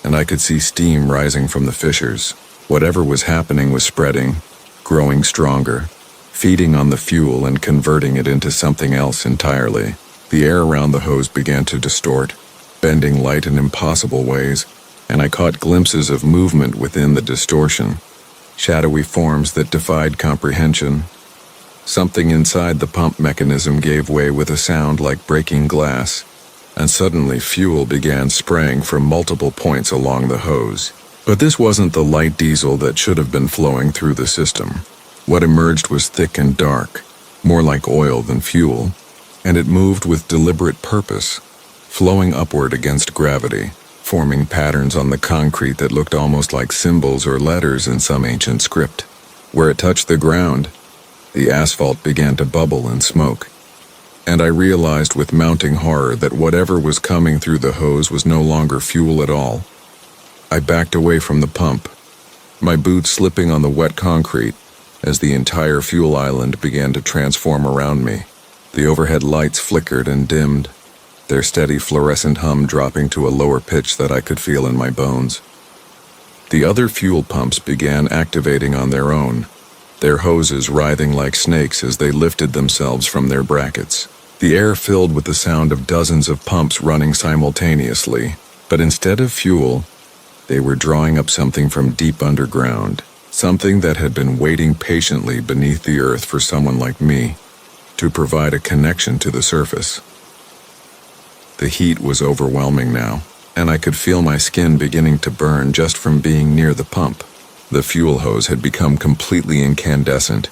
and I could see steam rising from the fissures. Whatever was happening was spreading, growing stronger, feeding on the fuel and converting it into something else entirely. The air around the hose began to distort, bending light in impossible ways, and I caught glimpses of movement within the distortion, shadowy forms that defied comprehension. Something inside the pump mechanism gave way with a sound like breaking glass, and suddenly fuel began spraying from multiple points along the hose. But this wasn't the light diesel that should have been flowing through the system. What emerged was thick and dark, more like oil than fuel, and it moved with deliberate purpose, flowing upward against gravity, forming patterns on the concrete that looked almost like symbols or letters in some ancient script. Where it touched the ground, the asphalt began to bubble and smoke, and I realized with mounting horror that whatever was coming through the hose was no longer fuel at all. I backed away from the pump, my boots slipping on the wet concrete as the entire fuel island began to transform around me. The overhead lights flickered and dimmed, their steady fluorescent hum dropping to a lower pitch that I could feel in my bones. The other fuel pumps began activating on their own, their hoses writhing like snakes as they lifted themselves from their brackets. The air filled with the sound of dozens of pumps running simultaneously, but instead of fuel, they were drawing up something from deep underground, something that had been waiting patiently beneath the earth for someone like me to provide a connection to the surface. The heat was overwhelming now, and I could feel my skin beginning to burn just from being near the pump. The fuel hose had become completely incandescent,